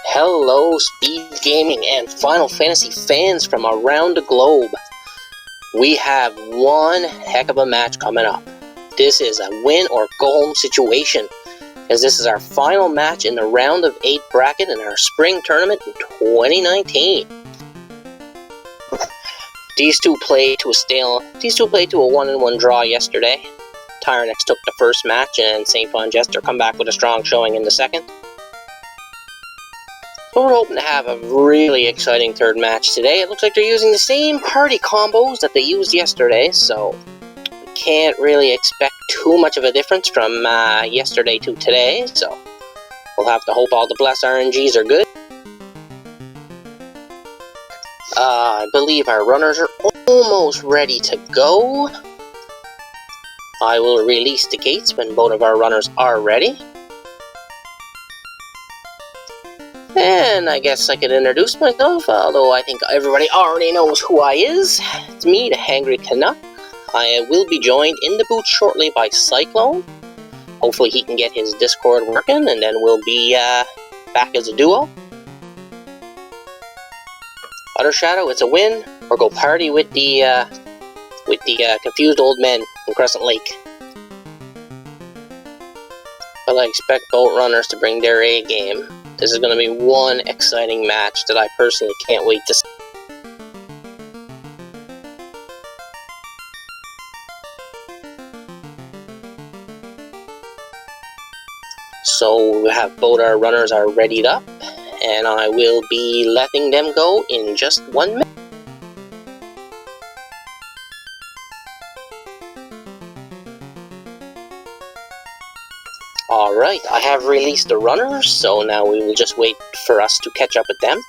Hello, Speed Gaming and Final Fantasy fans from around the globe. We have one heck of a match coming up. This is a win or go home situation, as this is our final match in the round of 8 bracket in our spring tournament in 2019. These two played to a 1-1 draw yesterday. Tyerenex took the first match, and SaintVonJester come back with a strong showing in the second. So we're hoping to have a really exciting third match today. It looks like they're using the same party combos that they used yesterday, so we can't really expect too much of a difference from yesterday to today, so we'll have to hope all the blessed RNGs are good. I believe our runners are almost ready to go. I will release the gates when both of our runners are ready. And I guess I could introduce myself, although I think everybody already knows who I is. It's me, the Hangry Canuck. I will be joined in the booth shortly by Cyclone. Hopefully he can get his Discord working, and then we'll be back as a duo. Utter Shadow, it's a win, or go party with the confused old men from Crescent Lake. But I expect both runners to bring their A game. This is going to be one exciting match that I personally can't wait to see. So we have both our runners are readied up, and I will be letting them go in just 1 minute. Alright, I have released the runners, so now we will just wait for us to catch up with them.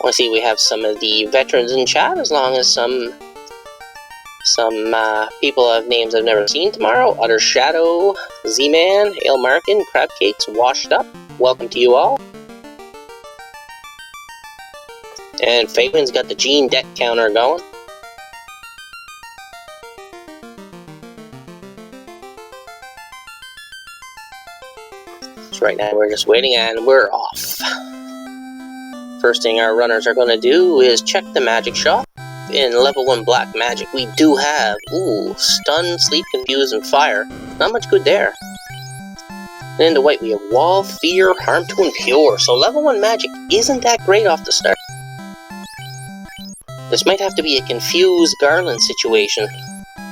I see we have some of the veterans in chat, as long as some people have names I've never seen tomorrow. Utter Shadow, Z-Man, Ale Markin, Crab Cakes, Washed Up. Welcome to you all. And Fabian's got the Gene deck counter going. So right now we're just waiting and we're off. First thing our runners are going to do is check the magic shop. In level 1 black magic we do have, stun, sleep, confuse, and fire. Not much good there. And in the white we have wall, fear, harm to impure. So level 1 magic isn't that great off the start. This might have to be a confused garland situation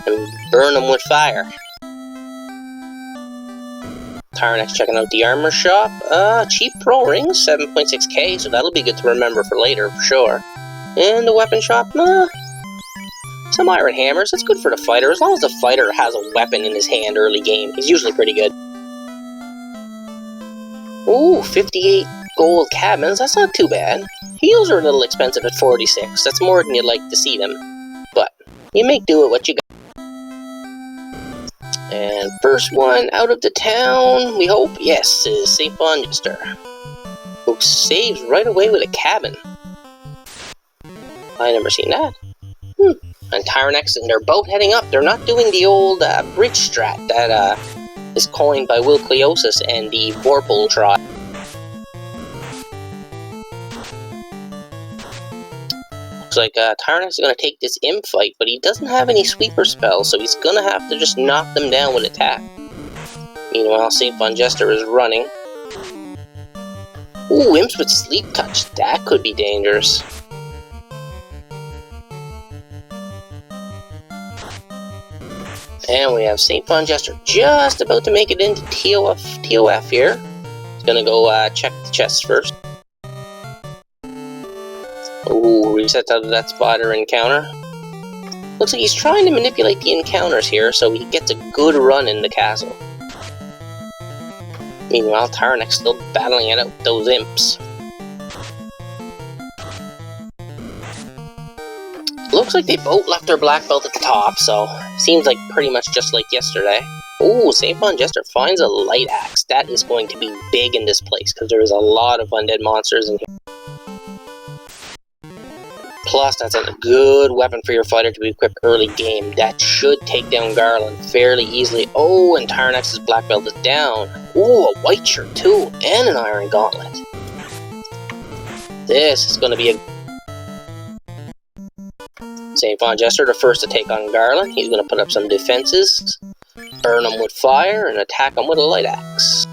and burn them with fire. Tyerenex checking out the armor shop. Cheap pro rings, 7.6k, so that'll be good to remember for later, for sure. And the weapon shop, some iron hammers. That's good for the fighter. As long as the fighter has a weapon in his hand early game, he's usually pretty good. Ooh, 58 gold cabins. That's not too bad. Heals are a little expensive at 46. That's more than you'd like to see them. But you make do with what you got. And first one out of the town, we hope, yes, is SaintVonJester, who saves right away with a cabin. I never seen that. And Tyerenex, and they're both heading up. They're not doing the old bridge strat that is coined by Will Cleosis and the Vorpal tribe. Looks like Tyerenex is going to take this imp fight, but he doesn't have any sweeper spells, so he's going to have to just knock them down with attack. Meanwhile, SaintVonJester is running. Ooh, imps with sleep touch. That could be dangerous. And we have SaintVonJester just about to make it into TOF here. He's going to go check the chests first. Ooh, resets out of that spotter encounter. Looks like he's trying to manipulate the encounters here so he gets a good run in the castle. Meanwhile, Tyerenex still battling it out with those imps. Looks like they both left their black belt at the top, so seems like pretty much just like yesterday. Ooh, SaintVonJester finds a light axe. That is going to be big in this place because there is a lot of undead monsters in here. Plus, that's a good weapon for your fighter to be equipped early game. That should take down Garland fairly easily. Oh, and Tyrenex's black belt is down. Ooh, a white shirt too, and an iron gauntlet. This is going to be a... SaintVonJester, the first to take on Garland. He's going to put up some defenses, burn him with fire, and attack him with a light axe.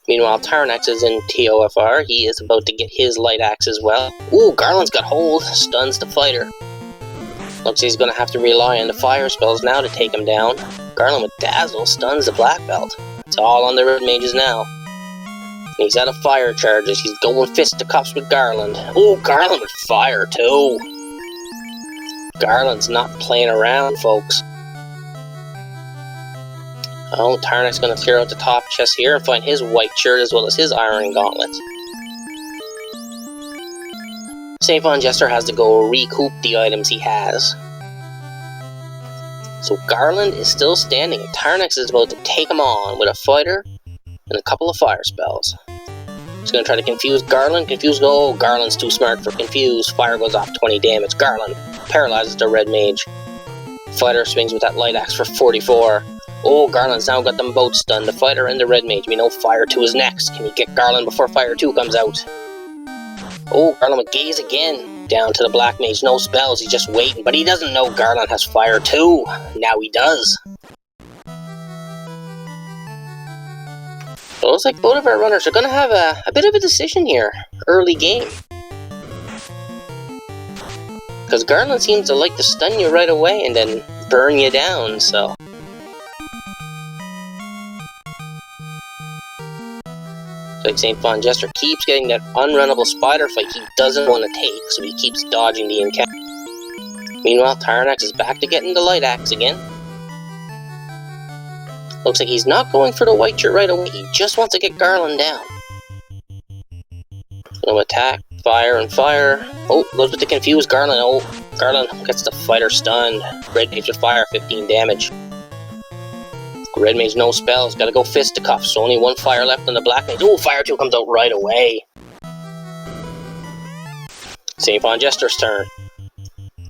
Meanwhile, Tyerenex is in TOFR. He is about to get his light axe as well. Ooh, Garland's got hold. Stuns the fighter. Looks like he's going to have to rely on the fire spells now to take him down. Garland with Dazzle stuns the black belt. It's all on the red mages now. He's out of fire charges. He's going fisticuffs with Garland. Ooh, Garland with fire too. Garland's not playing around, folks. Oh, Tyerenex going to clear out the top chest here and find his white shirt as well as his iron gauntlet. SaintVonJester has to go recoup the items he has. So Garland is still standing, and Tyerenex is about to take him on with a fighter and a couple of fire spells. He's going to try to confuse Garland. Oh, Garland's too smart for confuse. Fire goes off 20 damage. Garland paralyzes the red mage. Fighter swings with that light axe for 44. Oh, Garland's now got them both stunned, the fighter and the red mage. We know Fire 2 is next. Can he get Garland before Fire 2 comes out? Oh, Garland with Gaze again. Down to the black mage. No spells, he's just waiting. But he doesn't know Garland has Fire 2. Now he does. So it looks like both of our runners are going to have a bit of a decision here. Early game. Because Garland seems to like to stun you right away and then burn you down, so... Like SaintVonJester keeps getting that unrunnable spider fight he doesn't want to take, so he keeps dodging the encounter. Meanwhile, Tyerenex is back to getting the light axe again. Looks like he's not going for the white shirt right away, he just wants to get Garland down. No attack, fire and fire. Oh, goes with the confused Garland. Oh, Garland gets the fighter stunned. Red mage with fire, 15 damage. Red mage no spells, gotta go fisticuffs. Only one fire left on the black mage. Oh, Fire 2 comes out right away. SaintVonJester's turn.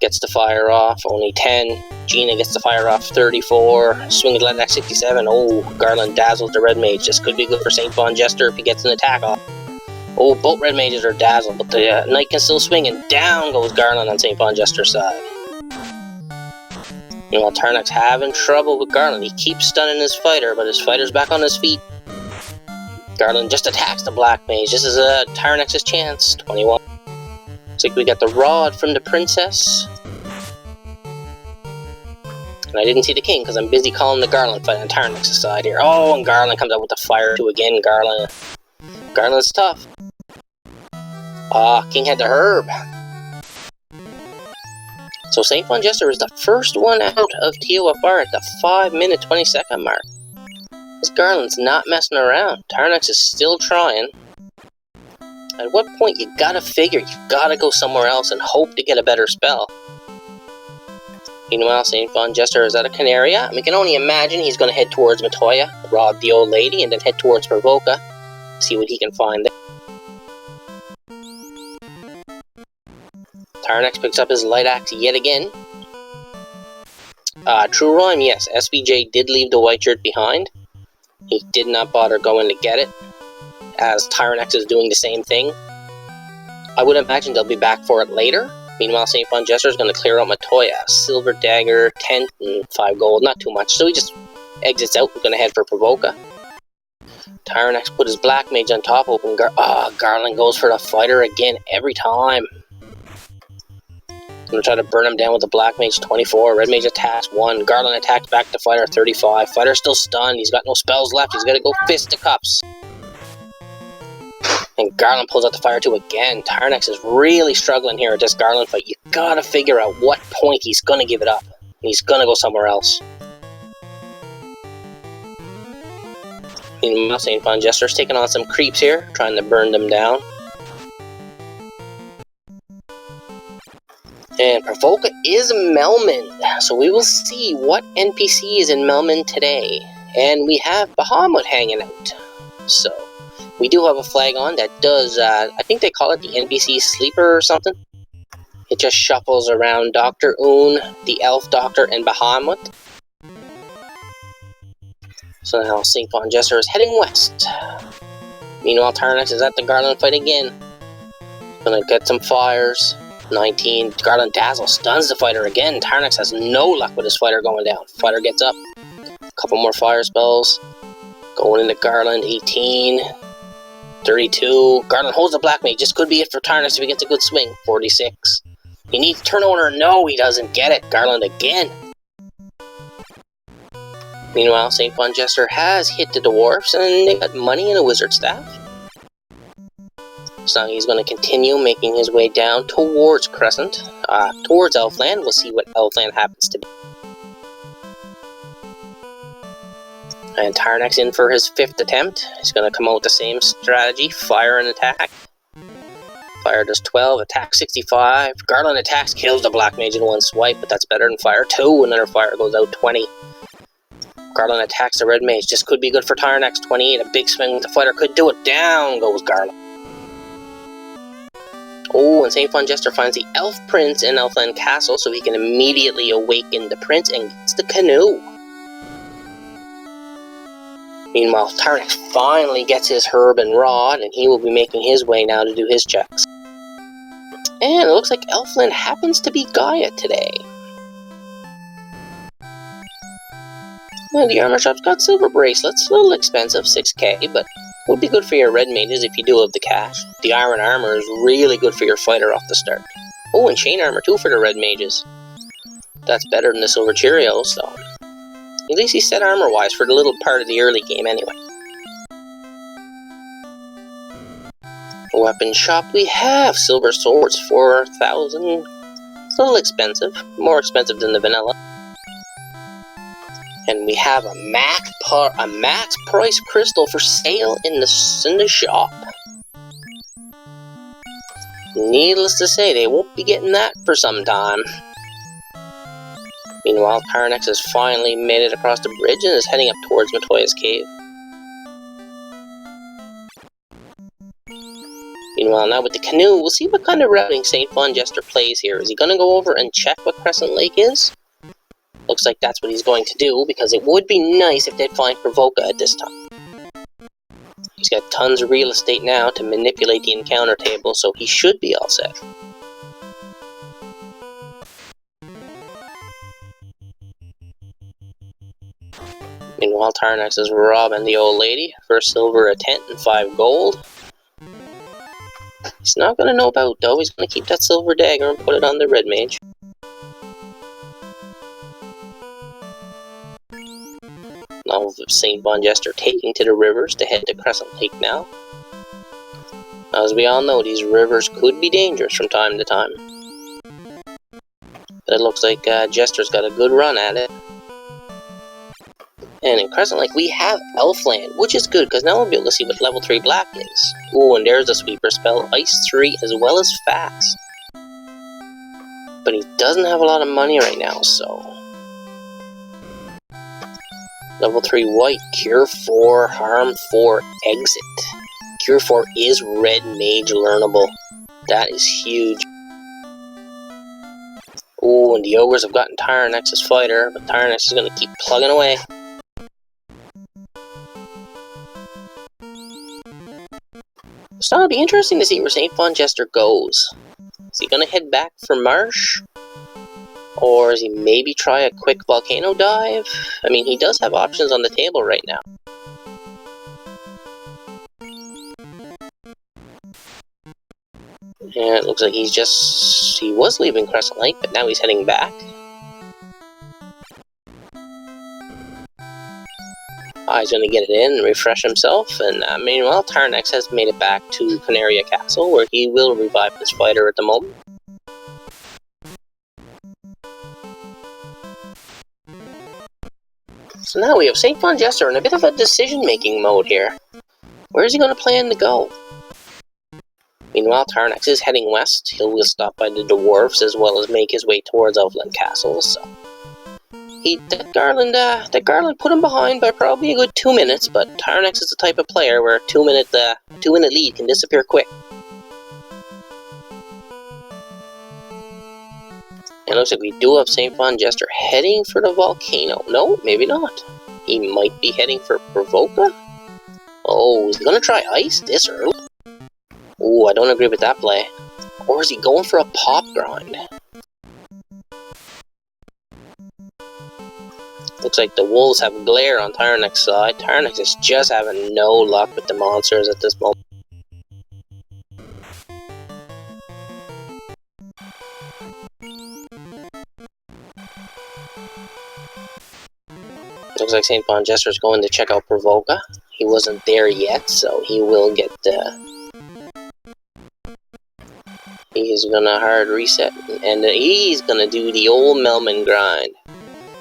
Gets the fire off, only 10. Gina gets the fire off, 34. Swing light axe 67. Oh, Garland dazzles the red mage. This could be good for SaintVonJester if he gets an attack off. Oh, both red mages are dazzled, but the knight can still swing, and down goes Garland on SaintVonJester's side. Meanwhile, Tyerenex having trouble with Garland. He keeps stunning his fighter, but his fighter's back on his feet. Garland just attacks the black mage. This is Tyrenex's chance. 21. Looks like we got the rod from the princess. And I didn't see the king because I'm busy calling the Garland fight on Tyrenex's side here. Oh, and Garland comes out with the Fire 2 again. Garland's tough. Ah, king had the herb. So SaintVonJester is the first one out of TOFR at the 5-minute 20-second mark. This Garland's not messing around. Tyerenex is still trying. At what point you gotta figure you've gotta go somewhere else and hope to get a better spell. Meanwhile, SaintVonJester is at a Canaria, and we can only imagine he's gonna head towards Matoya, rob the old lady, and then head towards Provoca. See what he can find there. Tyerenex picks up his light axe yet again. True rhyme, yes, SVJ did leave the white shirt behind. He did not bother going to get it, as Tyerenex is doing the same thing. I would imagine they'll be back for it later. Meanwhile, SaintVonJester is going to clear out Matoya. Silver dagger, 10 and 5 gold, not too much. So he just exits out. We're going to head for Provoca. Tyerenex put his black mage on top, open Garland goes for the fighter again every time. I'm going to try to burn him down with the black mage 24. Red mage attacks 1. Garland attacks back to fighter 35. Fighter's still stunned. He's got no spells left. He's got to go fisticuffs. And Garland pulls out the Fire 2 again. Tyerenex is really struggling here at this Garland fight. You gotta figure out what point he's gonna give it up. He's gonna go somewhere else. Meanwhile, SaintVonJester's taking on some creeps here, trying to burn them down. And Provoca is Melman, so we will see what NPC is in Melman today. And we have Bahamut hanging out. So, We do have a flag on that does, I think they call it the NPC Sleeper or something. It just shuffles around Dr. Oon, the Elf Doctor, and Bahamut. So now SaintVonJester is heading west. Meanwhile, Tyerenex is at the Garland fight again. Gonna get some fires. 19. Garland Dazzle stuns the fighter again. Tyerenex has no luck with his fighter going down. Fighter gets up. A couple more fire spells. Going into Garland. 18. 32. Garland holds the Black Mage. This could be it for Tyerenex if he gets a good swing. 46. He needs turnover. No, he doesn't get it. Garland again. Meanwhile, SaintVonJester has hit the dwarfs, and they got money and a wizard staff. So he's going to continue making his way down towards Crescent, towards Elfland. We'll see what Elfland happens to be. And Tyerenex in for his 5th attempt. He's going to come out with the same strategy, fire and attack. Fire does 12, attack 65. Garland attacks, kills the Black Mage in one swipe, but that's better than fire 2. Another fire goes out 20. Garland attacks the Red Mage. This could be good for Tyerenex. 28, a big swing with the fighter could do it. Down goes Garland. Oh, and SaintVonJester finds the Elf Prince in Elfland Castle, so he can immediately awaken the Prince and gets the canoe. Meanwhile, Tyerenex finally gets his Herb and Rod, and he will be making his way now to do his checks. And it looks like Elfland happens to be Gaia today. Well, the armor shop's got silver bracelets, a little expensive, 6k, but would be good for your red mages if you do have the cash. The iron armor is really good for your fighter off the start. Oh, and chain armor too for the red mages. That's better than the silver Cheerios, so at least he's set armor-wise for the little part of the early game anyway. Weapon shop, we have silver swords, 4,000. It's a little expensive, more expensive than the vanilla. And we have a max price crystal for sale in the shop. Needless to say, they won't be getting that for some time. Meanwhile, Tyerenex has finally made it across the bridge and is heading up towards Matoya's cave. Meanwhile, now with the canoe, we'll see what kind of routing SaintVonJester plays here. Is he going to go over and check what Crescent Lake is? Looks like that's what he's going to do, because it would be nice if they'd find Provoca at this time. He's got tons of real estate now to manipulate the encounter table, so he should be all set. Meanwhile, Tyerenex is robbing the old lady for silver a tent and 5 gold. He's not going to know about, though. He's going to keep that silver dagger and put it on the red mage. Now with SaintVonJester taking to the rivers to head to Crescent Lake now. As we all know, these rivers could be dangerous from time to time. But it looks like Jester's got a good run at it. And in Crescent Lake, we have Elfland, which is good, because now we'll be able to see what level 3 black is. Ooh, and there's a sweeper spell, Ice 3, as well as Fast. But he doesn't have a lot of money right now, so... Level 3 white, Cure 4, Harm 4, Exit. Cure 4 is Red Mage learnable. That is huge. Ooh, and the ogres have gotten Tyerenex's fighter, but Tyerenex is going to keep plugging away. So it'll be interesting to see where SaintVonJester goes. Is he going to head back for Marsh? Or is he maybe try a quick volcano dive? I mean, he does have options on the table right now. And it looks like he was leaving Crescent Lake, but now he's heading back. He's going to get it in and refresh himself, and meanwhile, Tyerenex has made it back to Canaria Castle, where he will revive his fighter at the moment. So now we have SaintVonJester in a bit of a decision-making mode here. Where is he going to plan to go? Meanwhile, Tyerenex is heading west. He'll stop by the dwarves as well as make his way towards Elfland Castle, so That Garland put him behind by probably a good 2 minutes, but Tyerenex is the type of player where a 2 minute lead can disappear quick. It looks like we do have SaintVonJester heading for the volcano. No, maybe not. He might be heading for Provoca. Oh, is he gonna try ice this early? Oh, I don't agree with that play. Or is he going for a pop grind? Looks like the wolves have glare on Tyerenex's side. Tyerenex is just having no luck with the monsters at this moment. Looks like SaintVonJester is going to check out Provoca. He wasn't there yet, so he will get he's gonna hard reset, and he's gonna do the old Melman grind.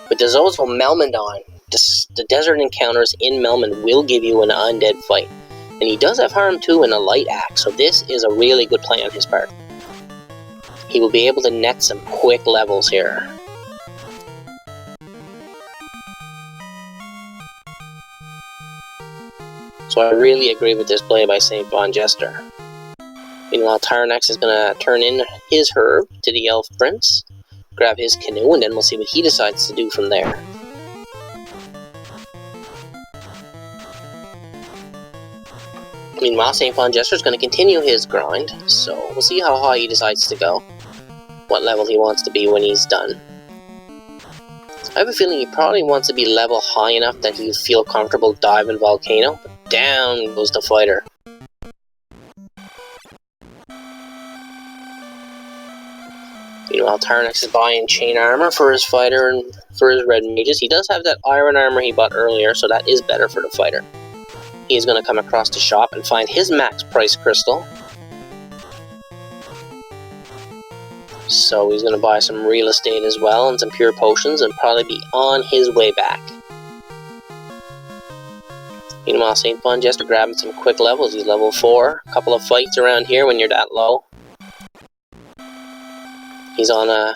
But there's also Melmandon. The desert encounters in Melman will give you an undead fight. And he does have harm too in a light axe, so this is a really good play on his part. He will be able to net some quick levels here. So I really agree with this play by SaintVonJester. Meanwhile, Tyerenex is going to turn in his herb to the Elf Prince, grab his canoe, and then we'll see what he decides to do from there. Meanwhile, SaintVonJester is going to continue his grind, so we'll see how high he decides to go, what level he wants to be when he's done. I have a feeling he probably wants to be level high enough that he'd feel comfortable diving Volcano, but down goes the fighter. Meanwhile, Tyerenex is buying chain armor for his fighter and for his red mages. He does have that iron armor he bought earlier, so that is better for the fighter. He is going to come across the shop and find his max price crystal. So he's going to buy some real estate as well and some pure potions and probably be on his way back. Meanwhile, SaintVonJester grabbing some quick levels. He's level 4. A couple of fights around here when you're that low. He's on a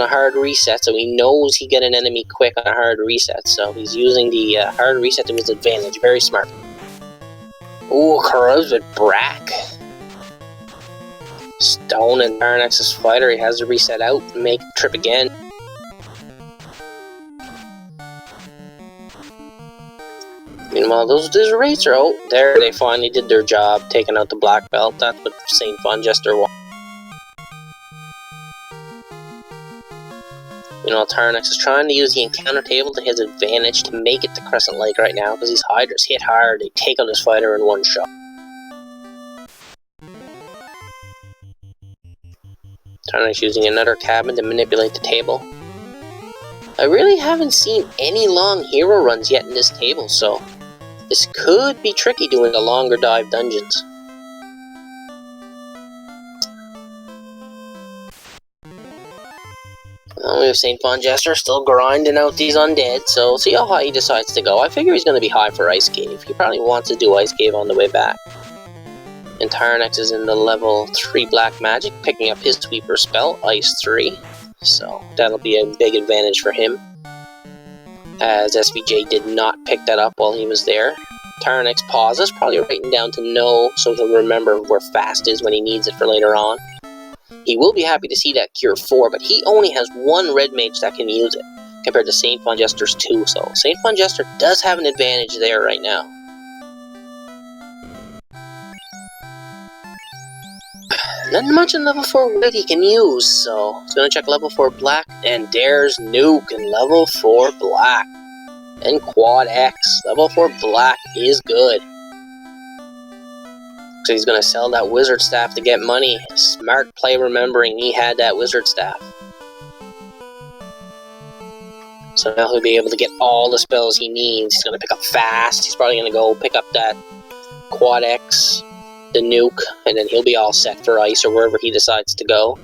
hard reset, so he knows he get an enemy quick on a hard reset. So he's using the hard reset to his advantage. Very smart. Ooh, corrosive Brack. Stone and Tyerenex's fighter. He has to reset out and make the trip again. Meanwhile, those rates are out. There, they finally did their job, taking out the black belt. That's what SaintVonJester wants. Meanwhile, Tyerenex is trying to use the encounter table to his advantage to make it to Crescent Lake right now, because these Hydras hit hard, they take out his fighter in one shot. Tyerenex using another cabin to manipulate the table. I really haven't seen any long hero runs yet in this table, so this could be tricky doing the longer dive dungeons. We have SaintVonJester still grinding out these undead, so we'll see how high he decides to go. I figure he's going to be high for Ice Cave. He probably wants to do Ice Cave on the way back. And Tyerenex is in the level 3 Black Magic, picking up his Sweeper spell, Ice 3. So that'll be a big advantage for him, as SVJ did not pick that up while he was there. Tyerenex pauses, probably writing down to know so he'll remember where fast is when he needs it for later on. He will be happy to see that Cure 4, but he only has 1 red mage that can use it, compared to SaintVonJester's 2, so SaintVonJester does have an advantage there right now. Not much in level 4 red he can use, so he's going to check level 4 black, and there's Nuke in level 4 black. And Quad X, level 4 black is good. So he's going to sell that wizard staff to get money. Smart play, remembering he had that wizard staff. So now he'll be able to get all the spells he needs. He's going to pick up fast. He's probably going to go pick up that Quad X, the nuke, and then he'll be all set for ice or wherever he decides to go.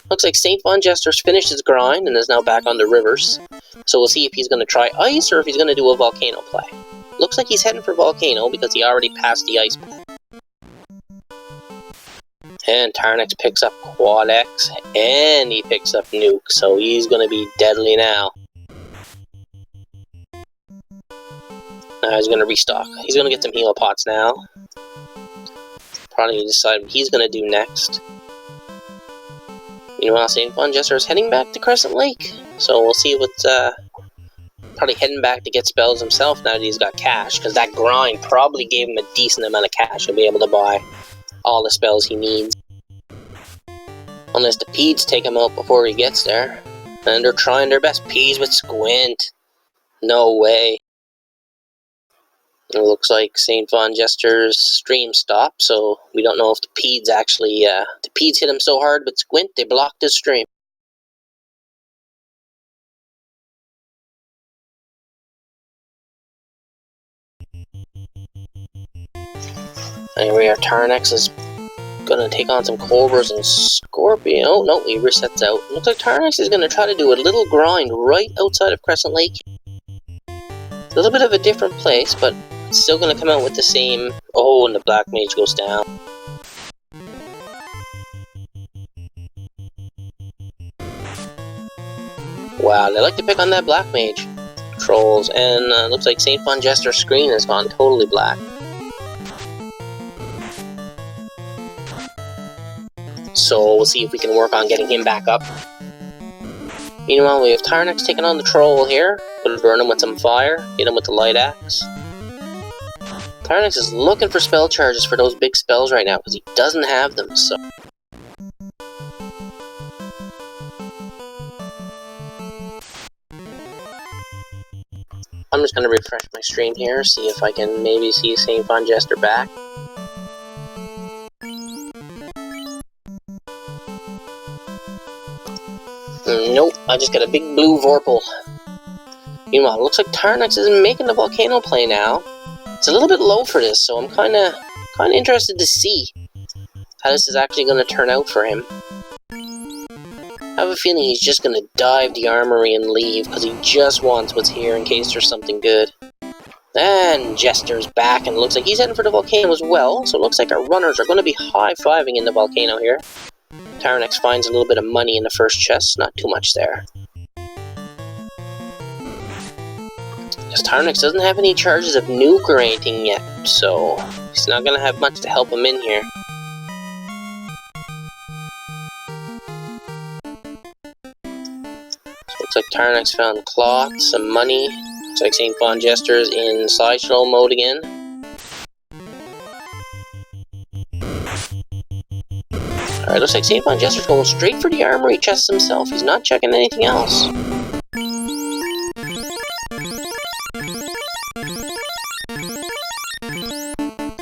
Looks like SaintVonJester's finished his grind and is now back on the rivers. So we'll see if he's going to try ice or if he's going to do a volcano play. Looks like he's heading for volcano because he already passed the ice play. And Tyerenex picks up Quad X, and he picks up Nuke, so he's going to be deadly now. He's gonna restock. He's gonna get some heal pots now. Probably decide what he's gonna do next. Meanwhile, SaintVonJester is heading back to Crescent Lake. So we'll see what's, probably heading back to get spells himself now that he's got cash, because that grind probably gave him a decent amount of cash to be able to buy all the spells he needs. Unless the Peeds take him out before he gets there. And they're trying their best. Peas with Squint. No way. It looks like SaintVonJester's stream stopped, so we don't know if the Peeds actually, the Peeds hit him so hard with Squint, they blocked his stream. Anyway, our Tyerenex is gonna take on some Cobras and Scorpion. Oh, no, he resets out. Looks like Tyerenex is gonna try to do a little grind right outside of Crescent Lake. A little bit of a different place, but it's still gonna come out with the same... Oh, and the Black Mage goes down. Wow, they like to pick on that Black Mage. Trolls, and looks like SaintVonJester's screen has gone totally black. So we'll see if we can work on getting him back up. Meanwhile, we have Tyerenex taking on the troll here. Gonna burn him with some fire, hit him with the light axe. Tyerenex is looking for spell charges for those big spells right now, because he doesn't have them, so... I'm just gonna refresh my stream here, see if I can maybe see SaintVonJester back. Nope, I just got a big blue Vorpal. Meanwhile, it looks like Tyerenex is making the volcano play now. It's a little bit low for this, so I'm kinda interested to see how this is actually gonna turn out for him. I have a feeling he's just gonna dive the armory and leave, because he just wants what's here in case there's something good. And Jester's back, and it looks like he's heading for the volcano as well, so it looks like our runners are gonna be high-fiving in the volcano here. Tyerenex finds a little bit of money in the first chest, not too much there. Because Tyerenex doesn't have any charges of nuke or anything yet, so he's not gonna have much to help him in here. So looks like Tyerenex found cloth, some money. Looks like SaintVonJester is in slideshow mode again. Alright, looks like SaintVonJester's going straight for the armory chest himself. He's not checking anything else.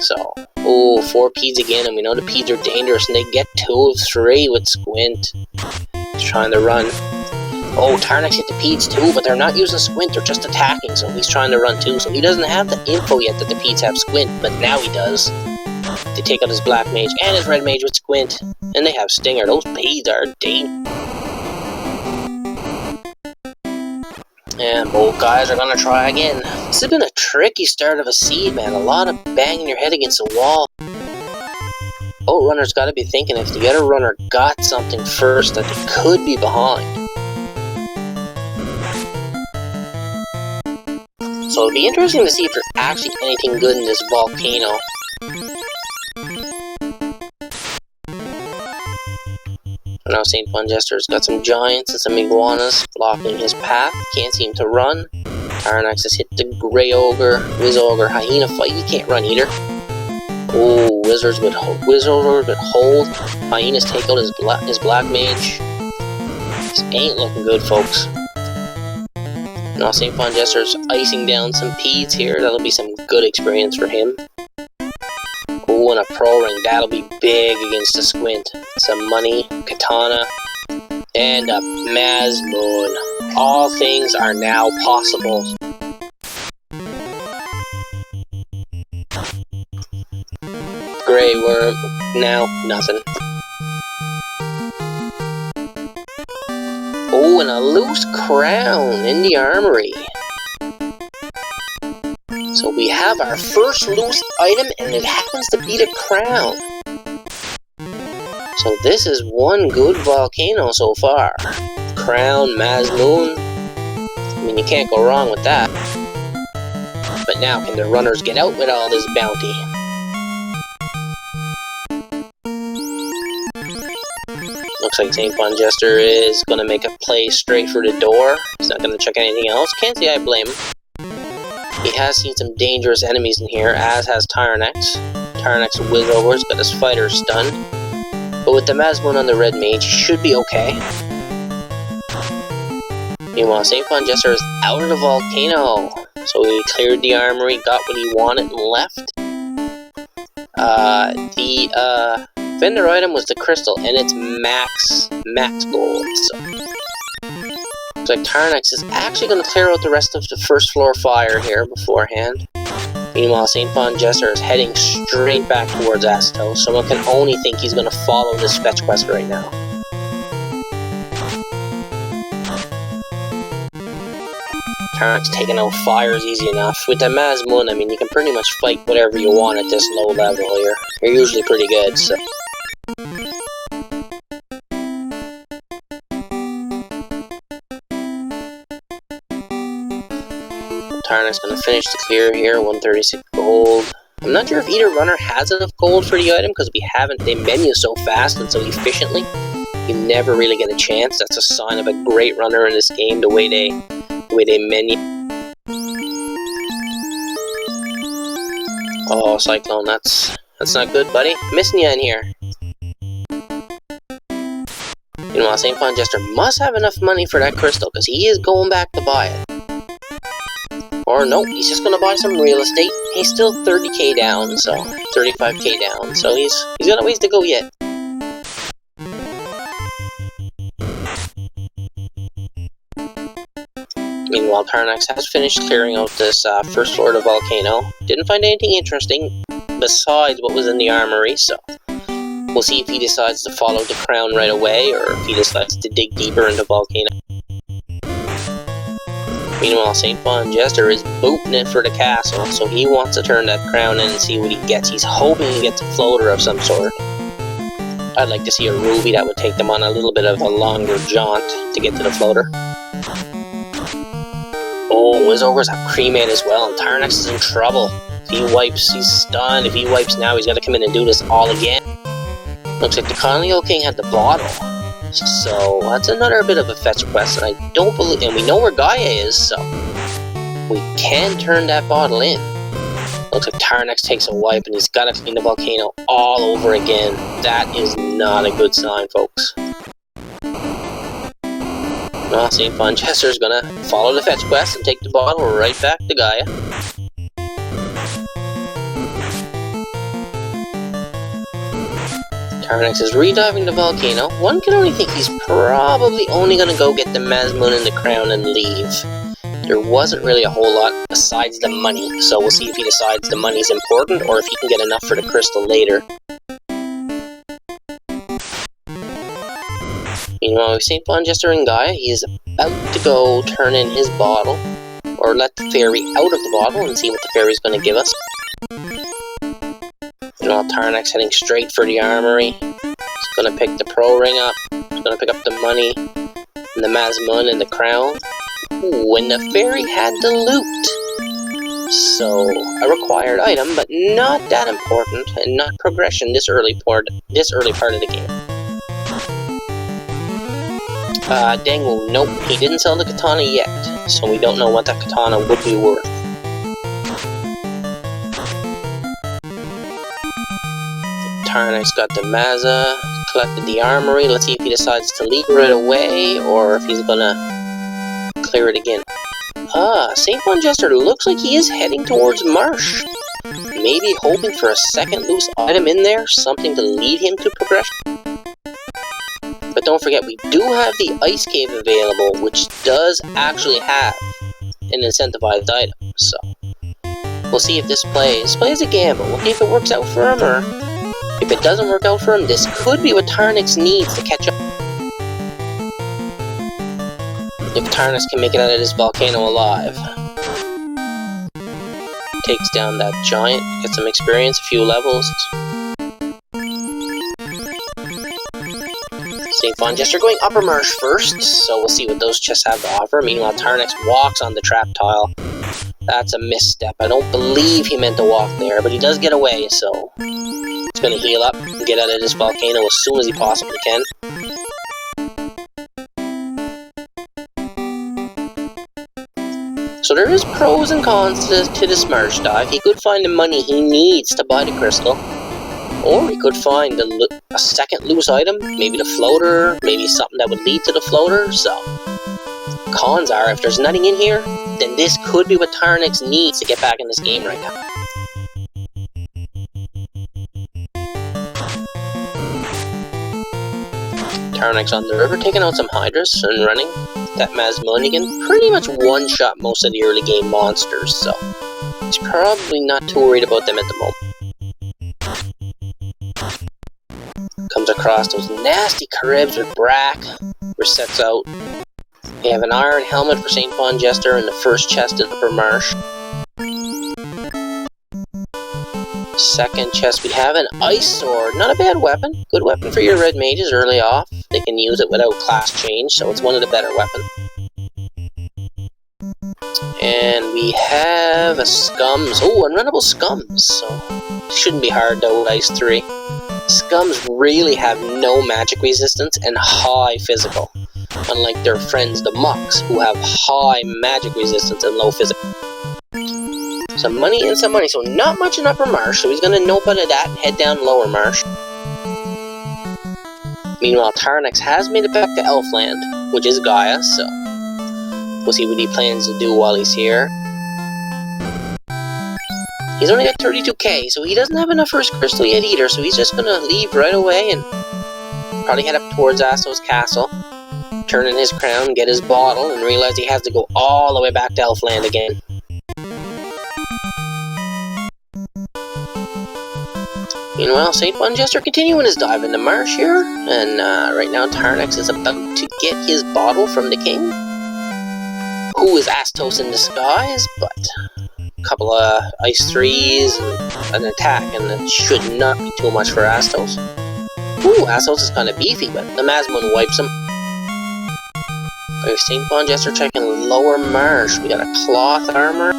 So, oh, 4 Peeds again, and we know the Peeds are dangerous, and they get 2 of 3 with Squint. He's trying to run. Oh, Tyerenex hit the Peeds too, but they're not using Squint, they're just attacking, so he's trying to run too. So he doesn't have the info yet that the Peeds have Squint, but now he does. They take out his Black Mage and his Red Mage with Squint, and they have Stinger. Those Peeds are dangerous. And both guys are gonna try again. This has been a tricky start of a seed, man. A lot of banging your head against the wall. Both runners gotta be thinking if the other runner got something first that they could be behind. So it'll be interesting to see if there's actually anything good in this volcano. Now SaintVonJester's got some giants and some iguanas blocking his path. Can't seem to run. Tyerenex has hit the Grey Ogre, Wiz Ogre, Hyena fight. He can't run either. Oh, Wizards would hold. Hyenas take out his Black Mage. This ain't looking good, folks. Now SaintVonJester's icing down some Peeds here. That'll be some good experience for him. Oh, and a Pro Ring. That'll be big against the Squint. Some money, Katana, and a Mazmoon. All things are now possible. Grey Worm. Now, nothing. Oh, and a loose crown in the armory. So we have our first loose item, and it happens to be the crown. So this is one good volcano so far. Crown, Mazmoon. I mean, you can't go wrong with that. But now, can the runners get out with all this bounty? Looks like SaintVonJester is going to make a play straight for the door. He's not going to check anything else. Can't say I blame him. He has seen some dangerous enemies in here, as has Tyerenex. Tyerenex whiz over, has got his fighter stunned. But with the Mazmoon on the red mage, he should be okay. Meanwhile, SaintVonJester is out of the volcano. So he cleared the armory, got what he wanted, and left. The vendor item was the crystal, and it's max gold. So looks like Tyerenex is actually going to clear out the rest of the first floor fire here beforehand. Meanwhile, SaintVonJester is heading straight back towards Asto. Someone can only think he's going to follow this fetch quest right now. Tyerenex taking out fires easy enough. With the Mazmoon, I mean, you can pretty much fight whatever you want at this low level here. You're usually pretty good, so. Tyerenex gonna finish the clear here, 136 gold. I'm not sure if either runner has enough gold for the item, because they menu so fast and so efficiently, you never really get a chance. That's a sign of a great runner in this game, the way they menu. Oh, Cyclone, that's not good, buddy. Missing you in here. Meanwhile, SaintVonJester must have enough money for that crystal, because he is going back to buy it. Or no, he's just gonna buy some real estate. He's still 30k down, so 35k down, so he's got a ways to go yet. Meanwhile, Tyerenex has finished clearing out this first floor of the volcano. Didn't find anything interesting besides what was in the armory, so we'll see if he decides to follow the crown right away, or if he decides to dig deeper into the volcano. Meanwhile, SaintVonJester is booting it for the castle, so he wants to turn that crown in and see what he gets. He's hoping he gets a floater of some sort. I'd like to see a ruby. That would take them on a little bit of a longer jaunt to get to the floater. Oh, Wizogres have cremate as well, and Tyerenex is in trouble. If he wipes, he's stunned. If he wipes now, he's got to come in and do this all again. Looks like the Colonial King had the bottle. So that's another bit of a fetch quest, and I don't believe, and we know where Gaia is, so we can turn that bottle in. Looks like Tyerenex takes a wipe, and he's got to clean the volcano all over again. That is not a good sign, folks. Well, SaintVonJester is gonna follow the fetch quest and take the bottle right back to Gaia. Tyerenex is rediving the volcano. One can only think he's probably only gonna go get the Mazmoon and the crown and leave. There wasn't really a whole lot besides the money, so we'll see if he decides the money's important or if he can get enough for the crystal later. Meanwhile, with SaintVonJester and Gaia, he is about to go turn in his bottle, or let the fairy out of the bottle and see what the fairy's going to give us. Meanwhile, Tyerenex heading straight for the armory. He's going to pick the pro ring up, he's going to pick up the money, and the Mazmoon and the crown. Ooh, and the fairy had the loot. So, a required item, but not that important, and not progression this early part of the game. Dangle, nope, he didn't sell the katana yet, so we don't know what that katana would be worth. Tyerenex got the Mazza, collected the armory. Let's see if he decides to leave right away, or if he's gonna clear it again. SaintVonJester looks like he is heading towards Marsh. Maybe hoping for a second loose item in there, something to lead him to progression. But don't forget, we do have the Ice Cave available, which does actually have an incentivized item, so we'll see if this plays a gamble. We'll see if it works out for him, or if it doesn't work out for him, this could be what Tyerenex needs to catch up. If Tyerenex can make it out of this volcano alive. Takes down that giant, gets some experience, a few levels. SaintVonJester going Upper Marsh first, so we'll see what those chests have to offer. Meanwhile, Tyerenex walks on the trap tile. That's a misstep. I don't believe he meant to walk there, but he does get away, so he's gonna heal up and get out of this volcano as soon as he possibly can. So there is pros and cons to this merge dive. He could find the money he needs to buy the crystal, or he could find a second loose item, maybe the floater, maybe something that would lead to the floater. So cons are, if there's nothing in here, then this could be what Tyerenex needs to get back in this game right now. Tyerenex on the river, taking out some Hydras and running. That Mazmonian can pretty much one-shot most of the early game monsters, so he's probably not too worried about them at the moment. Comes across those nasty Caribs with Brack, resets out. We have an iron helmet for SaintVonJester in the first chest in Upper Marsh. Second chest, we have an ice sword. Not a bad weapon. Good weapon for your red mages early off. They can use it without class change, so it's one of the better weapons. And we have a Scums. Oh, unrunnable Scums. So shouldn't be hard though with Ice 3. Scums really have no magic resistance and high physical, unlike their friends the Mucks, who have high magic resistance and low physical. Some money and some money, so not much in Upper Marsh, so he's going to note out of that and head down Lower Marsh. Meanwhile, Tyerenex has made it back to Elfland, which is Gaia, so we'll see what he plans to do while he's here. He's only got 32k, so he doesn't have enough for his crystal yet either, so he's just going to leave right away and probably head up towards Astos Castle, turn in his crown, get his bottle, and realize he has to go all the way back to Elfland again. Meanwhile, SaintVonJester continuing his dive in the marsh here, and right now Tyerenex is about to get his bottle from the king, who is Astos in disguise, but a couple of ice 3s and an attack, and it should not be too much for Astos. Ooh, Astos is kind of beefy, but the Mazmon wipes him. SaintVonJester checking Lower Marsh. We got a cloth armor.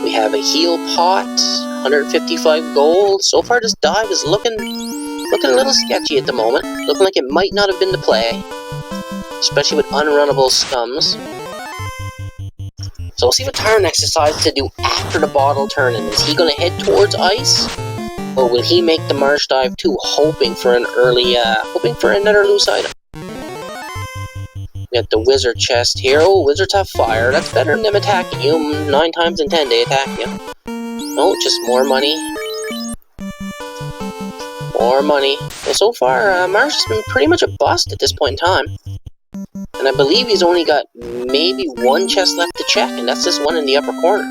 We have a heal pot. 155 gold. So far this dive is looking a little sketchy at the moment. Looking like it might not have been the play. Especially with unrunnable Scums. So we'll see what Tyerenex decides to do after the bottle turn-in. Is he going to head towards ice? Or will he make the marsh dive too, hoping for an early, hoping for another loose item? We got the wizard chest here. Oh, wizards have fire. That's better than them attacking you. 9 times in 10 they attack you. Oh, just more money. More money. Well, so far, Marsh has been pretty much a bust at this point in time. And I believe he's only got maybe 1 chest left to check, and that's this one in the upper corner.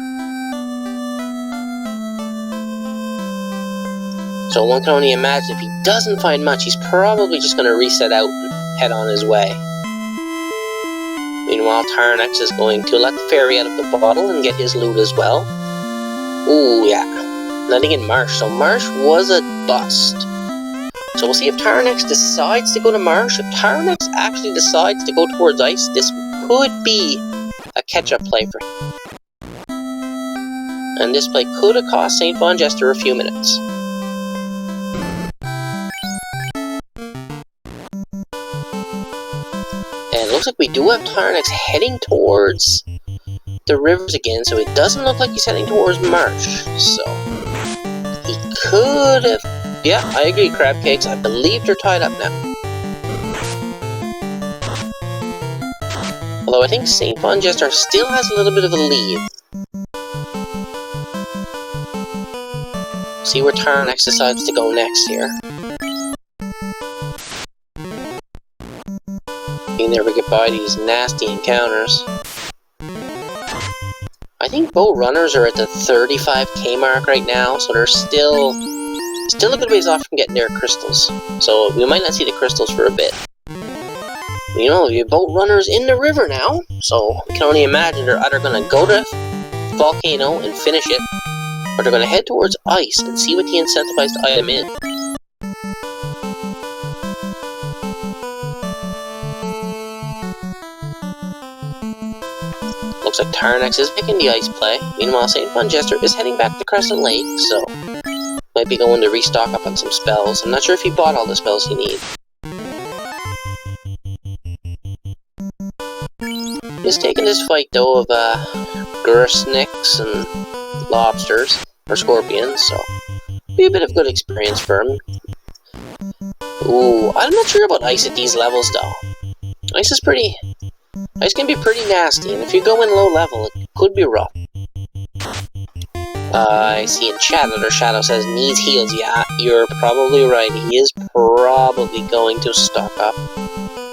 So one can only imagine if he doesn't find much, he's probably just going to reset out and head on his way. Meanwhile, Tyerenex is going to let the fairy out of the bottle and get his loot as well. Ooh, yeah. Nothing in Marsh. So Marsh was a bust. So we'll see if Tyerenex decides to go to Marsh. If Tyerenex actually decides to go towards ice, this could be a catch-up play for him. And this play could have cost SaintVonJester a few minutes. And it looks like we do have Tyerenex heading towards the rivers again, so it doesn't look like he's heading towards Marsh. So he could have... Yeah, I agree, crab cakes. I believe they're tied up now. Although I think SaintVonJester still has a little bit of a lead. See where Tyerenex decides to go next here. Being there we get by these nasty encounters. I think bow runners are at the 35k mark right now, so they're still a good ways off from getting their crystals. So we might not see the crystals for a bit. You know, your boat runners in the river now, so we can only imagine they're either going to go to Volcano and finish it, or they're going to head towards ice and see what the incentivized item is. Looks like Tyerenex is making the ice play. Meanwhile, SaintVonJester is heading back to Crescent Lake, so might be going to restock up on some spells. I'm not sure if he bought all the spells he needs. He's taking this fight, though, of snakes and lobsters, or scorpions, so be a bit of good experience for him. Ooh, I'm not sure about ice at these levels, though. Ice can be pretty nasty, and if you go in low level, it could be rough. I see in chat that our Shadow says needs heals. Yeah, you're probably right. He is probably going to stock up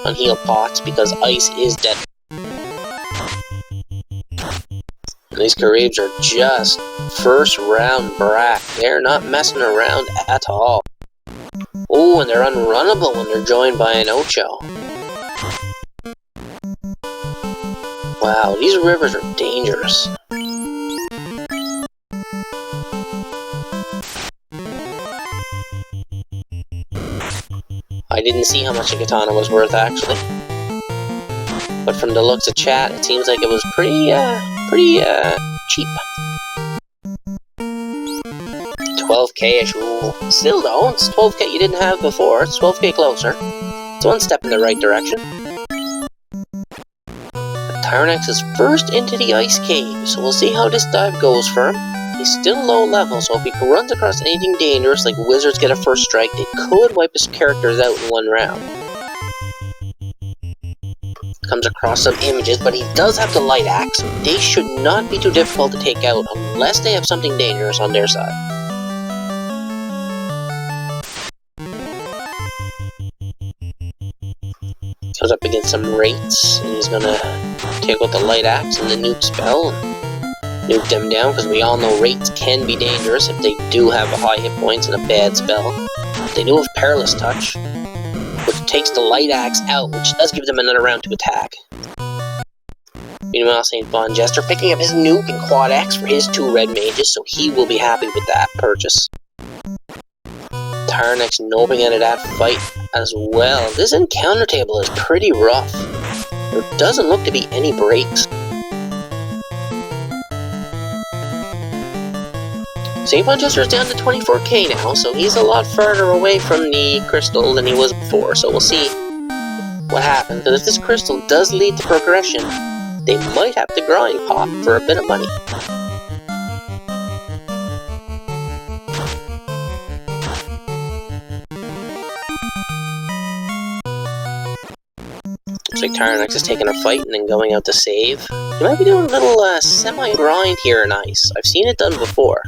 on heal pots because ice is dead. These Caribs are just first round brack. They're not messing around at all. Oh, and they're unrunnable when they're joined by an Ocho. Wow, these rivers are dangerous. I didn't see how much a katana was worth, actually. But from the looks of chat, it seems like it was pretty cheap. 12k-ish, ooh. Still though, it's 12k you didn't have before, it's 12k closer. It's one step in the right direction. Tyerenex is first into the ice cave, so we'll see how this dive goes for him. He's still low level, so if he runs across anything dangerous, like wizards get a first strike, they could wipe his characters out in one round. Comes across some images, but he does have the light axe. They should not be too difficult to take out unless they have something dangerous on their side. Goes up against some rates, and he's gonna take out the light axe and the nuke spell and nuke them down, because we all know rates can be dangerous if they do have a high hit points and a bad spell. They do have Perilous Touch, which takes the light axe out, which does give them another round to attack. Meanwhile, SaintVonJester picking up his nuke and quad axe for his 2 red mages, so he will be happy with that purchase. Tyerenex noping out of that fight as well. This encounter table is pretty rough. There doesn't look to be any breaks. SaintVonJester is down to 24k now, so he's a lot further away from the crystal than he was before, so we'll see what happens. And if this crystal does lead to progression, they might have to grind pop for a bit of money. Looks like Tyerenex is taking a fight and then going out to save. You might be doing a little semi-grind here in ice. I've seen it done before,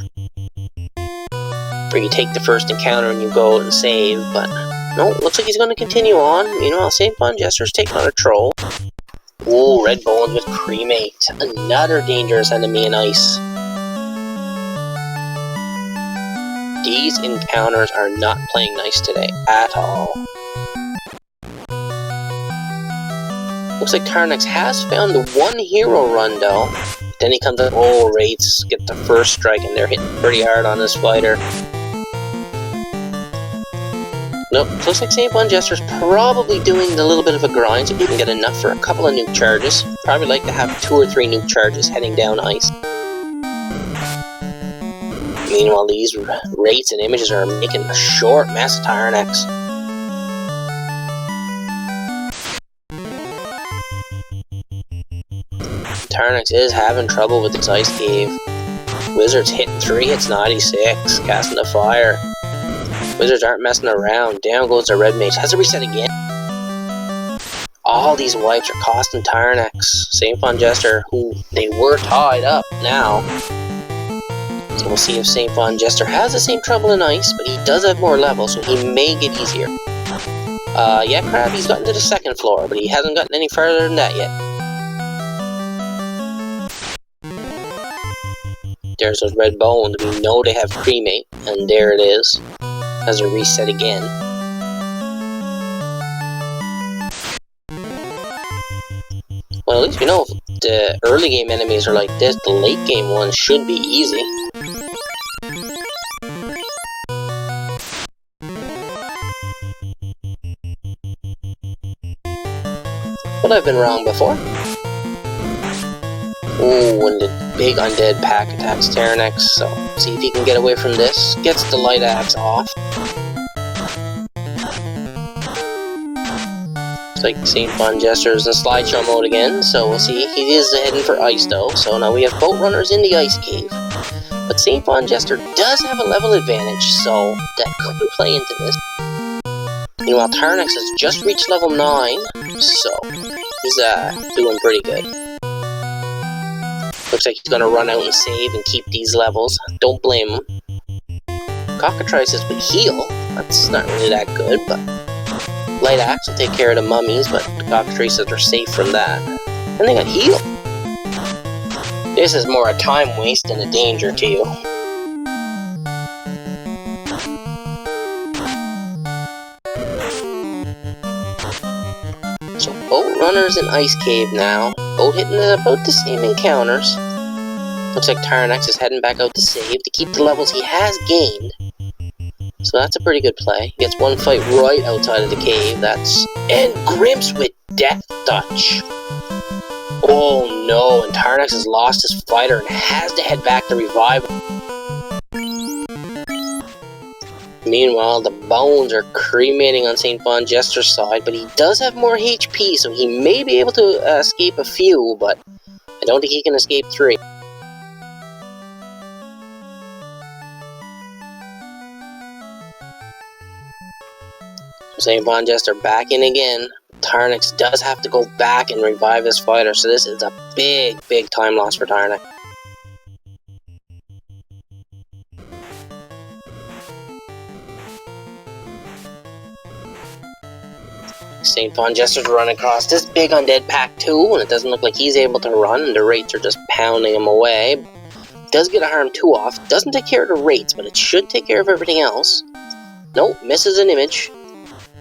where you take the first encounter and you go and save, but no, looks like he's going to continue on. Meanwhile, SaintVonJester's taking on a troll. Ooh, red bones with cremate. Another dangerous enemy in ice. These encounters are not playing nice today at all. Looks like Tyerenex has found the one hero Rando. Then he comes up, oh, rates get the first strike, and they're hitting pretty hard on this fighter. Nope, looks like SaintVonJester's probably doing a little bit of a grind so he can get enough for a couple of nuke charges. Probably like to have 2 or 3 nuke charges heading down ice. Meanwhile, these rates and images are making a short mess of Tyerenex. Tyerenex is having trouble with this ice cave. Wizards hitting 3 hits, 96, casting the fire. Wizards aren't messing around. Down goes the red mage. Has to reset again. All these wipes are costing Tyerenex. SaintVonJester, who they were tied up now. So we'll see if SaintVonJester has the same trouble in ice, but he does have more levels, so he may get easier. Yeah, Krabby's gotten to the 2nd floor, but he hasn't gotten any further than that yet. There's those red bones. We know they have cremate, and there it is. Has a reset again. Well, at least we know if the early game enemies are like this, the late game ones should be easy. But I've been wrong before. Oh, and the big undead pack attacks Tyerenex, so see if he can get away from this. Gets the light axe off. Looks like SaintVonJester is in slideshow mode again, so we'll see. He is heading for ice though, so now we have boat runners in the ice cave. But SaintVonJester does have a level advantage, so that could play into this. Meanwhile, Tyerenex has just reached level 9, so he's doing pretty good. Looks like he's gonna run out and save and keep these levels. Don't blame him. Cockatrice says we heal. That's not really that good, but light axe will take care of the mummies, but the cockatrice says they're safe from that. And they got healed. This is more a time waste than a danger to you. So boat runners in ice cave now. Both hitting about the same encounters. Looks like Tyerenex is heading back out to save to keep the levels he has gained. So that's a pretty good play. Gets one fight right outside of the cave. And Grimps with Death Touch. Oh no, and Tyerenex has lost his fighter and has to head back to revive him. Meanwhile, the bones are cremating on SaintVonJester's side, but he does have more HP, so he may be able to escape a few, but I don't think he can escape 3. SaintVonJester back in again. Tyerenex does have to go back and revive his fighter, so this is a big time loss for Tyerenex. SaintVonJester's running across this big undead pack too, and it doesn't look like he's able to run, and the rates are just pounding him away. Does get a harm 2 off, doesn't take care of the rates, but it should take care of everything else. Nope, misses an image.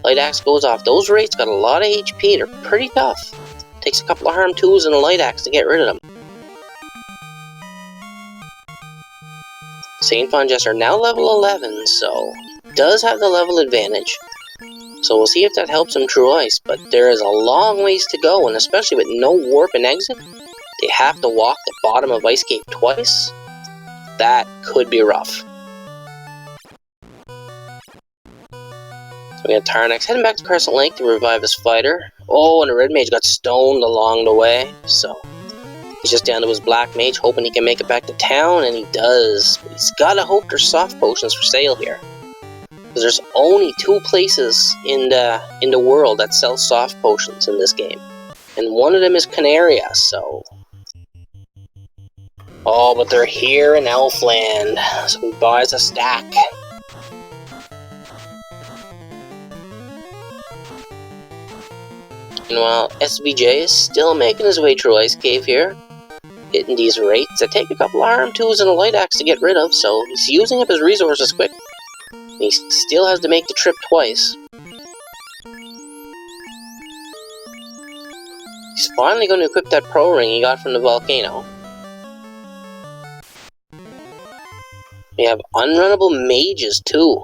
Light axe goes off. Those rates got a lot of HP, they're pretty tough. Takes a couple of harm 2s and a light axe to get rid of them. SaintVonJester now level 11, so does have the level advantage. So we'll see if that helps him through ice, but there is a long ways to go, and especially with no warp and exit, they have to walk the bottom of Ice Cave twice. That could be rough. So we got Tyerenex heading back to Crescent Lake to revive his fighter. Oh, and the red mage got stoned along the way, so he's just down to his black mage, hoping he can make it back to town, and he does. But he's gotta hope there's soft potions for sale here. Because there's only 2 places in the world that sell soft potions in this game. And one of them is Canaria, so... Oh, but they're here in Elfland, so he buys a stack. Meanwhile, SVJ is still making his way through Ice Cave here. Hitting these rates that take a couple of harm 2s and a light axe to get rid of, so he's using up his resources quick. He still has to make the trip twice. He's finally going to equip that pro ring he got from the volcano. We have unrunnable mages too.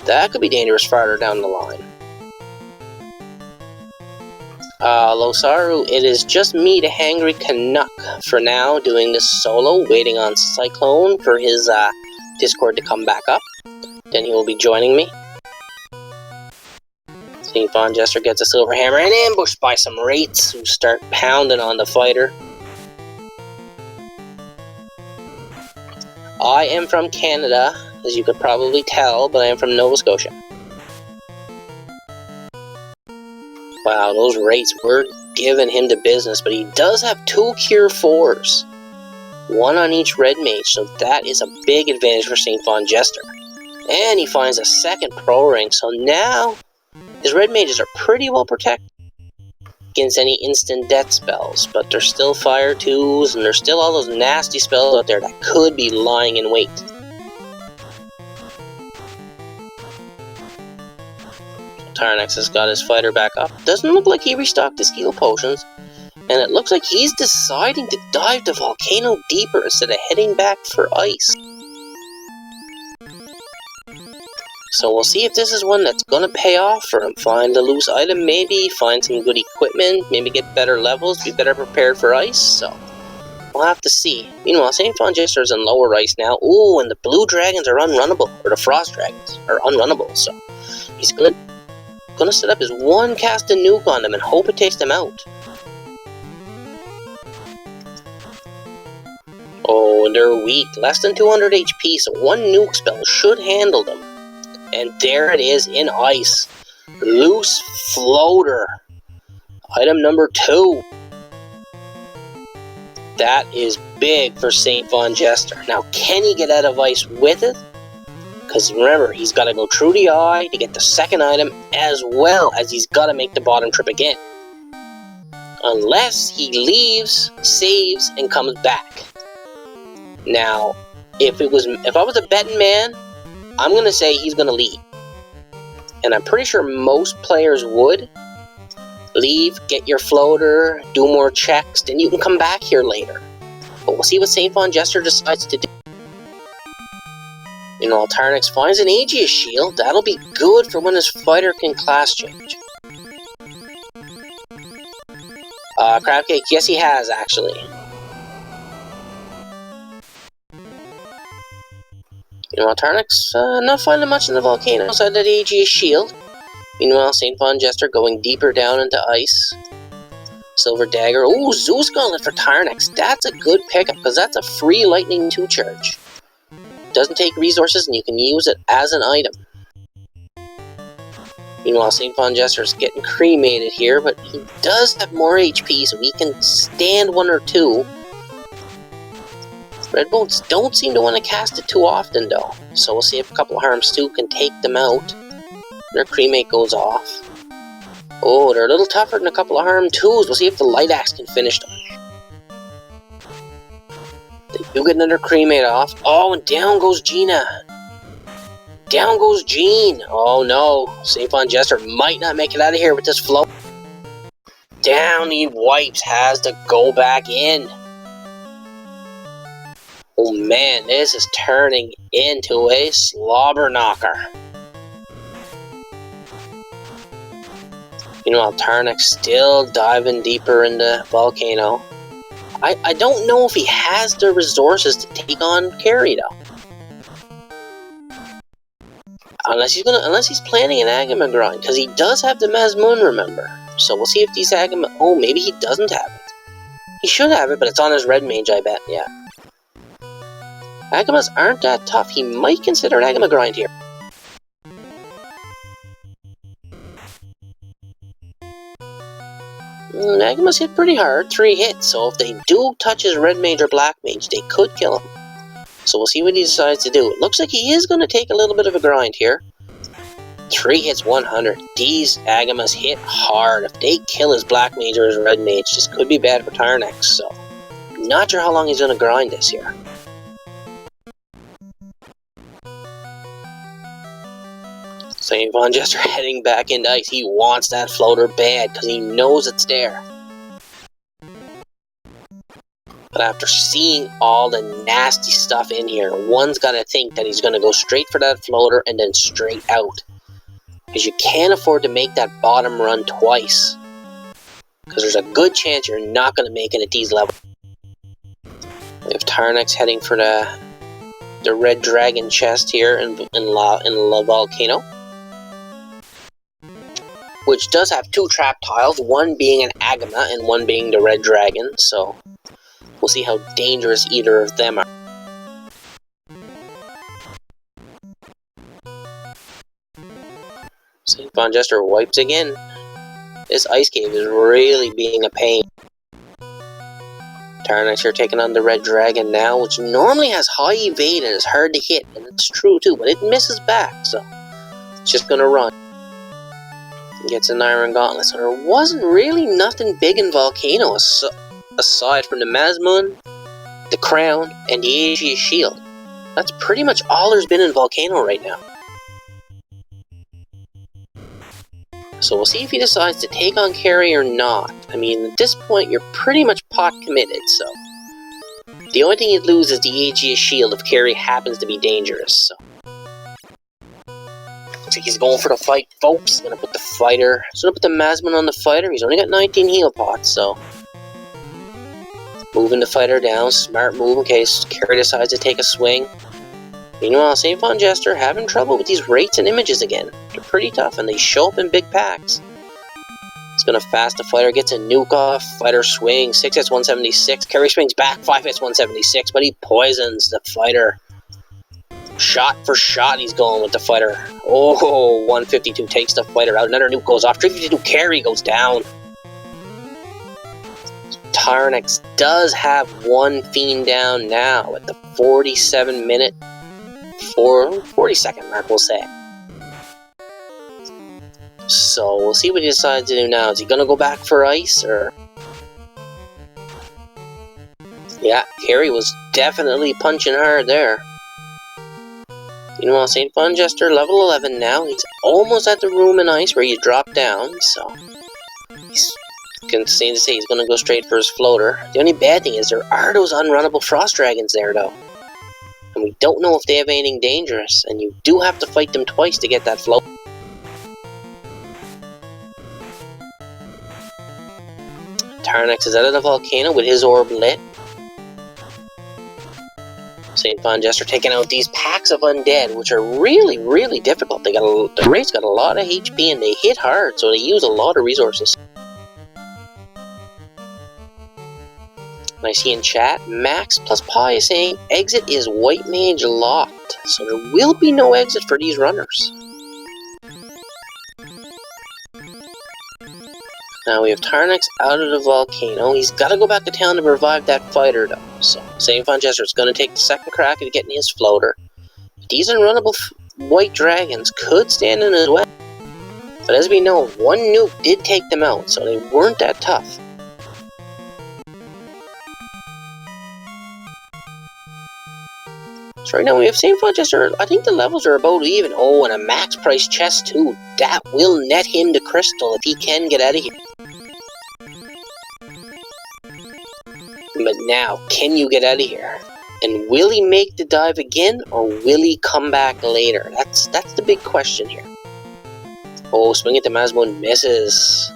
That could be dangerous farther down the line. Losaru, it is just me, the Hangry Canuck, for now, doing this solo, waiting on Cyclone for his Discord to come back up. Then he will be joining me. SaintVonJester gets a silver hammer and ambushed by some rates who start pounding on the fighter. I am from Canada, as you could probably tell, but I am from Nova Scotia. Wow, those rates were giving him the business, but he does have 2 Cure 4s. 1 on each red mage, so that is a big advantage for SaintVonJester. And he finds a second pro ring, so now his red mages are pretty well protected against any instant death spells, but there's still fire 2s, and there's still all those nasty spells out there that could be lying in wait. Tyerenex has got his fighter back up. Doesn't look like he restocked his heal potions, and it looks like he's deciding to dive the volcano deeper instead of heading back for ice. So we'll see if this is one that's gonna pay off for him. Find a loose item maybe, find some good equipment, maybe get better levels, be better prepared for ice, so We'll have to see. Meanwhile, SaintVonJester is in lower ice now. Ooh, and the blue dragons are unrunnable. Or the frost dragons are unrunnable, so he's gonna set up his one cast a nuke on them and hope it takes them out. Oh, and they're weak. Less than 200 HP, so one nuke spell should handle them. And there it is in ice. Loose floater. Item number 2. That is big for SaintVonJester. Now, can he get out of ice with it? Because remember, he's got to go through the eye to get the second item, as well as he's got to make the bottom trip again. Unless he leaves, saves, and comes back. Now, if I was a betting man, I'm going to say he's going to leave. And I'm pretty sure most players would. Leave, get your floater, do more checks, then you can come back here later. But we'll see what SaintVonJester decides to do. You know, Tyerenex finds an Aegis shield. That'll be good for when his fighter can class change. Crabcake, yes he has, actually. You know, Tyerenex, not finding much in the volcano outside that Aegis shield. Meanwhile, SaintVonJester going deeper down into ice. Silver Dagger. Ooh, Zeus Gauntlet for Tyerenex. That's a good pickup, because that's a free Lightning 2 charge. Doesn't take resources, and you can use it as an item. Meanwhile, SaintVonJester is getting cremated here, but he does have more HP, so he can stand 1 or 2. Red Bolts don't seem to want to cast it too often, though. So we'll see if a couple of Harms 2 can take them out. Their cremate goes off. Oh, they're a little tougher than a couple of Harm 2s. We'll see if the Light Axe can finish them. They do get another cremate off. Oh, and down goes Gina. Down goes Jean. Oh no, SaintVonJester might not make it out of here with this float. Down he wipes, has to go back in. Oh man, this is turning into a slobber knocker. Meanwhile, Tyerenex still diving deeper into Volcano. I don't know if he has the resources to take on Carrie though. Unless he's planning an Agama grind, because he does have the Mazmoon, remember. So we'll see if these Agama. Oh, maybe he doesn't have it. He should have it, but it's on his red mage, I bet. Yeah. Agamas aren't that tough. He might consider an Agama grind here. Agamas hit pretty hard, 3 hits, so if they do touch his red mage or black mage, they could kill him. So we'll see what he decides to do. It looks like he is going to take a little bit of a grind here. 3 hits, 100. These Agamas hit hard. If they kill his black mage or his red mage, this could be bad for Tyerenex, so not sure how long he's going to grind this here. SaintVonJester heading back into ice. He wants that floater bad because he knows it's there. But after seeing all the nasty stuff in here, one's got to think that he's going to go straight for that floater and then straight out. Because you can't afford to make that bottom run twice. Because there's a good chance you're not going to make it at these levels. We have Tyerenex heading for the red dragon chest here in La Volcano. Which does have 2 trap tiles, one being an Agama and one being the red dragon, so we'll see how dangerous either of them are. SaintVonJester wipes again. This ice cave is really being a pain. Tyerenex here taking on the red dragon now, which normally has high evade and is hard to hit, and it's true too, but it misses back, so it's just gonna run. Gets an iron gauntlet, so there wasn't really nothing big in Volcano aside from the Mazmoon, the crown, and the Aegis shield. That's pretty much all there's been in Volcano right now. So we'll see if he decides to take on Carrie or not. I mean, at this point, you're pretty much pot committed, so the only thing you'd lose is the Aegis shield if Carrie happens to be dangerous, so. Looks like he's going for the fight, folks. He's gonna put the fighter. He's gonna put the Mazmoon on the fighter. He's only got 19 heal pots, so Moving the fighter down, smart move in case Carrie decides to take a swing. Meanwhile, SaintVonJester having trouble with these rates and images again. They're pretty tough and they show up in big packs. It's gonna fast the fighter, gets a nuke off, fighter swings, 6 hits 176, Carrie swings back, 5 hits 176, but he poisons the fighter. Shot for shot he's going with the fighter. Oh, 152 takes the fighter out, another nuke goes off, 352 Carrie goes down. Tyerenex does have one fiend down now at the 47-minute, 40-second mark, we'll say. So, we'll see what he decides to do now. Is he gonna go back for ice, or... Yeah, Carrie was definitely punching hard there. Meanwhile, SaintVonJester, level 11 now. He's almost at the room in ice where you drop down, so... He's going to say he's gonna go straight for his floater. The only bad thing is there are those unrunnable frost dragons there, though. And we don't know if they have anything dangerous, and you do have to fight them twice to get that float. Tyerenex is out of the volcano with his orb lit. SaintVonJester taking out these packs of undead, which are really, really difficult. The race got a lot of HP and they hit hard, so they use a lot of resources. And I see in chat, Max plus Pi is saying exit is white mage locked, so there will be no exit for these runners. Now we have Tyerenex out of the volcano. He's got to go back to town to revive that fighter, though. So SaintVonJester is going to take the second crack at getting his floater. These unrunnable white dragons could stand in his way. But as we know, one nuke did take them out, so they weren't that tough. So right now we have SaintVonJester. I think the levels are about even. Oh, and a max price chest too. That will net him the crystal if he can get out of here. But now, can you get out of here? And will he make the dive again, or will he come back later? That's the big question here. Oh, swing at the Masmo misses.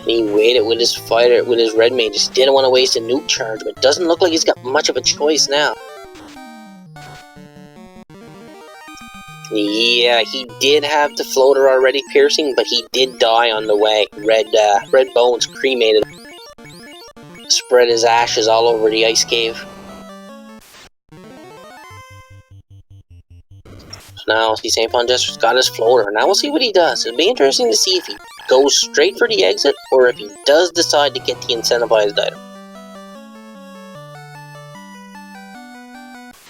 And he waited with his fighter, with his red mage. Just didn't want to waste a nuke charge, but it doesn't look like he's got much of a choice now. Yeah, he did have the floater already piercing, but he did die on the way. Red bones cremated him. Spread his ashes all over the ice cave. So now, see, SaintVonJester's got his floater. Now we'll see what he does. It'll be interesting to see if he goes straight for the exit, or if he does decide to get the incentivized item.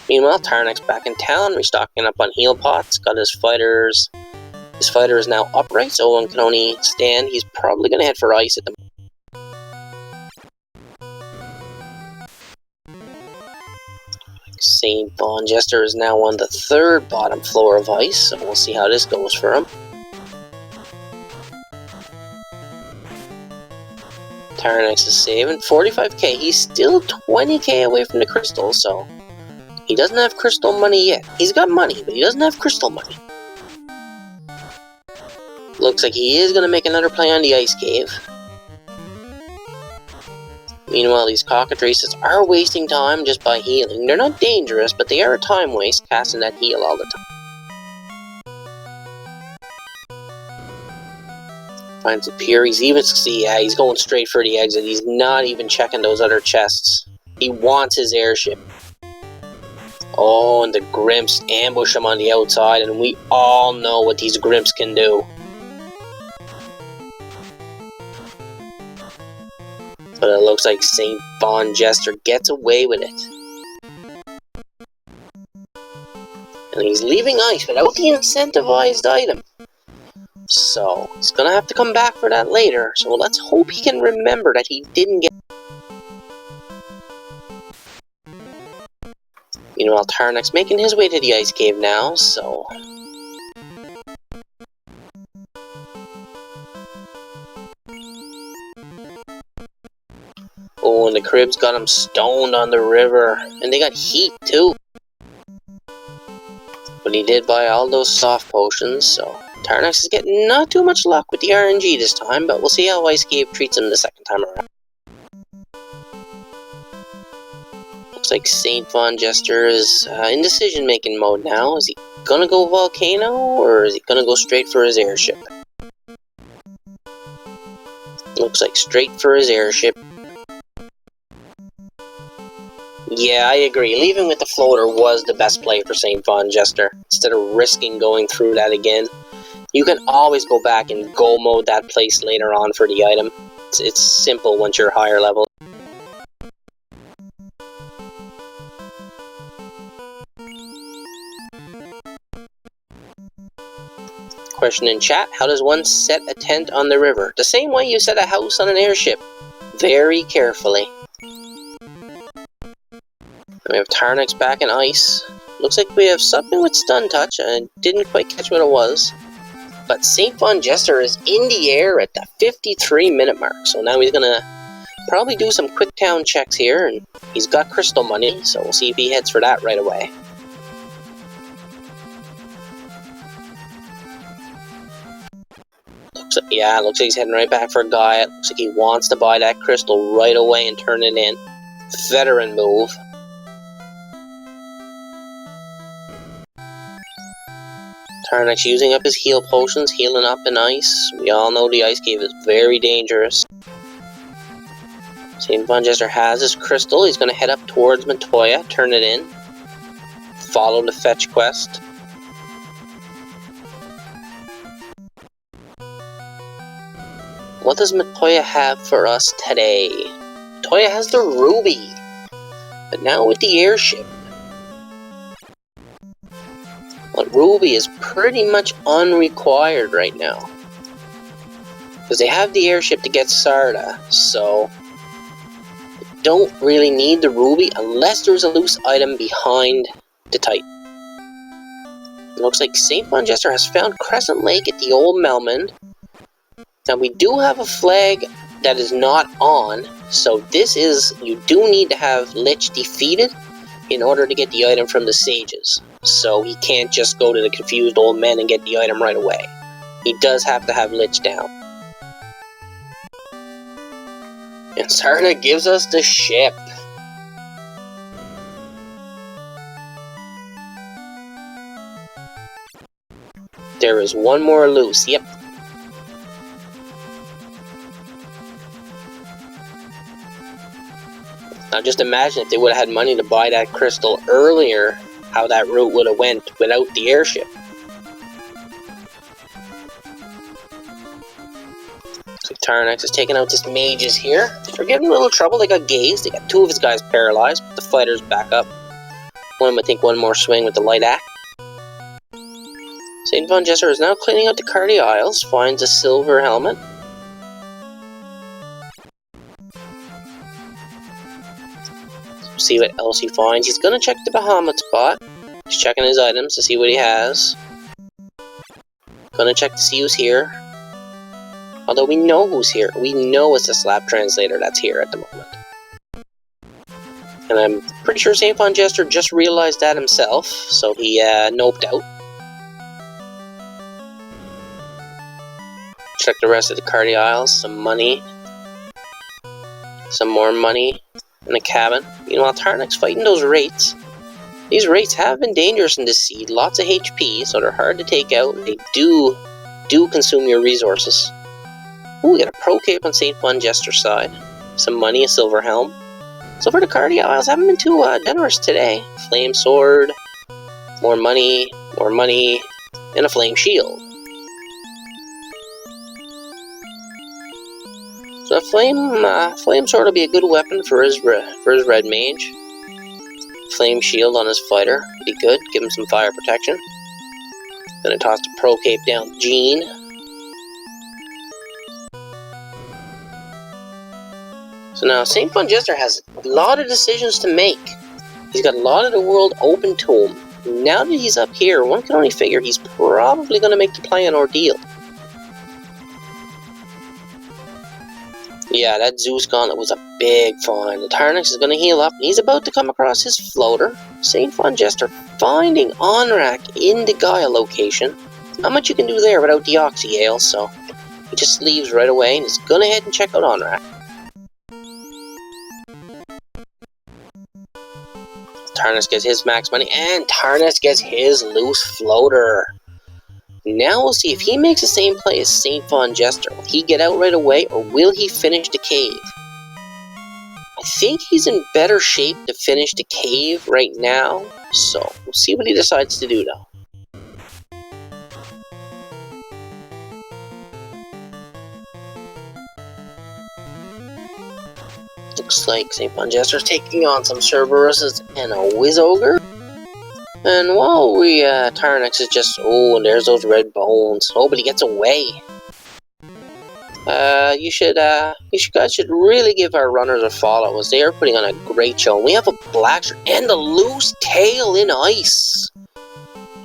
Meanwhile, Tyerenex back in town, restocking up on heal pots. Got his fighters. His fighter is now upright, so one can only stand. He's probably going to head for ice at the moment. SaintVonJester is now on the third bottom floor of ice, so we'll see how this goes for him. Tyerenex is saving 45k. He's still 20k away from the crystal, so he doesn't have crystal money yet. He's got money, but he doesn't have crystal money. Looks like he is going to make another play on the ice cave. Meanwhile, these cockatrices are wasting time just by healing. They're not dangerous, but they are a time waste, casting that heal all the time. Finds a pier. He's even, yeah, he's going straight for the exit. He's not even checking those other chests. He wants his airship. Oh, and the Grimps ambush him on the outside, and we all know what these Grimps can do. But it looks like SaintVonJester gets away with it. And he's leaving ice without the incentivized item. So, he's gonna have to come back for that later. So let's hope he can remember that he didn't get... Meanwhile, Tyerenex making his way to the ice cave now, so... Oh, and the Cribs got him stoned on the river. And they got heat, too. But he did buy all those soft potions, so... Tyerenex is getting not too much luck with the RNG this time, but we'll see how Ice Cave treats him the second time around. like SaintVonJester is in decision-making mode now. Is he gonna go volcano, or is he gonna go straight for his airship? Looks like straight for his airship. Yeah, I agree. Leaving with the floater was the best play for SaintVonJester. Instead of risking going through that again, you can always go back and go mode that place later on for the item. It's simple once you're higher level. Question in chat, how does one set a tent on the river? The same way you set a house on an airship. Very carefully. We have Tyerenex back in ice. Looks like we have something with stun touch. I didn't quite catch what it was. But SaintVonJester is in the air at the 53-minute mark. So now he's gonna probably do some quick town checks here. And he's got crystal money, so we'll see if he heads for that right away. Looks like he's heading right back for a guy. Looks like he wants to buy that crystal right away and turn it in. Veteran move. Tyerenex using up his heal potions, healing up in ice. We all know the ice cave is very dangerous. SaintVonJester has his crystal. He's going to head up towards Montoya, turn it in. Follow the fetch quest. What does Montoya have for us today? Montoya has the ruby, but now with the airship. But ruby is pretty much unrequired right now. Because they have the airship to get Sarda, so they don't really need the ruby unless there's a loose item behind the Titan. It looks like SaintVonJester has found Crescent Lake at the Old Melmond. Now we do have a flag that is not on, so this is, you do need to have Lich defeated in order to get the item from the sages. So he can't just go to the confused old men and get the item right away. He does have to have Lich down. And Sarda gives us the ship. There is one more loose, yep. Now just imagine if they would have had money to buy that crystal earlier, how that route would have went without the airship. So Tyerenex is taking out this mages here. They're getting a little trouble. They got gazed. They got two of his guys paralyzed, but the fighters back up. I think one more swing with the light axe. SaintVonJester is now cleaning out the Cardi Isles, finds a silver helmet. See what else he finds. He's gonna check the Bahamut spot. He's checking his items to see what he has. Gonna check to see who's here. Although we know who's here. We know it's the Slap Translator that's here at the moment. And I'm pretty sure SaintVonJester just realized that himself, so he noped out. Check the rest of the Cardi Isles. Some money. Some more money in the cabin. Meanwhile, Tyerenex fighting those wraiths. These wraiths have been dangerous in this seed. Lots of HP, so they're hard to take out. They do consume your resources. Ooh, we got a pro cape on SaintVonJester's side. Some money, a silver helm. So for the Cardi Isles, haven't been too generous today. Flame sword, more money, and a flame shield. So a flame sword will be a good weapon for his red mage. Flame shield on his fighter be good, give him some fire protection. Gonna toss the pro cape down to Jean. So now SaintVonJester has a lot of decisions to make. He's got a lot of the world open to him. Now that he's up here, one can only figure he's probably gonna make the Plan Ordeal. Yeah, that Zeus Gauntlet was a big find. The Tyerenex is going to heal up, and he's about to come across his floater. SaintVonJester finding Onrak in the Gaia location. Not much you can do there without the Oxy Ale, so he just leaves right away, and is going to head and check out Onrak. Tyerenex gets his max money, and Tyerenex gets his loose floater. Now we'll see if he makes the same play as SaintVonJester. Will he get out right away, or will he finish the cave? I think he's in better shape to finish the cave right now, so we'll see what he decides to do though. Looks like SaintVonJester's taking on some Cerberuses and a Wizogre. And while Tyerenex is just, oh, and there's those red bones. Oh, but he gets away. You guys should really give our runners a follow, as they are putting on a great show. And we have a black shirt and a loose tail in ice.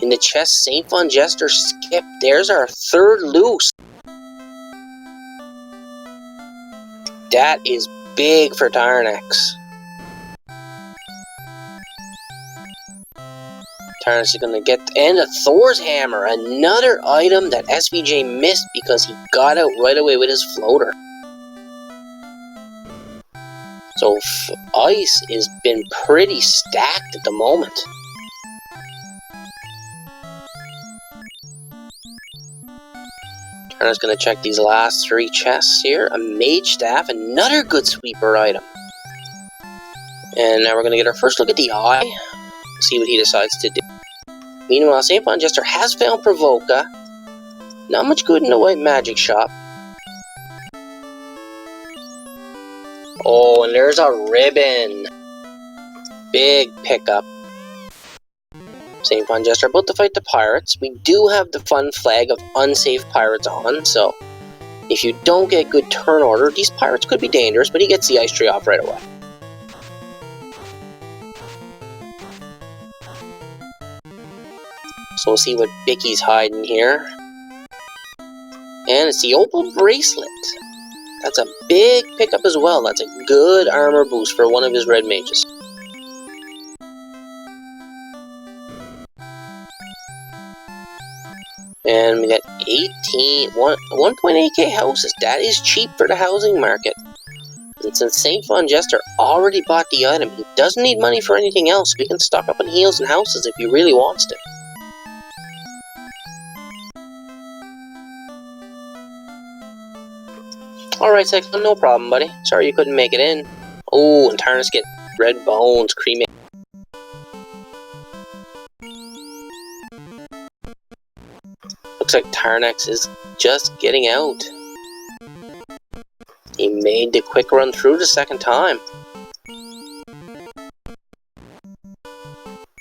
In the chest, SaintVonJester skipped. There's our third loose. That is big for Tyerenex. Tyerenex is going to get, and a Thor's Hammer, another item that SVJ missed because he got out right away with his floater. So ice has been pretty stacked at the moment. Tyerenex is going to check these last three chests here. A Mage Staff, another good sweeper item. And now we're going to get our first look at the eye. See what he decides to do. Meanwhile, SaintVonJester has found Provoca. Not much good in the white magic shop. Oh, and there's a ribbon. Big pickup. SaintVonJester about to fight the pirates. We do have the fun flag of unsafe pirates on, so if you don't get good turn order, these pirates could be dangerous, but he gets the ice tree off right away. So we'll see what Bicky's hiding here. And it's the Opal Bracelet. That's a big pickup as well. That's a good armor boost for one of his red mages. And we got 1.8k houses. That is cheap for the housing market. And since SaintVonJester already bought the item, he doesn't need money for anything else. We can stock up on heals and houses if he really wants to. Alright, Cyclone, no problem, buddy. Sorry you couldn't make it in. Oh, and Tyerenex get red bones, cremated. Looks like Tyerenex is just getting out. He made the quick run through the second time.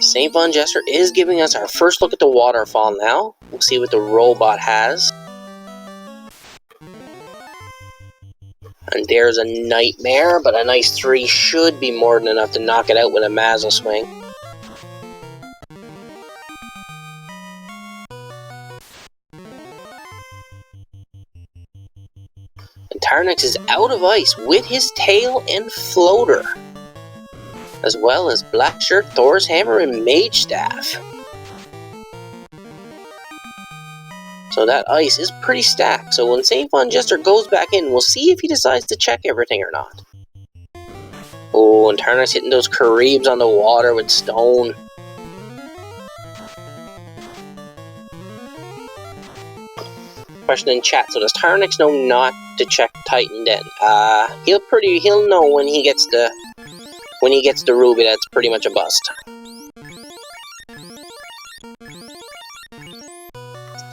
SaintVonJester is giving us our first look at the waterfall now. We'll see what the robot has. And there's a Nightmare, but a nice 3 should be more than enough to knock it out with a Mazel swing. And Tyerenex is out of ice with his tail and floater, as well as Black Shirt, Thor's Hammer, and Mage Staff. So that ice is pretty stacked, so when SaintVonJester goes back in, we'll see if he decides to check everything or not. Oh, and Tyerenex hitting those Caribs on the water with stone. Question in chat, so does Tyerenex know not to check Titan Den? He'll know when he gets the ruby that's pretty much a bust.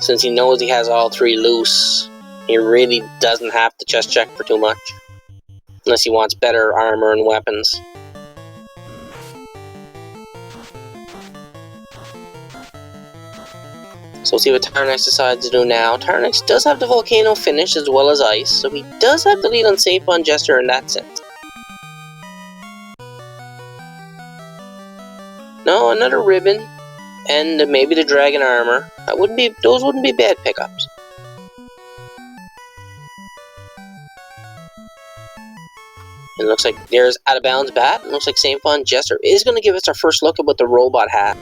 Since he knows he has all 3 loose, he really doesn't have to chest check for too much. Unless he wants better armor and weapons. So we'll see what Tyerenex decides to do now. Tyerenex does have the Volcano finish as well as ice, so he does have the lead on SaintVonJester in that sense. No, another ribbon. And maybe the dragon armor. Those wouldn't be bad pickups. And it looks like there's Out of Bounds Bat. It looks like SaintVonJester is going to give us our first look at what the robot has.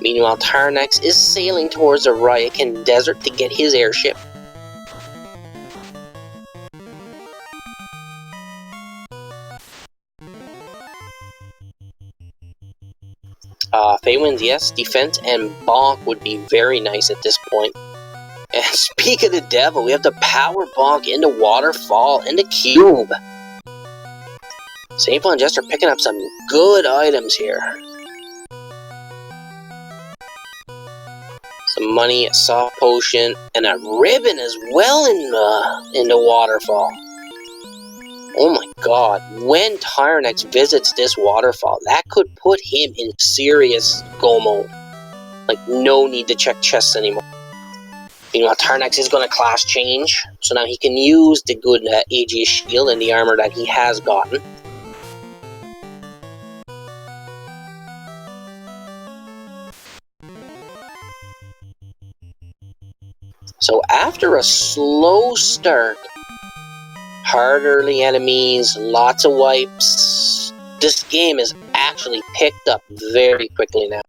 Meanwhile, Tyerenex is sailing towards the Ryakan Desert to get his airship. Faywin's, yes. Defense and bonk would be very nice at this point. And speak of the devil, we have the power bonk into waterfall into cube. SaintVonJester picking up some good items here. Some money, a soft potion, and a ribbon as well in the waterfall. Oh my god, when Tyerenex visits this waterfall, that could put him in serious go mode. Like, no need to check chests anymore. Meanwhile, Tyerenex is going to class change, so now he can use the good Aegis shield and the armor that he has gotten. So after a slow start, hard early enemies, lots of wipes, this game is actually picked up very quickly now.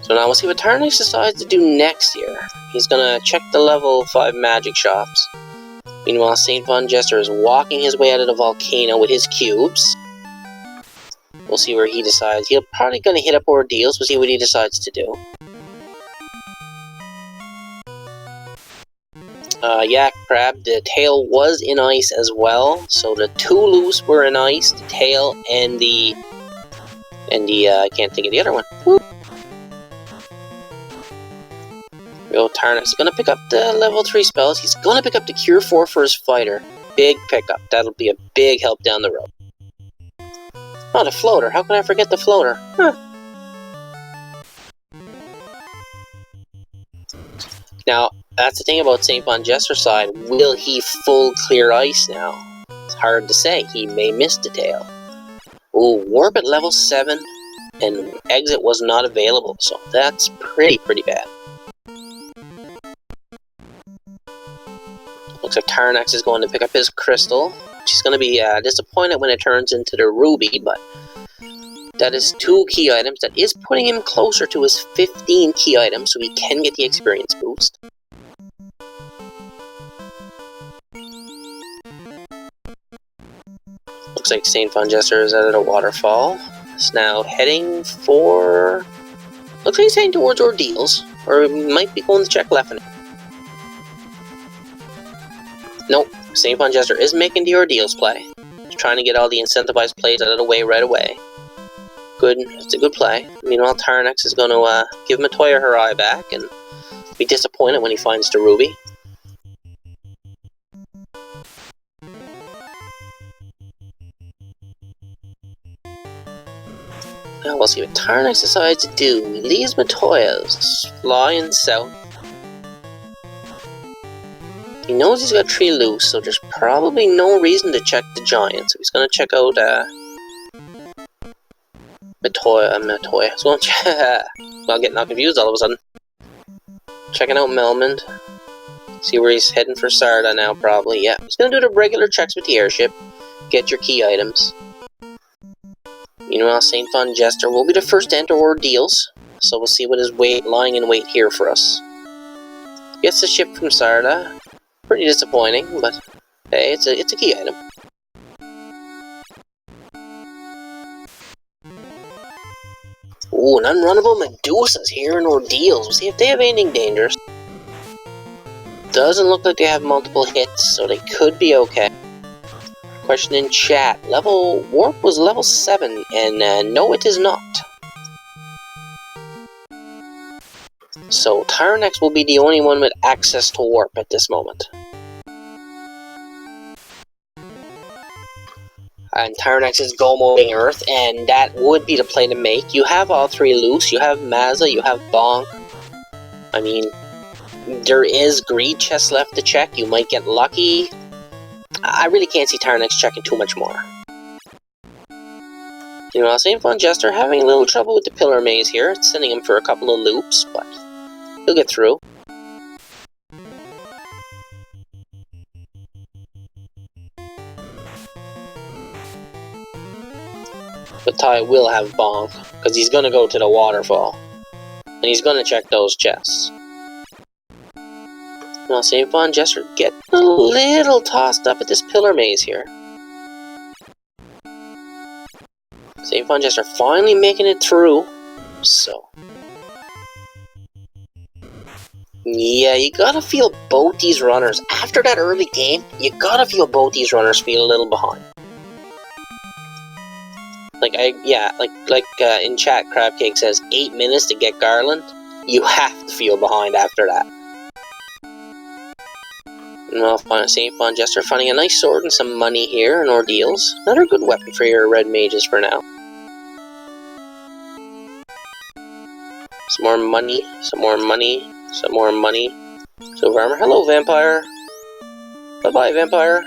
So now we'll see what Tyerenex decides to do next here. He's gonna check the level 5 magic shops. Meanwhile, SaintVonJester is walking his way out of the volcano with his cubes. We'll see where he decides. He'll probably gonna hit up ordeals. We'll see what he decides to do. Yeah, Crab, the tail was in ice as well. So the 2 loose were in ice, the tail and the I can't think of the other one. Woo. Tyerenex is gonna pick up the level 3 spells. He's gonna pick up the Cure 4 for his fighter. Big pickup. That'll be a big help down the road. Oh, the floater. How can I forget the floater? Huh. Now, that's the thing about SaintVonJester's side. Will he full clear ice now? It's hard to say. He may miss the tail. Ooh, warp at level 7, and exit was not available, so that's pretty bad. Looks like Tyerenex is going to pick up his crystal. She's going to be disappointed when it turns into the ruby, but that is 2 key items. That is putting him closer to his 15 key items, so he can get the experience boost. Looks like SaintVonJester is out of the waterfall. Is now heading for... Looks like he's heading towards ordeals, or he might be going to check left. Nope, SaintVonJester is making the ordeals play. He's trying to get all the incentivized plays out of the way right away. Good, it's a good play. Meanwhile, Tyerenex is going to give Matoya her eye back and be disappointed when he finds the ruby. Now we'll see what Tyerenex decides to do. He leaves Matoya's flying south. He knows he's got 3 loose, so there's probably no reason to check the giant. So he's going to check out Matoya. So I'm getting all confused all of a sudden. Checking out Melmond. See where he's heading for Sarda now, probably. Yeah, he's going to do the regular checks with the airship. Get your key items. Meanwhile, SaintVonJester will be the first to enter ordeals. So we'll see what is lying in wait here for us. Gets the ship from Sarda. Pretty disappointing, but hey, it's a key item. Ooh, an unrunnable Medusa's here in ordeals. We'll see if they have anything dangerous. Doesn't look like they have multiple hits, so they could be okay. Question in chat. Warp was level 7, and no it is not. So Tyerenex will be the only one with access to warp at this moment. And Tyerenex is go-moding Earth, and that would be the play to make. You have all 3 loose. You have Mazza, you have Bonk. I mean, there is greed chests left to check. You might get lucky. I really can't see Tyerenex checking too much more. You know, SaintVonJester having a little trouble with the pillar maze here. It's sending him for a couple of loops, but he'll get through. But Ty will have Bonk, because he's going to go to the waterfall. And he's going to check those chests. Well, SaintVonJester getting a little tossed up at this pillar maze here. SaintVonJester finally making it through. So, yeah, you gotta feel both these runners. After that early game, you gotta feel both these runners feel a little behind. In chat, Crabcake says 8 minutes to get Garland. You have to feel behind after that. And I'll find SaintVonJester finding a nice sword and some money here and ordeals. Another good weapon for your red mages for now. Some more money, some more money, some more money. Silver armor. Hello, vampire. Bye-bye, vampire.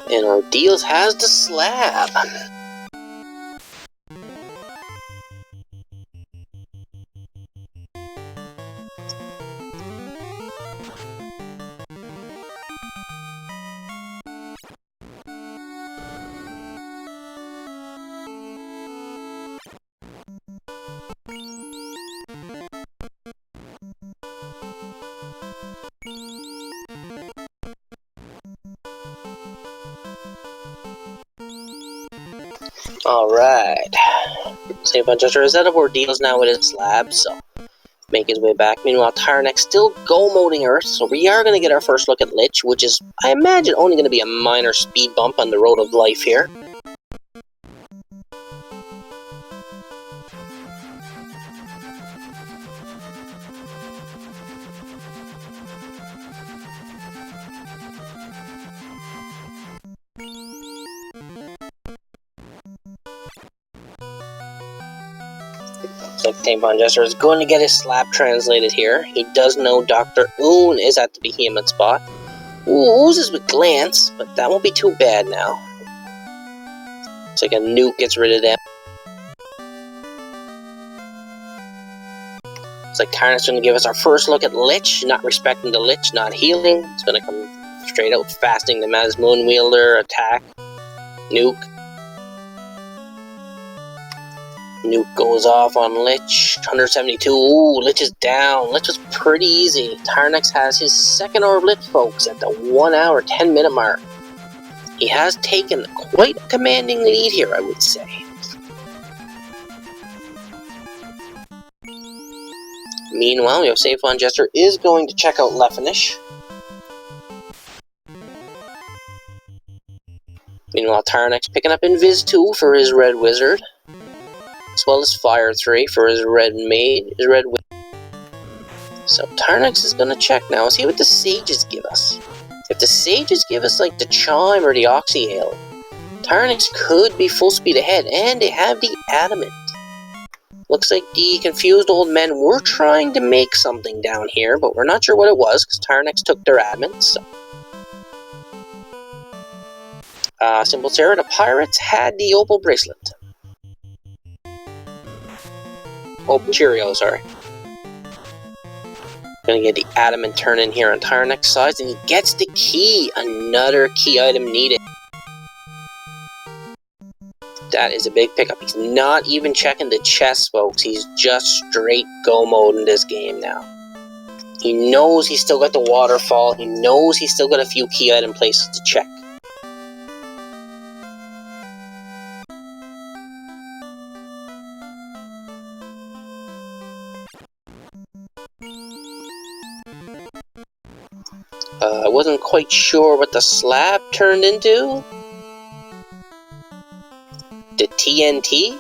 And ordeals has the slab. Alright. SaintVonJester is out of ordeals now with his slab, so make his way back. Meanwhile, Tyerenex still go-moding Earth, so we are going to get our first look at Lich, which is, I imagine, only going to be a minor speed bump on the road of life here. So SaintVonJester is going to get his slab translated here. He does know Dr. Oon is at the behemoth spot. Ooh, oozes with glance, but that won't be too bad now. It's like a nuke gets rid of them. It's like Tyerenex going to give us our first look at Lich, not respecting the Lich, not healing. It's going to come straight out fasting the Maz Moonwielder, attack, nuke. Nuke goes off on Lich, 172, ooh, Lich is down. Lich was pretty easy. Tyerenex has his second orb Lich, folks, at the 1 hour, 10 minute mark. He has taken quite a commanding lead here, I would say. Meanwhile, SaintVonJester is going to check out Lefinish. Meanwhile, Tyerenex picking up Invis 2 for his Red Wizard, as well as Fire 3 for his Red Maid, his Red Wizard. So Tyerenex is going to check now. Let's see what the Sages give us. If the Sages give us like the Chime or the Oxy Ale, Tyerenex could be full speed ahead, and they have the Adamant. Looks like the confused old men were trying to make something down here, but we're not sure what it was, because Tyerenex took their Adamant, so. Simple Sarah, the pirates had the Opal Bracelet. Opal Cheerio, sorry. Gonna get the Adamant turn in here on Tyerenex's side, and he gets the key! Another key item needed. That is a big pickup. He's not even checking the chest, folks. He's just straight go mode in this game now. He knows he's still got the waterfall. He knows he's still got a few key item places to check. I wasn't quite sure what the slab turned into. The TNT?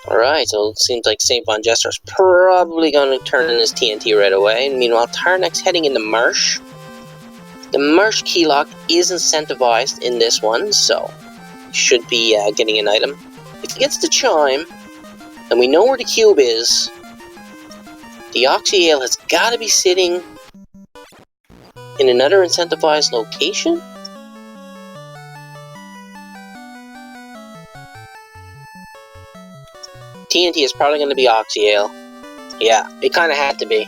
Alright, so it seems like SaintVonJester is probably going to turn in his TNT right away. And meanwhile, Tyerenex heading in the Marsh. The Marsh keylock is incentivized in this one, so should be getting an item. If he gets the Chime, and we know where the cube is, the Oxy Ale has got to be sitting in another incentivized location? TNT is probably going to be Oxy Ale. Yeah, it kind of had to be.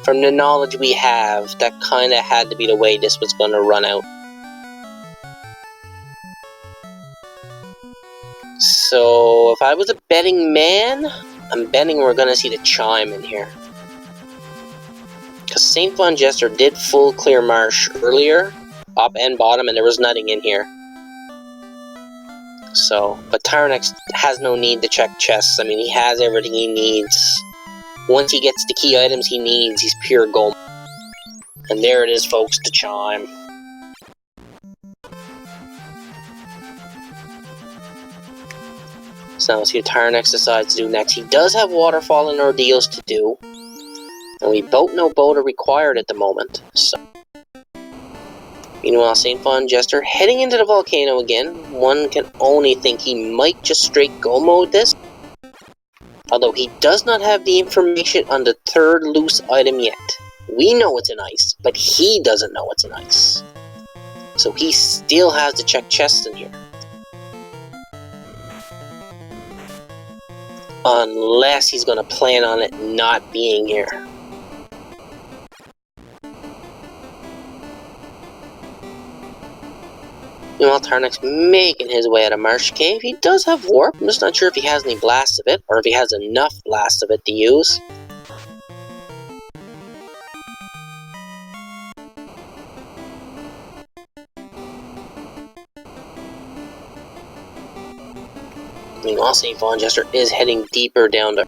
From the knowledge we have, that kind of had to be the way this was going to run out. so if I was a betting man, I'm betting we're gonna see the chime in here. Because SaintVonJester did full clear marsh earlier, top and bottom, and there was nothing in here. So, but Tyerenex has no need to check chests. I mean, he has everything he needs. Once he gets the key items he needs, he's pure gold. And there it is, folks, the chime. So now let's see what Tyerenex decides to do next. He does have waterfall and ordeals to do. And we both know both are required at the moment. So, meanwhile, SaintVonJester heading into the volcano again. One can only think he might just straight go mode this. Although he does not have the information on the third loose item yet. We know it's an ice, but he doesn't know it's an ice. So he still has to check chests in here. Unless he's going to plan on it not being here. Meanwhile, Tyerenex making his way out of Marsh Cave. He does have warp. I'm just not sure if he has any blasts of it, or if he has enough blasts of it to use. Meanwhile, SaintVonJester is heading deeper down to...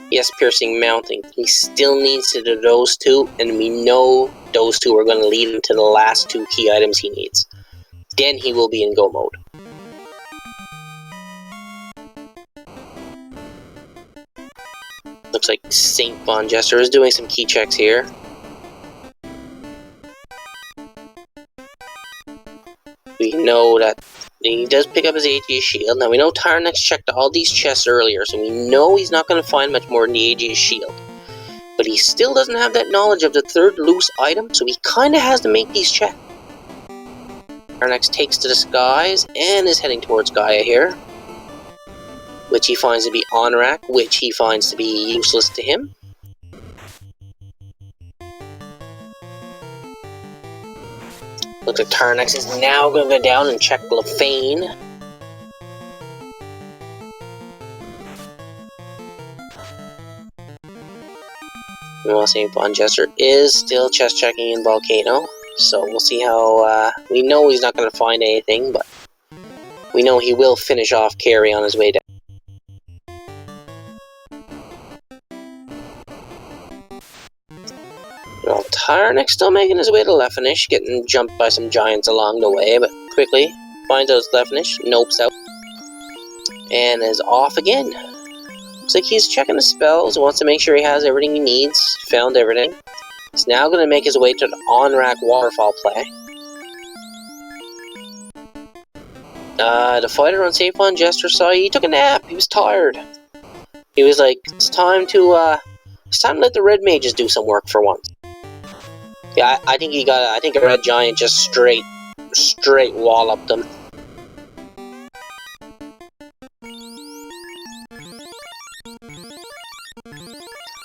Yes, piercing mounting. He still needs to do those two, and we know those two are going to lead him to the last two key items he needs. Then he will be in go mode. Looks like SaintVonJester is doing some key checks here. We know that he does pick up his Aegis shield. Now we know Tyerenex checked all these chests earlier, so we know he's not going to find much more than the Aegis shield. But he still doesn't have that knowledge of the third loose item, so he kind of has to make these checks. Tyerenex takes to the skies and is heading towards Gaia here, which he finds to be on rack, which he finds to be useless to him. Looks like Tyerenex is now going to go down and check Lefane. Meanwhile, SaintVonJester is still chest checking in Volcano. So we'll see how, we know he's not going to find anything, but we know he will finish off Carrie on his way down. Well, Tyerenex still making his way to Lefanish, getting jumped by some giants along the way, but quickly finds out it's Lefanish, nopes out, and is off again. Looks like he's checking the spells, wants to make sure he has everything he needs, found everything. He's now going to make his way to the on-rack waterfall play. The fighter on SaintVonJester saw he took a nap. He was tired. He was like, it's time to let the red mages do some work for once. Yeah, I think a red giant just straight walloped him.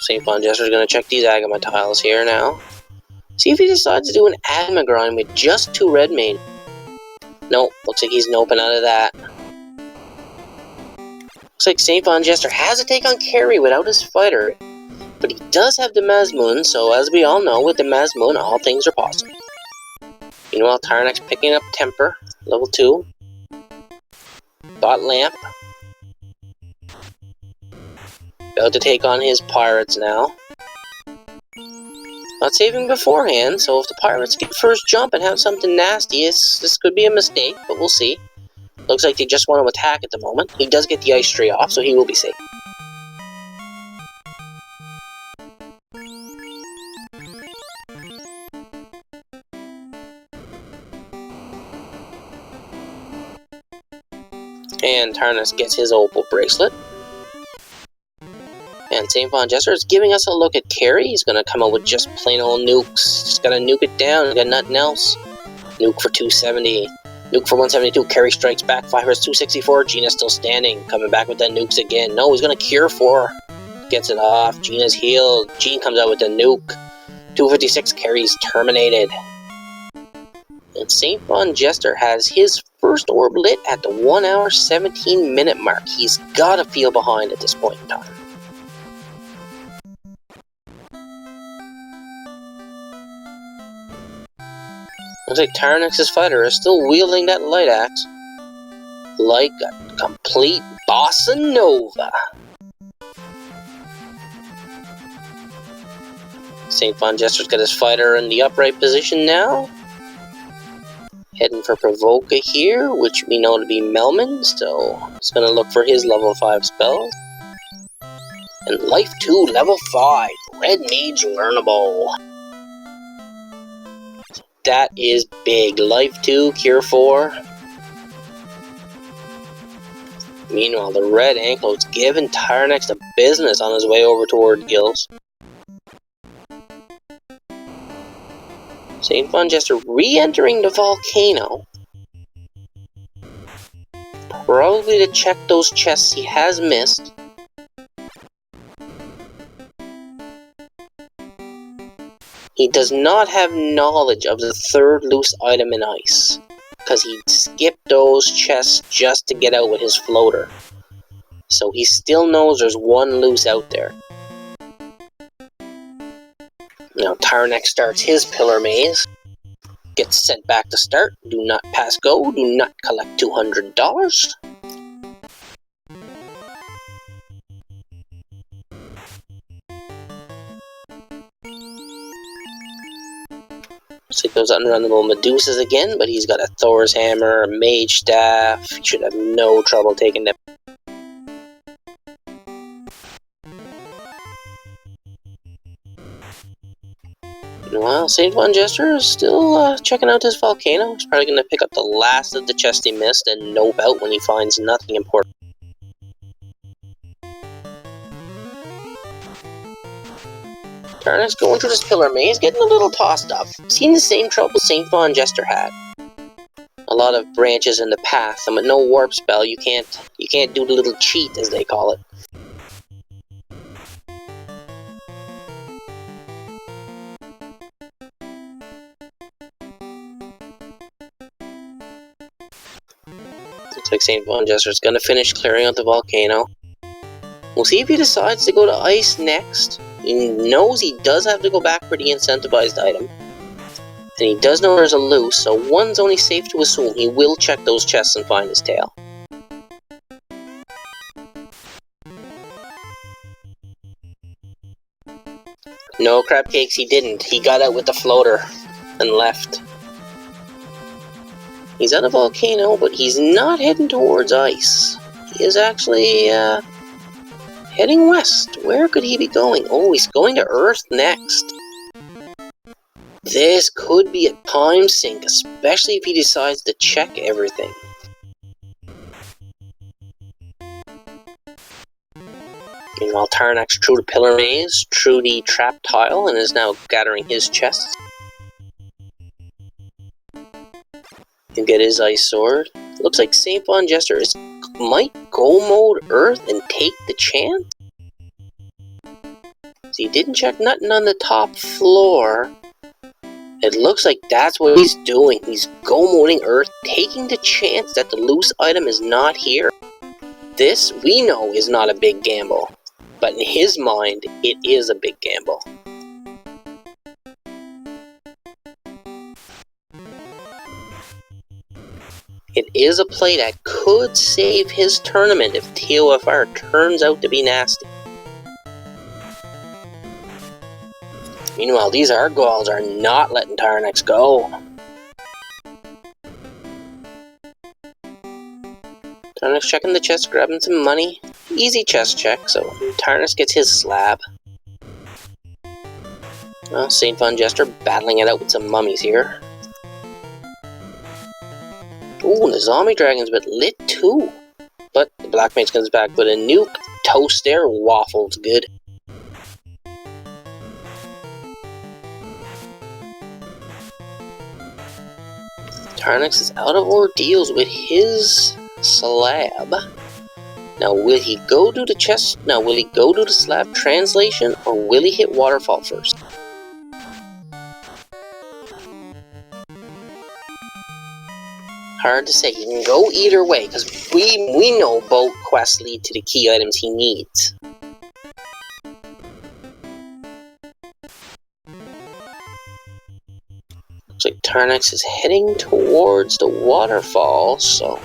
SaintVonJester is going to check these Agama tiles here now. See if he decides to do an Agama grind with just 2 red main. Nope, looks like he's noping out of that. Looks like SaintVonJester has to take on Carrie without his fighter. But he does have the Mazmoon, so as we all know, with the Mazmoon, all things are possible. Meanwhile, Tyerenex picking up Temper, level 2. Got Lamp. About to take on his pirates now. Not saving beforehand, so if the pirates get first jump and have something nasty, this could be a mistake, but we'll see. Looks like they just want to attack at the moment. He does get the ice tree off, so he will be safe. And Tyerenex gets his opal bracelet. And SaintVonJester is giving us a look at Carrie. He's going to come up with just plain old nukes. Just got to nuke it down. He's got nothing else. Nuke for 270. Nuke for 172. Carrie strikes back. Fires 264. Gina's still standing. Coming back with the nukes again. No, he's going to cure 4. Gets it off. Gina's healed. Jean comes out with the nuke. 256. Carrie's terminated. And SaintVonJester has his first orb lit at the 1 hour 17 minute mark. He's gotta feel behind at this point in time. Looks like Tyrenex's fighter is still wielding that light axe like a complete bossa nova. SaintVonJester's got his fighter in the upright position now. Heading for Provoca here, which we know to be Melman, so he's going to look for his level 5 spells. And Life 2, level 5, Red Mage Learnable. That is big. Life 2, Cure 4. Meanwhile, the Red Ankle's giving Tyerenex the business on his way over toward Gills. SaintVonJester re-entering the volcano. Probably to check those chests he has missed. He does not have knowledge of the third loose item in ice, because he skipped those chests just to get out with his floater. So he still knows there's one loose out there. Now Tyerenex starts his pillar maze. Gets sent back to start. Do not pass go. Do not collect $200. So he goes unrunnable Medusas again, but he's got a Thor's Hammer, a Mage Staff. He should have no trouble taking them. Meanwhile, SaintVonJester is still checking out this volcano. He's probably going to pick up the last of the chest he missed and nope out when he finds nothing important. Tyerenex going through this pillar maze, getting a little tossed up. Seen the same trouble SaintVonJester had. A lot of branches in the path, and with no warp spell, you can't do the little cheat, as they call it. Looks like SaintVonJester is going to finish clearing out the volcano. We'll see if he decides to go to ice next. He knows he does have to go back for the incentivized item. And he does know there's a loose, so one's only safe to assume he will check those chests and find his tail. No crab cakes, he didn't. He got out with the floater and left. He's at a volcano, but he's not heading towards ice. He is actually heading west. Where could he be going? Oh, he's going to Earth next. This could be a time sink, especially if he decides to check everything. Meanwhile, Tyerenex through the pillar maze, through the trap tile, and is now gathering his chests. He'll get his ice sword. Looks like SaintVonJester might go mode Earth and take the chance. So he didn't check nothing on the top floor. It looks like that's what he's doing. He's go-moding Earth, taking the chance that the loose item is not here. This, we know, is not a big gamble. But in his mind, it is a big gamble. It is a play that could save his tournament if TOFR turns out to be nasty. Meanwhile, these Argwals are not letting Tyerenex go. Tyerenex checking the chest, grabbing some money. Easy chest check, so Tyerenex gets his slab. Well, SaintVonJester battling it out with some mummies here. Ooh, the zombie dragon's been lit too. But the Black Mage comes back with a nuke. Toast there, waffles good. Tyerenex is out of ordeals with his slab. Now, will he go do the chest? Now, will he go do the slab translation, or will he hit waterfall first? Hard to say. He can go either way, because we know both quests lead to the key items he needs. Looks like Tyerenex is heading towards the waterfall, so...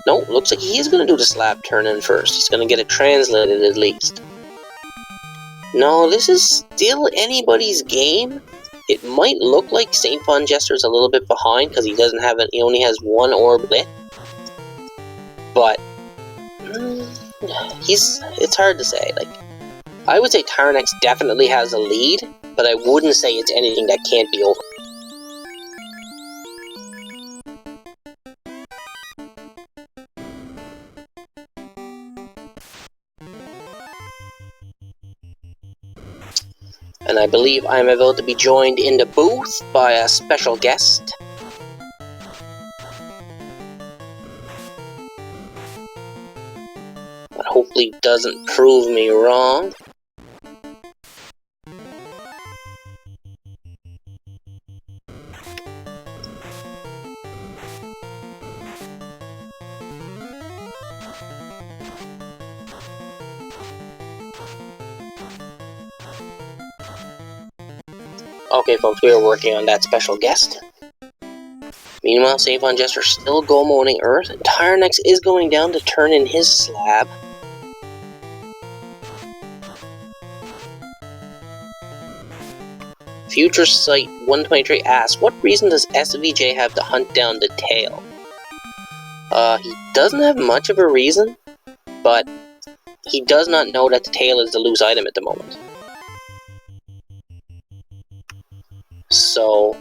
No, looks like he is going to do the slab turn-in first. He's going to get it translated at least. No, this is still anybody's game. It might look like SaintVonJester is a little bit behind because he doesn't have it. He only has one orb lit. But it's hard to say. Like, I would say Tyerenex definitely has a lead, but I wouldn't say it's anything that can't be over. And I believe I'm about to be joined in the booth by a special guest. That hopefully doesn't prove me wrong. Okay, folks, we are working on that special guest. Meanwhile, SaintVonJester still go-moding Earth, and Tyerenex is going down to turn in his slab. Future Sight 123 asks, what reason does SVJ have to hunt down the tail? He doesn't have much of a reason, but he does not know that the tail is the loose item at the moment. So,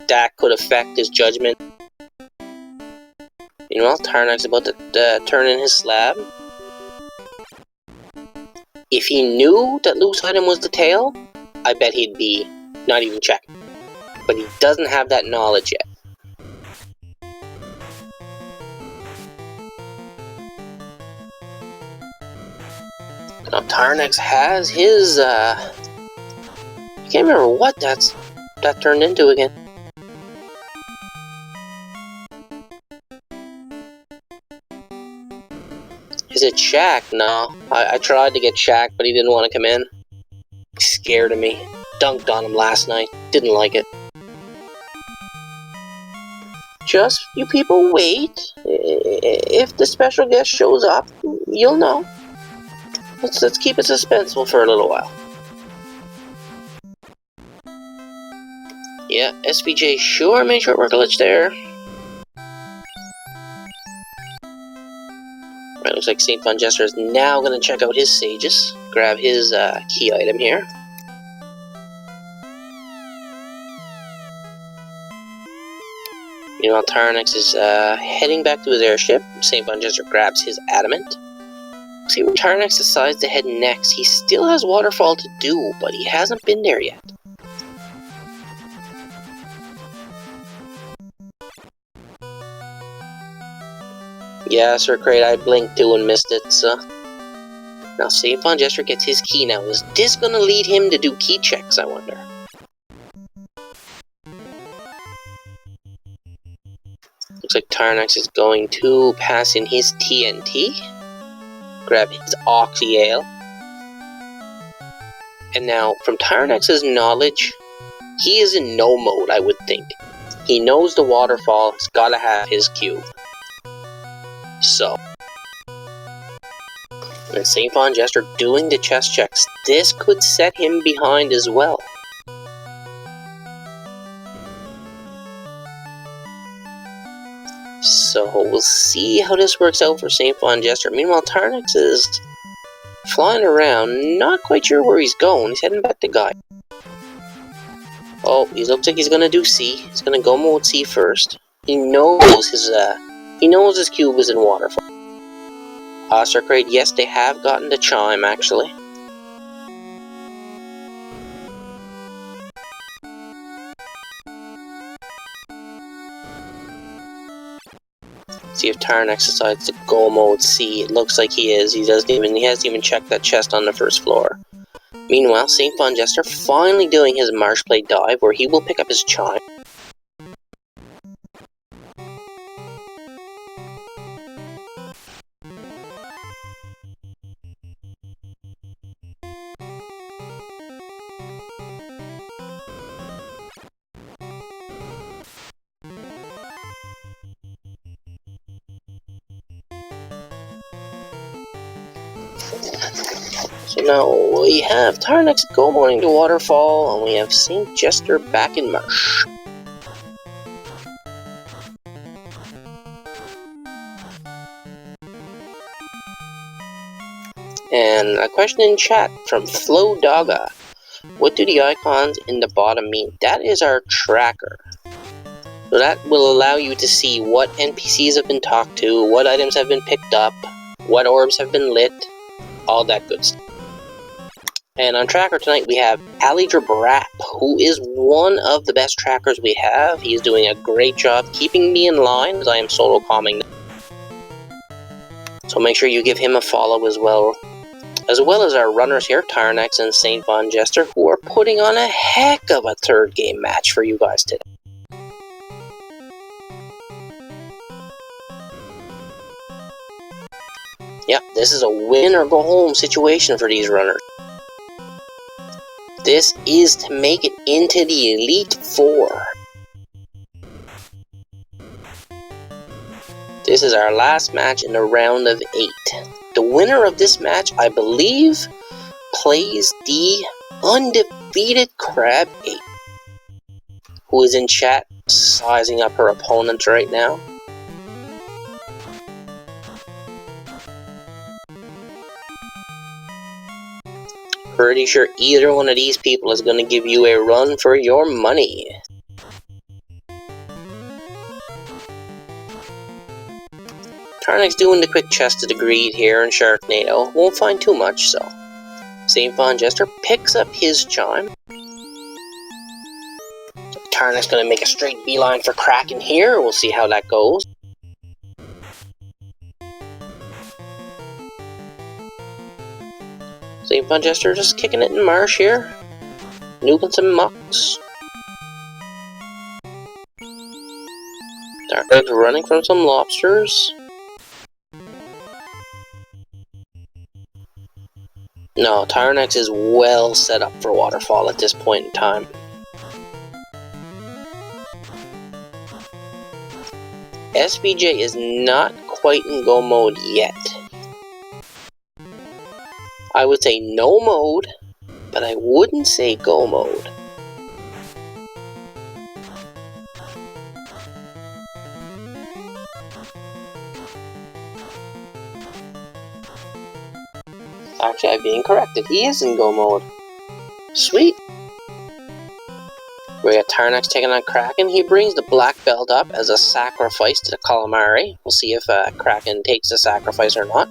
that could affect his judgment. Meanwhile, Tyerenex is about to turn in his slab. If he knew that loose item was the tail, I bet he'd be not even checking. But he doesn't have that knowledge yet. Now, Tyerenex has his, I can't remember what that turned into again. Is it Shaq? No. I tried to get Shaq, but he didn't want to come in. He scared of me. Dunked on him last night. Didn't like it. Just, you people wait. If the special guest shows up, you'll know. Let's keep it suspenseful for a little while. Yeah, SVJ sure made short work of glitch there. Right, looks like SaintVonJester is now going to check out his sages. Grab his key item here. Meanwhile, Tyerenex is heading back to his airship. SaintVonJester grabs his adamant. See where Tyerenex decides to head next. He still has Waterfall to do, but he hasn't been there yet. Yeah, Sir Crate, I blinked too and missed it, so... Now, SaintVonJester gets his key now. Is this gonna lead him to do key checks, I wonder? Looks like Tyerenex is going to pass in his TNT. Grab his Oxy Ale. And now, from Tyrenex's knowledge, he is in no mode, I would think. He knows the waterfall, he's gotta have his cube. So, and SaintVonJester doing the chest checks. This could set him behind as well. So, we'll see how this works out for SaintVonJester. Meanwhile, Tyerenex is flying around, not quite sure where he's going. He's heading back to Guy. Oh, he looks like he's gonna do C. He's gonna go mode C first. He knows his cube is in Waterfall. Sir Crate, yes, they have gotten the chime, actually. See if Tyerenex decides to go mode C. It looks like he is. He hasn't even checked that chest on the first floor. Meanwhile, SaintVonJester finally doing his marsh play dive where he will pick up his chime. So now we have Tyerenex go morning to Waterfall, and we have SaintVonJester back in Marsh. And a question in chat from Flo Dogga. What do the icons in the bottom mean? That is our tracker. So that will allow you to see what NPCs have been talked to, what items have been picked up, what orbs have been lit, all that good stuff. And on tracker tonight we have Brap, who is one of the best trackers we have. He is doing a great job keeping me in line as I am solo calming. So make sure you give him a follow as well as our runners here, Tyerenex and SaintVonJester, who are putting on a heck of a third game match for you guys today. Yep, this is a win or go home situation for these runners. This is to make it into the Elite Four. This is our last match in the round of 8. The winner of this match, I believe, plays the undefeated Crab 8, who is in chat sizing up her opponents right now. Pretty sure either one of these people is going to give you a run for your money. Tyerenex doing the quick chest of the greed here in Sharknado. Won't find too much, so SaintVonJester picks up his chime. So Tyerenex going to make a straight beeline for Kraken here. We'll see how that goes. SaintVonJester just kicking it in Marsh here. Nuking some mucks. Tyerenex running from some lobsters. No, Tyerenex is well set up for Waterfall at this point in time. SVJ is not quite in go mode yet. I would say no mode, but I wouldn't say go mode. Actually, I've been corrected. He is in go mode. Sweet. We got Tyerenex taking on Kraken. He brings the black belt up as a sacrifice to the Calamari. We'll see if Kraken takes the sacrifice or not.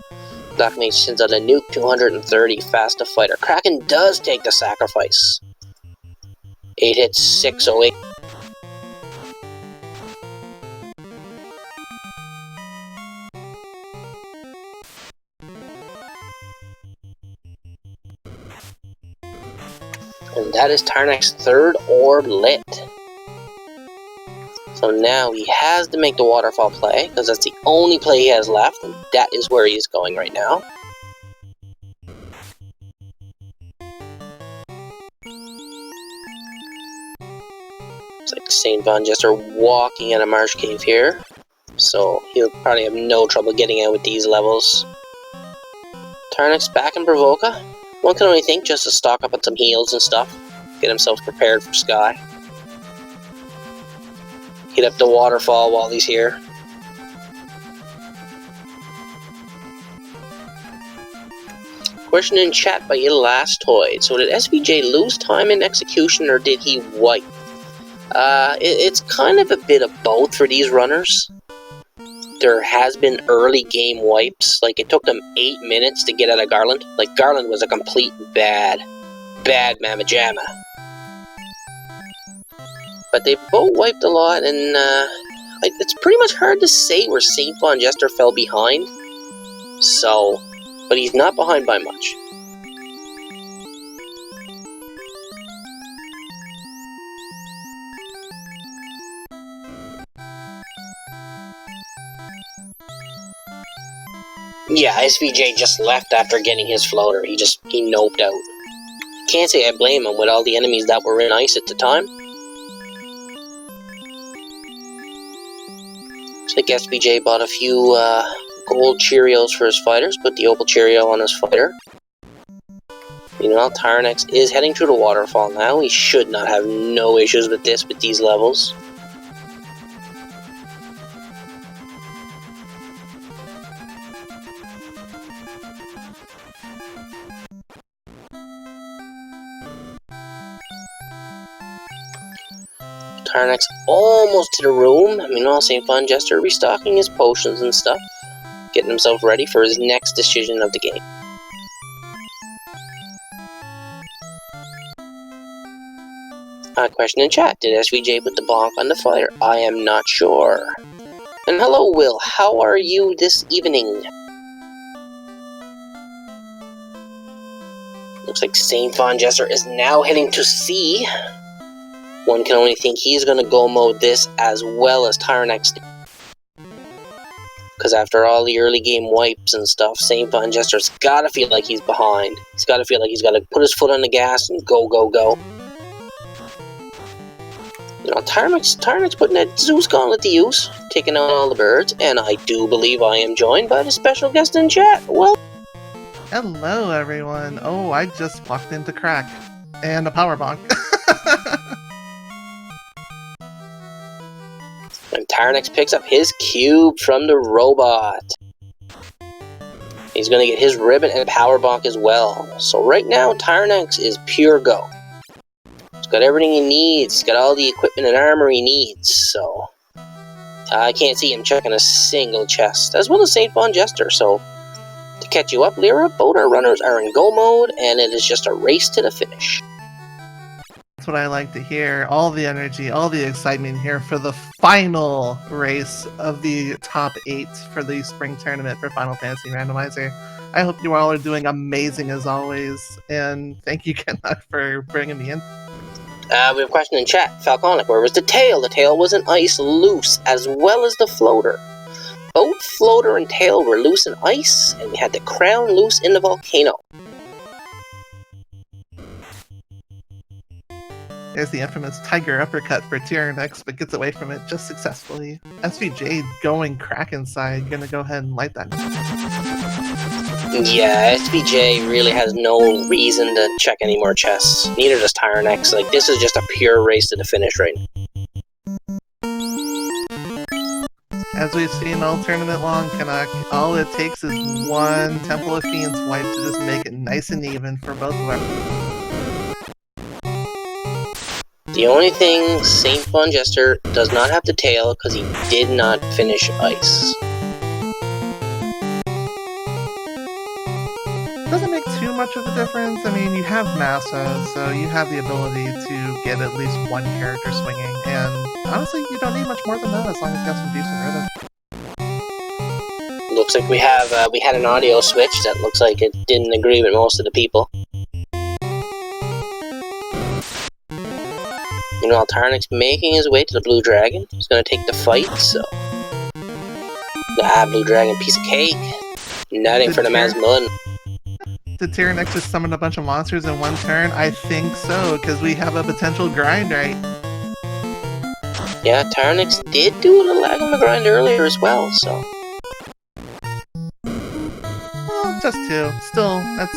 Black Mage sends out a nuke 230 fast to fighter. Kraken does take the sacrifice. 8 hits, 608. And that is Tyerenex's third orb lit. So now he has to make the waterfall play, because that's the only play he has left, and that is where he is going right now. It's like SaintVonJester walking in a marsh cave here, so he'll probably have no trouble getting out with these levels. Tyerenex back in Provoca. One can only think just to stock up on some heals and stuff, get himself prepared for Sky. Hit up the waterfall while he's here. Question in chat by Elastoid. So did SVJ lose time in execution or did he wipe? It's kind of a bit of both for these runners. There has been early game wipes. Like, it took them 8 minutes to get out of Garland. Like, Garland was a complete bad mamma jamma. But they both wiped a lot, and it's pretty much hard to say where SaintVonJester fell behind. So, but he's not behind by much. Yeah, SVJ just left after getting his floater. He noped out. Can't say I blame him with all the enemies that were in ice at the time. Looks like SVJ bought a few gold Cheerios for his fighters, put the opal Cheerio on his fighter. Meanwhile, Tyerenex is heading through the waterfall now. He should not have no issues with this with these levels. Tyerenex almost to the room. Meanwhile, SaintVonJester restocking his potions and stuff, getting himself ready for his next decision of the game. Question in chat, did SVJ put the bonk on the fighter? I am not sure. And hello Will, how are you this evening? Looks like SaintVonJester is now heading to C. One can only think he's going to go mode this as well as Tyerenex. Because after all the early game wipes and stuff, SaintVonJester's got to feel like he's behind. He's got to feel like he's got to put his foot on the gas and go, go, go. You know, Tyerenex putting that Zeus gauntlet to use, taking out all the birds, and I do believe I am joined by the special guest in chat. Well, hello everyone. Oh, I just walked into crack and a power bonk. And Tyerenex picks up his cube from the robot. He's going to get his ribbon and power bonk as well. So right now, Tyerenex is pure go. He's got everything he needs. He's got all the equipment and armor he needs. So I can't see him checking a single chest, as well as SaintVonJester. So to catch you up, Lyra, both our runners are in go mode, and it is just a race to the finish. That's what I like to hear. All the energy, all the excitement here for the final race of the top 8 for the spring tournament for Final Fantasy Randomizer. I hope you all are doing amazing as always, and thank you, Kenneth, for bringing me in. We have a question in chat. Falconic, where was the tail? The tail was in ice loose, as well as the floater. Both floater and tail were loose in ice, and we had the crown loose in the volcano. There's the infamous tiger uppercut for Tyerenex, but gets away from it just successfully. SVJ going crack inside, gonna go ahead and light that. Yeah, SVJ really has no reason to check any more chests. Neither does Tyerenex. Like, this is just a pure race to the finish right now. As we've seen all tournament long, Canuck, all it takes is one Temple of Fiends wipe to just make it nice and even for both of us. The only thing, SaintVonJester does not have the tail because he did not finish ice. Doesn't make too much of a difference. I mean, you have Massa, so you have the ability to get at least one character swinging, and honestly, you don't need much more than that as long as you got some decent rhythm. Looks like we had an audio switch that looks like it didn't agree with most of the people. Meanwhile, Tyerenex making his way to the Blue Dragon. He's gonna take the fight, so... Blue Dragon, piece of cake. Nothing for the Mazmud. Did Tyerenex just summon a bunch of monsters in one turn? I think so, because we have a potential grind, right? Yeah, Tyerenex did do a little lag on the grind earlier as well, so... Well, just 2. Still, that's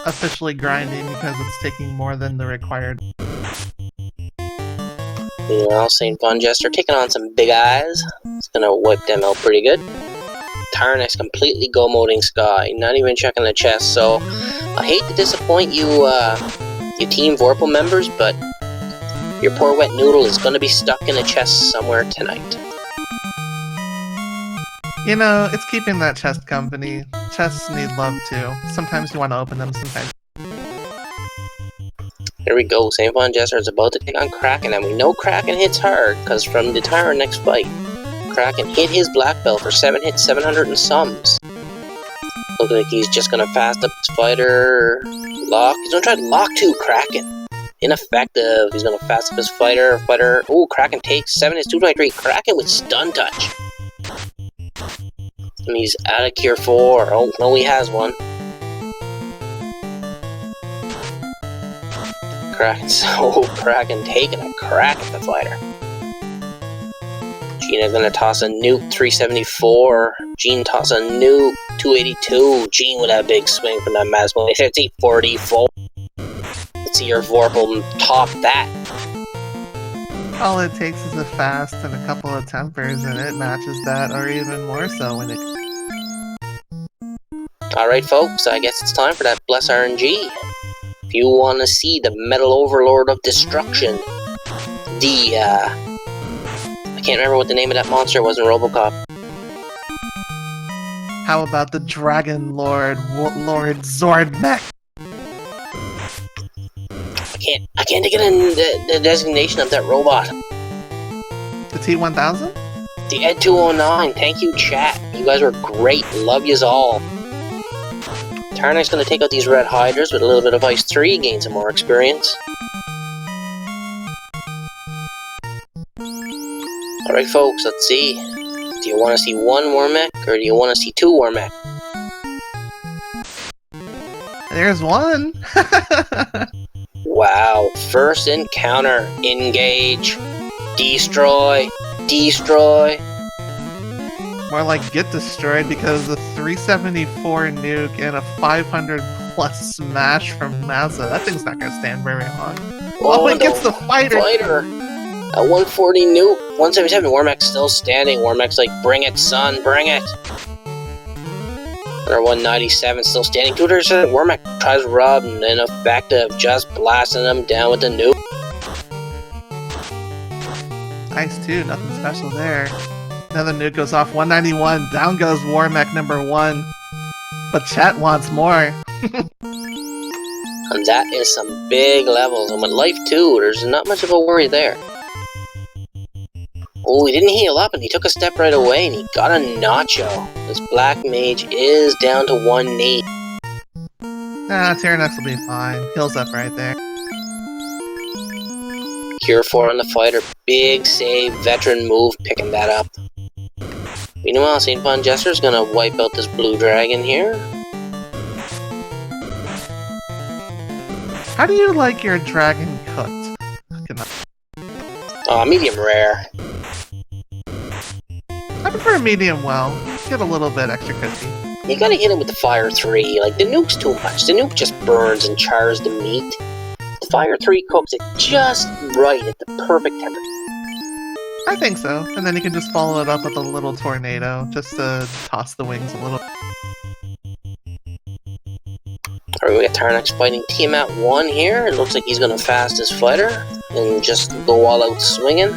officially grinding because it's taking more than the required. Meanwhile, SaintVonJester taking on some big eyes. He's gonna wipe them out pretty good. Tyerenex completely go-moding Sky, not even checking the chest, so I hate to disappoint you, you Team Vorpal members, but your poor wet noodle is gonna be stuck in a chest somewhere tonight. You know, it's keeping that chest company. Chests need love too. Sometimes you want to open them, sometimes. Here we go, SaintVonJester is about to take on Kraken, and we know Kraken hits hard, because from the Tyerenex fight, Kraken hit his black belt for 7 hits, 700 and sums. Looks like he's just gonna fast up his fighter. Lock. He's gonna try to lock to Kraken. Ineffective. He's gonna fast up his fighter. Ooh, Kraken takes 7 hits, 223. Kraken with stun touch. And he's out of Cure 4. Oh, no, he has one. Kraken taking a crack at the fighter. Gina's gonna toss a nuke 374. Gene toss a nuke 282. Gene with a big swing from that Masmo. It's 844. Let's see your Vorpal top that. All it takes is a fast and a couple of tempers, and it matches that, or even more so when it. Alright, folks, I guess it's time for that Bless RNG. If you want to see the Metal Overlord of Destruction, the, I can't remember what the name of that monster was in Robocop. How about the Dragon Lord, Lord Zordmech? I can't think of the designation of that robot. The T-1000? The Ed 209. Thank you, chat. You guys were great. Love yous all. Tyerenex gonna take out these red hydras with a little bit of Ice 3, gain some more experience. Alright, folks, let's see. Do you want to see one Wormech, or do you want to see two Wormech? There's one! Wow, first encounter, engage, destroy, destroy. More like get destroyed, because the 374 nuke and a 500 plus smash from Mazda, that thing's not gonna stand very long. Oh, it gets the fighter! At 140 nuke, 177, Wormech's still standing. Wormech's like, bring it, son, bring it. Another 197 still standing. 200%. Wormech tries to rub, and then effective, just blasting him down with the nuke. Nice too, nothing special there. Another nuke goes off, 191. Down goes Wormech number 1. But chat wants more. And that is some big levels. And with life 2, there's not much of a worry there. Oh, he didn't heal up, and he took a step right away, and he got a nacho. This black mage is down to 1 knee. Nah, Tyerenex will be fine. Heals up right there. Cure 4 on the fighter. Big save, veteran move, picking that up. Meanwhile, SaintVonJester is gonna wipe out this blue dragon here. How do you like your dragon cooked? Medium rare. I prefer medium well. Get a little bit extra cookie. You gotta hit it with the Fire 3. Like, the nuke's too much. The nuke just burns and chars the meat. The Fire 3 cooks it just right at the perfect temperature. I think so. And then you can just follow it up with a little tornado, just to toss the wings a little. Alright, we got Tyerenex fighting Tiamat 1 here. It looks like he's gonna fast his fighter and just go all out swinging.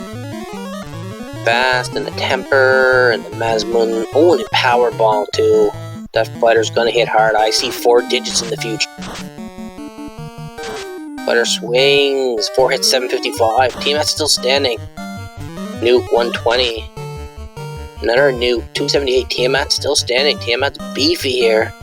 Fast, and the Temper, and the Masmoon. Oh, and the Power Ball too. That fighter's gonna hit hard. I see 4 digits in the future. Fighter swings. 4 hits, 755. Tiamat's still standing. Nuke 120. Another nuke 278. Tiamat's still standing. Tiamat's beefy here.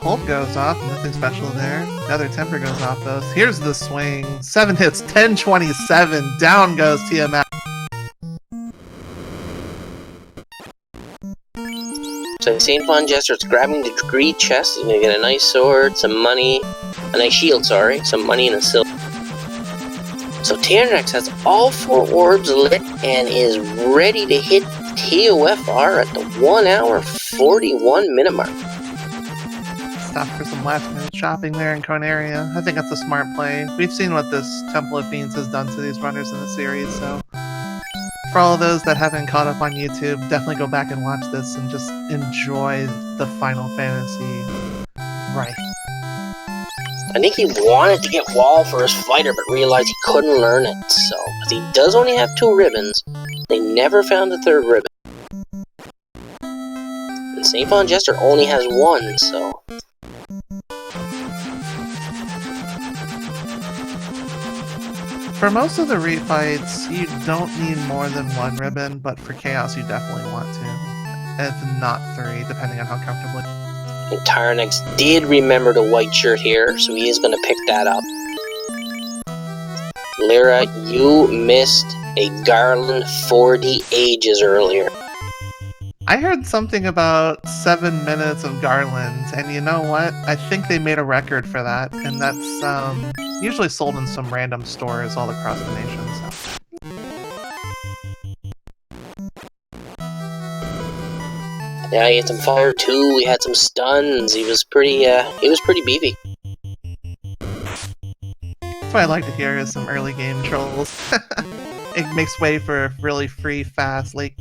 Hold goes off, nothing special there. Another Temper goes off though. Here's the swing. 7 hits, 1027. Down goes Tiamat. So SaintVonJester is grabbing the degree chest. He's gonna get a nice sword, some money, a nice shield, sorry, some money and a silver. So Tyerenex has all 4 orbs lit and is ready to hit TOFR at the 1 hour 41 minute mark. Stop for some last minute shopping there in Conaria. I think that's a smart play. We've seen what this Temple of Fiends has done to these runners in the series, so for all of those that haven't caught up on YouTube, definitely go back and watch this and just enjoy the Final Fantasy right. I think he wanted to get Wall for his fighter, but realized he couldn't learn it, so, because he does only have 2 ribbons, they never found the 3rd ribbon. And SaintVonJester only has 1, so... For most of the refights, you don't need more than 1 ribbon, but for Chaos you definitely want to. If not 3, depending on how comfortable. And Tyerenex did remember the white shirt here, so he is going to pick that up. Lyra, you missed a Garland 40 ages earlier. I heard something about 7 minutes of Garland, and you know what? I think they made a record for that, and that's usually sold in some random stores all across the nation. So. Yeah, he had some fire too. He had some stuns. He was pretty beefy. That's what I like to hear is some early game trolls. It makes way for really free, fast, late.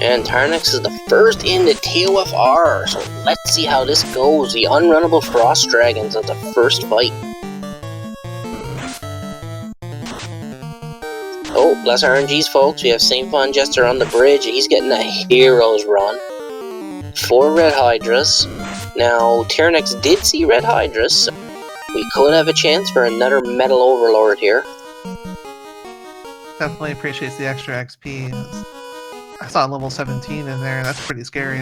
And Tyerenex is the first in the TOFR, so let's see how this goes. The unrunnable Frost Dragons at the first fight. Oh, bless RNGs, folks. We have SaintVonJester on the bridge. He's getting a hero's run. 4 Red Hydras. Now, Tyerenex did see Red Hydras, so we could have a chance for another Metal Overlord here. Definitely appreciates the extra XP. I saw level 17 in there, and that's pretty scary.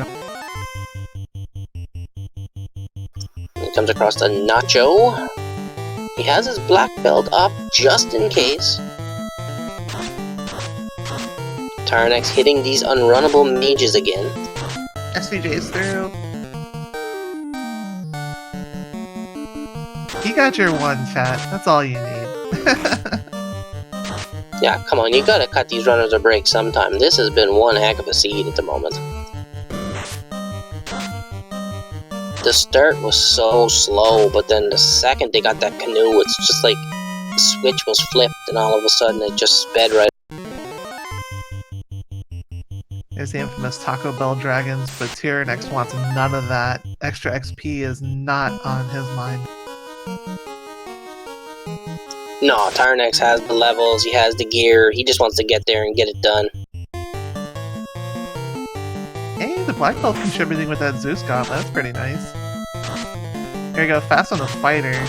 He comes across the Nacho. He has his black belt up just in case. Tyerenex hitting these unrunnable mages again. SVJ's through. You got your one, chat. That's all you need. Yeah, come on, you gotta cut these runners a break sometime. This has been one heck of a seed at the moment. The start was so slow, but then the second they got that canoe, it's just like the switch was flipped and all of a sudden it just sped right. There's the infamous Taco Bell Dragons, but Tyerenex wants none of that. Extra XP is not on his mind. No, Tyerenex has the levels, he has the gear, he just wants to get there and get it done. Hey, the Black Belt contributing with that Zeus Gauntlet, that's pretty nice. Here we go, fast on the fighter.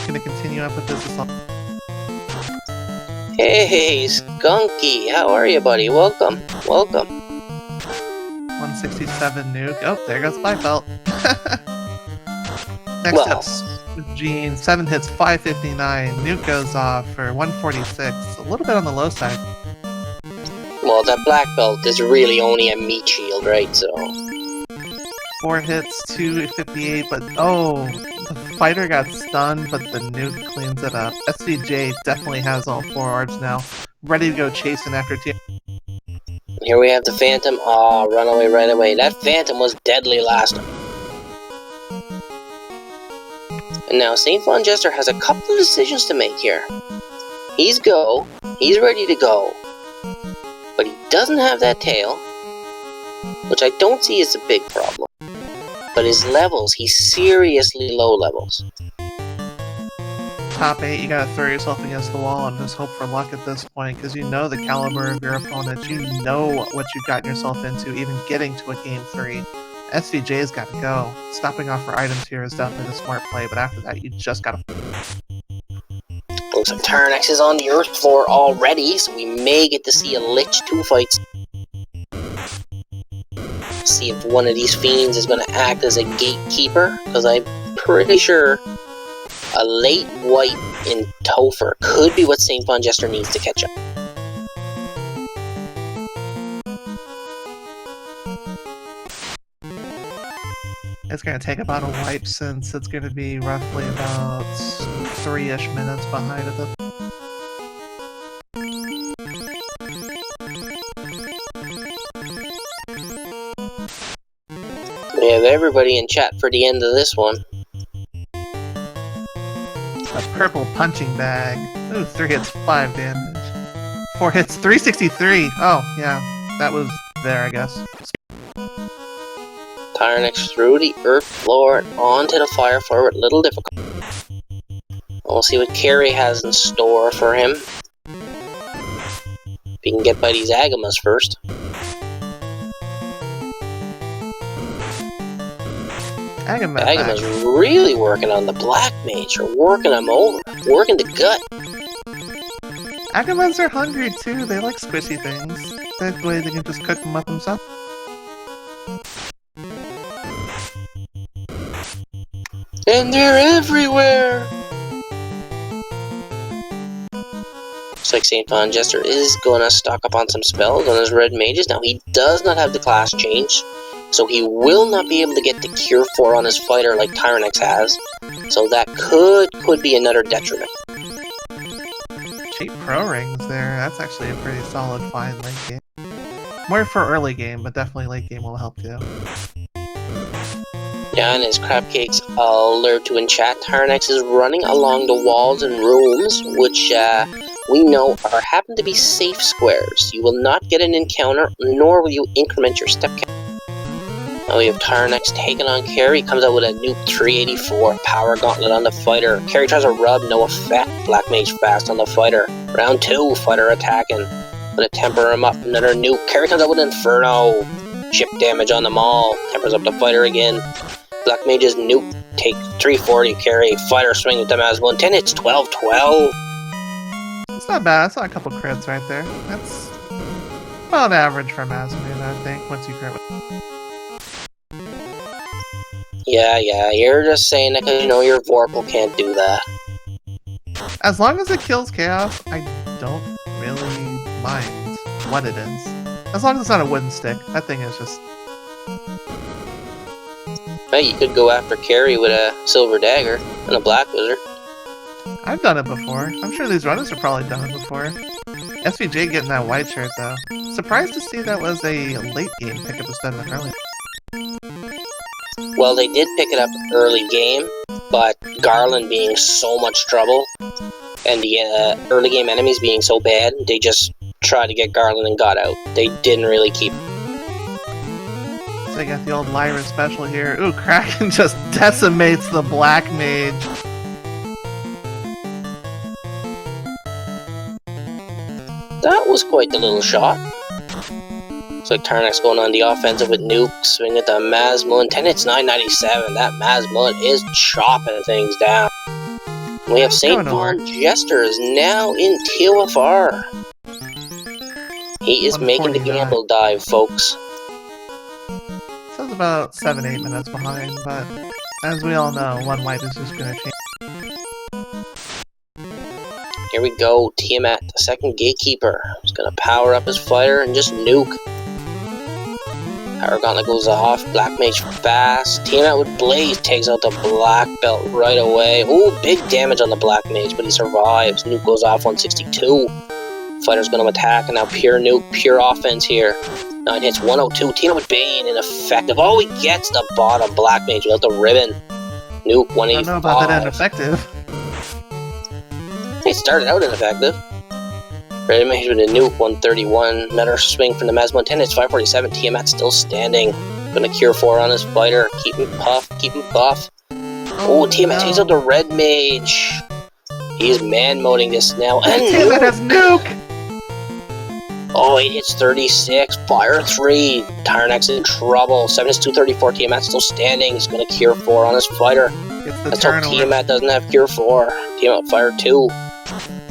Gonna continue up with this assault. Hey, Skunky, how are you, buddy? Welcome, welcome. 167 nuke. Oh, there goes Black Belt. Next Well, up's Gene, 7 hits, 559. Nuke goes off for 146. A little bit on the low side. well, that black belt is really only a meat shield, right? So 4 hits, 258, but oh, the fighter got stunned, but the nuke cleans it up. SVJ definitely has all 4 orbs now, ready to go chasing after T. here we have the Phantom. Oh, run away right away. That Phantom was deadly last time. And now SaintVonJester has a couple of decisions to make here. He's ready to go, but he doesn't have that tail, which I don't see as a big problem. But his levels, he's seriously low levels. Top 8, you gotta throw yourself against the wall and just hope for luck at this point, because you know the caliber of your opponent, you know what you've gotten yourself into, even getting to a game 3. SVJ's gotta go. Stopping off for items here is definitely the smart play, but after that, you just gotta... Looks like Tyerenex is on the Earth floor already, so we may get to see a Lich 2 fights. See if one of these fiends is going to act as a gatekeeper, because I'm pretty sure a late wipe in Topher could be what SaintVonJester needs to catch up. It's gonna take about a wipe since it's gonna be roughly about 3-ish minutes behind at the... We have everybody in chat for the end of this one. A purple punching bag. Ooh, 3 hits, 5 damage. 4 hits, 363. Oh, yeah. That was there, I guess. Tyerenex through the Earth floor and onto the fire floor with little difficulty. We'll see what Carrie has in store for him. If he can get by these Agamas first. Agama's really working on the Black Mage, or working him over, working the gut. Agamas are hungry too, they like squishy things. That way they can just cook them up themselves. And they're everywhere! like SaintVonJester is gonna stock up on some spells on his red mages. Now he does not have the class change, so he will not be able to get the Cure 4 on his fighter like Tyerenex has. So that could be another detriment. Cheap pro rings there. That's actually a pretty solid find late game. More for early game, but definitely late game will help too. Yeah, and as Crabcake's alert to in chat, Tyerenex is running along the walls and rooms, which we know happen to be safe squares. You will not get an encounter, nor will you increment your step count. Now we have Tyerenex taking on Carrie. He comes out with a nuke 384 power gauntlet on the fighter. Carrie tries a rub, no effect. Black Mage fast on the fighter. Round 2, fighter attacking. Gonna temper him up, another nuke. Carrie comes out with Inferno. Chip damage on them all. Tempers up the fighter again. Black Mage's nuke. Take 340, Carrie. Fighter swing with the Masmo 10. It's 12-12. It's not bad. That's not a couple crits right there. That's about average for Masmoon, I think, once you crit with. Yeah, you're just saying that because you know your Vorpal can't do that. As long as it kills Chaos, I don't really mind what it is. As long as it's not a wooden stick. That thing is just... Hey, you could go after Carrie with a Silver Dagger and a Black Wizard. I've done it before. I'm sure these runners have probably done it before. SVJ getting that white shirt, though. Surprised to see that was a late game pickup instead of an early. Well, they did pick it up early game, but Garland being so much trouble, and the early game enemies being so bad, they just tried to get Garland and got out. They didn't really keep. So they got the old Lyra special here. Ooh, Kraken just decimates the Black Mage. That was quite the little shot. Looks like Tyerenex going on the offensive with nukes, swing at the Masmo 10. It's 997. That Masmo is chopping things down. We have SaintVonJester is now in TOFR. He is making the gamble dive, folks. Sounds about 7-8 minutes behind, but as we all know, one wipe is just going to change. Here we go, Tiamat, the second gatekeeper. He's going to power up his fighter and just nuke. Power gauntlet goes off, Black Mage fast. Tiamat with Blaze takes out the Black Belt right away. Ooh, big damage on the Black Mage, but he survives. Nuke goes off 162. Fighter's going to attack, and now pure nuke, pure offense here. 9 hits, 102. Tiamat with Bane, ineffective. Oh, he gets the bottom Black Mage without the ribbon. Nuke 185. I don't know about that ineffective. He started out ineffective. Red Mage with a nuke 131. Another swing from the Masmo 10. It's 547. Tiamat still standing. Gonna cure 4 on his fighter. Keep him puff. Keep him buff. Oh, Tiamat takes out the Red Mage. He's man-moding this now. And Tiamat has nuke! Oh, 8 hits 36. Fire 3. Tyerenex in trouble. 7 hits 234. Tiamat still standing. He's gonna cure 4 on his fighter. Let's hope Tiamat doesn't have cure 4. Tiamat fire 2.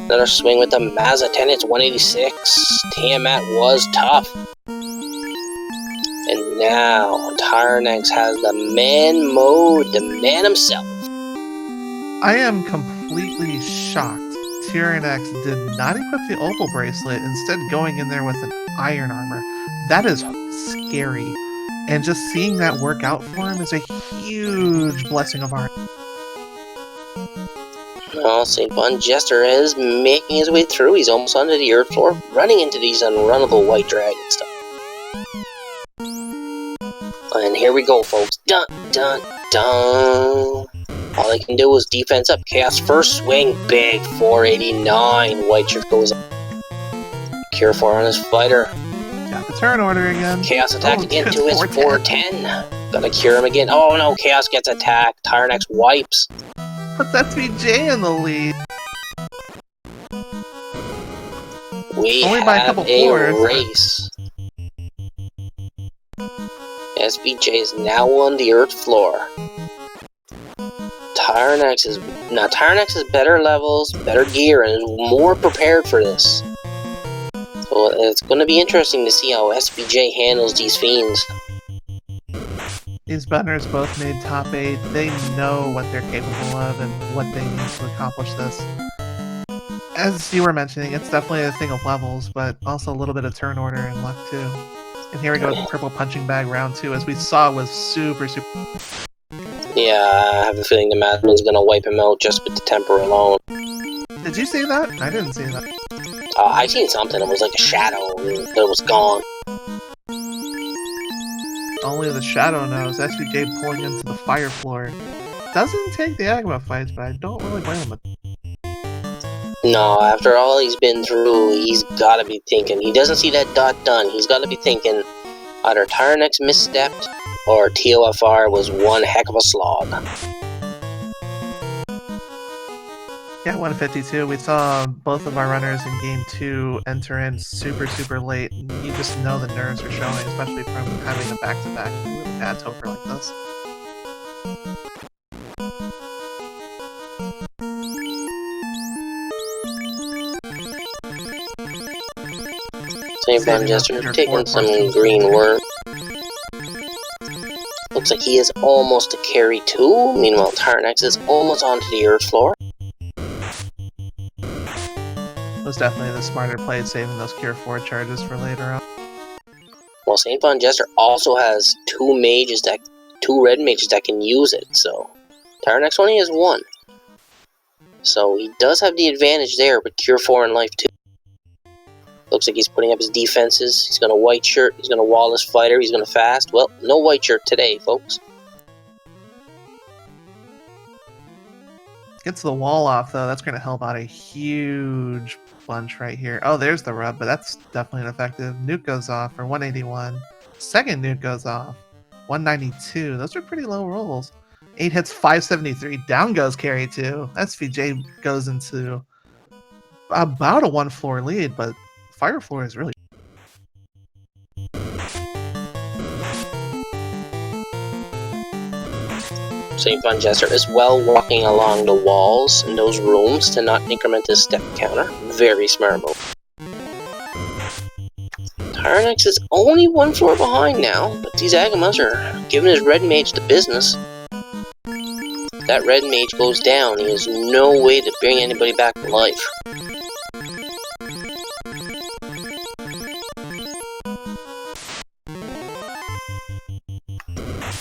Another swing with the Mazza 10 hits 186. Tiamat was tough. And now Tyerenex has the man mode, the man himself. I am completely shocked. Tyerenex did not equip the Opal bracelet, instead going in there with an iron armor. That is scary. And just seeing that work out for him is a huge blessing of art. Well, SaintVonJester is making his way through. He's almost onto the earth floor, running into these unrunnable white dragon stuff. And here we go, folks. Dun, dun, dun. All they can do is defense up. Chaos first swing, big 489. White shirt goes up. Cure 4 on his fighter. Got the turn order again. Chaos attack again to his 410. Gonna cure him again. Oh no, Chaos gets attacked. Tyerenex wipes. Puts SVJ in the lead. We only have by a couple floors. Race. SVJ is now on the earth floor. Tyerenex is better levels, better gear, and is more prepared for this. So it's going to be interesting to see how SVJ handles these fiends. These banners both made top 8. They know what they're capable of and what they need to accomplish this. As you were mentioning, it's definitely a thing of levels, but also a little bit of turn order and luck too. And here we go with the purple punching bag round 2, as we saw was super. Yeah, I have a feeling the madman's gonna wipe him out just with the temper alone. Did you see that? I didn't see that. I seen something. It was like a shadow, but it was gone. Only the shadow knows. SVJ pulling into the fire floor. Doesn't take the Agma fights, but I don't really blame him. No, after all he's been through, he's gotta be thinking. He doesn't see that dot done. He's gotta be thinking either Tyerenex misstepped or TOFR was one heck of a slog. Yeah, 152. We saw both of our runners in game 2 enter in super late. And you just know the nerves are showing, especially from having a back-to-back really bad Topher like this. SaintVonJester taking some green work. Looks like he is almost to carry 2. Meanwhile, Tyerenex is almost onto the earth floor. Was definitely the smarter play, saving those Cure 4 charges for later on. Well, SaintVonJester also has 2 red mages that can use it, so Tyerenex only has 1. So he does have the advantage there with Cure 4 and Life 2. Looks like he's putting up his defenses. He's going to white shirt. He's going to wall his fighter. He's going to fast. Well, no white shirt today, folks. Gets the wall off, though. That's going to help out a huge bunch right here. Oh, there's the rub, but that's definitely ineffective. Nuke goes off for 181. Second nuke goes off. 192. Those are pretty low rolls. 8 hits, 573. Down goes carry 2. SVJ goes into about a 1 floor lead, but fire floor is really... SaintVonJester is well walking along the walls in those rooms to not increment his step counter. Very smart move. Tyerenex is only 1 floor behind now, but these Agamas are giving his red mage the business. If that red mage goes down, he has no way to bring anybody back to life.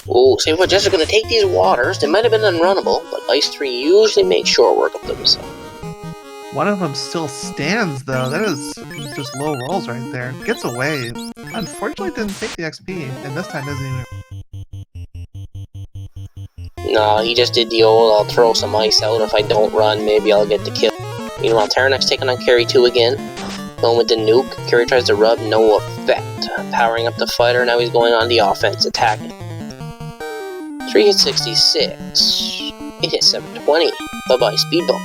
Oh, SaintVonJester going to take these waters. They might have been unrunnable, but Ice 3 usually makes short work of them. So. One of them still stands, though. That is just low rolls right there. Gets away. Unfortunately, didn't take the XP, and this time isn't even... No, he just did the old, I'll throw some ice out. If I don't run, maybe I'll get the kill. Meanwhile, Tyerenex taking on carry 2 again. Going with the nuke. Carry tries to rub, no effect. Powering up the fighter, now he's going on the offense, attacking. 3 hits 66. 8 hits 720. Bye-bye, speed bump.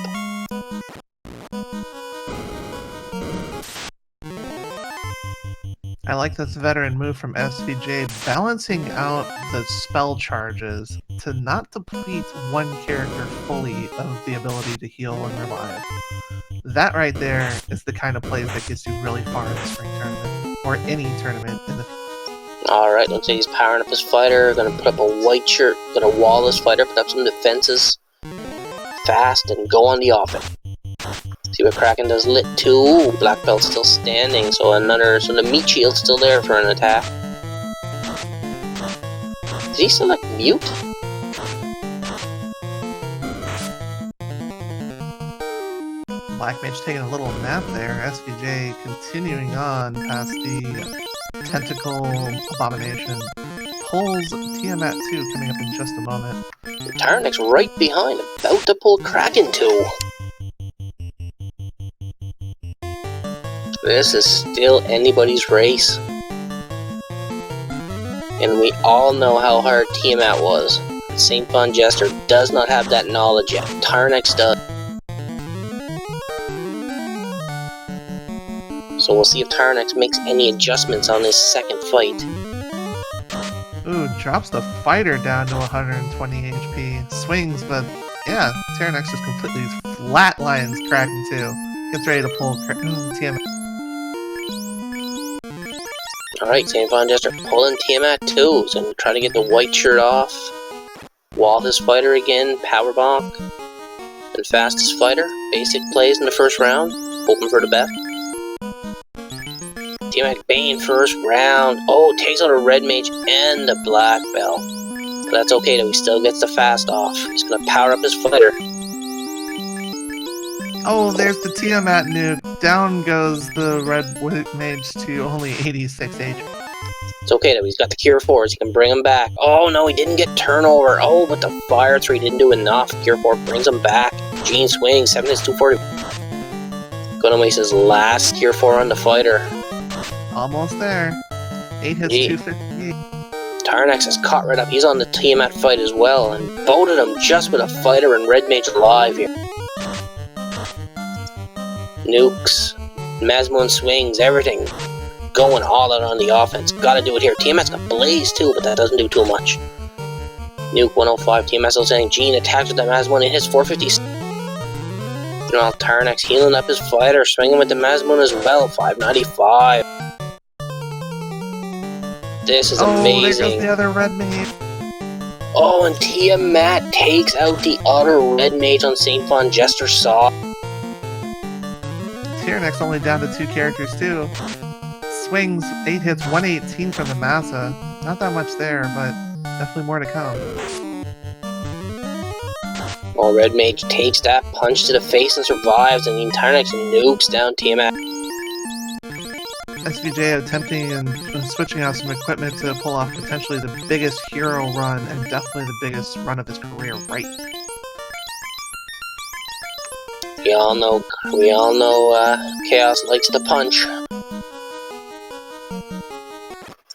I like this veteran move from SVJ, balancing out the spell charges to not deplete one character fully of the ability to heal and revive. That right there is the kind of plays that gets you really far in the spring tournament, or any tournament in the future. Alright, looks like he's powering up his fighter, gonna put up a white shirt, gonna wall his fighter, put up some defenses, fast, and go on the offense. See what Kraken does, lit 2, Black Belt's still standing, so the meat shield's still there for an attack. Did he select mute? Black Mage taking a little nap there, SVJ continuing on past the Tentacle Abomination. Pulls Tiamat 2 coming up in just a moment. Tyerenex right behind, about to pull Kraken 2. This is still anybody's race. And we all know how hard Tiamat was. SaintVonJester does not have that knowledge yet. Tyerenex does. So we'll see if Tyerenex makes any adjustments on his second fight. Ooh, drops the fighter down to 120 HP. Swings, but yeah, Tyerenex just completely flatlines Kraken 2. Gets ready to pull Tiamat. Alright, SaintVonJester pulling Tiamat 2. He's gonna try to get the white shirt off. Wall his fighter again, power bonk. And fastest fighter, basic plays in the first round, hoping for the best. Tyerenex Bane first round. Oh, takes out a red mage and the black belt. But that's okay though, he still gets the fast off. He's gonna power up his fighter. Oh, there's the Tiamat nuke. Down goes the red mage to only 86 HP. It's okay though, he's got the Cure 4s, he can bring him back. Oh no, he didn't get turnover. Oh, but the Fire 3 didn't do enough. Cure 4 brings him back. Gene swings, 7 hits, 240. Gonna waste his last Cure 4 on the fighter. Almost there. 8 hits, 258. Tyerenex is caught right up. He's on the Tiamat fight as well, and both of them just with a fighter and red mage alive here. Nukes, Masmoon swings, everything. Going all out on the offense. Gotta do it here. Tiamat's got Blaze too, but that doesn't do too much. Nuke 105. Tiamat's still saying Gene attacks with the Masmoon and hits 450. Meanwhile, Tyerenex healing up his fighter, swinging with the Masmoon as well. 595. This is amazing. Oh, there goes the other red mage. Oh, and Tiamat takes out the other red mage on SaintVonJester saw. Tyerenex only down to 2 characters too. Swings, 8 hits, 118 from the Massa. Not that much there, but definitely more to come. Well, red mage takes that punch to the face and survives, and the Tyerenex nukes down Tiamat. SVJ attempting and switching out some equipment to pull off potentially the biggest hero run and definitely the biggest run of his career right. We all know Chaos likes to punch.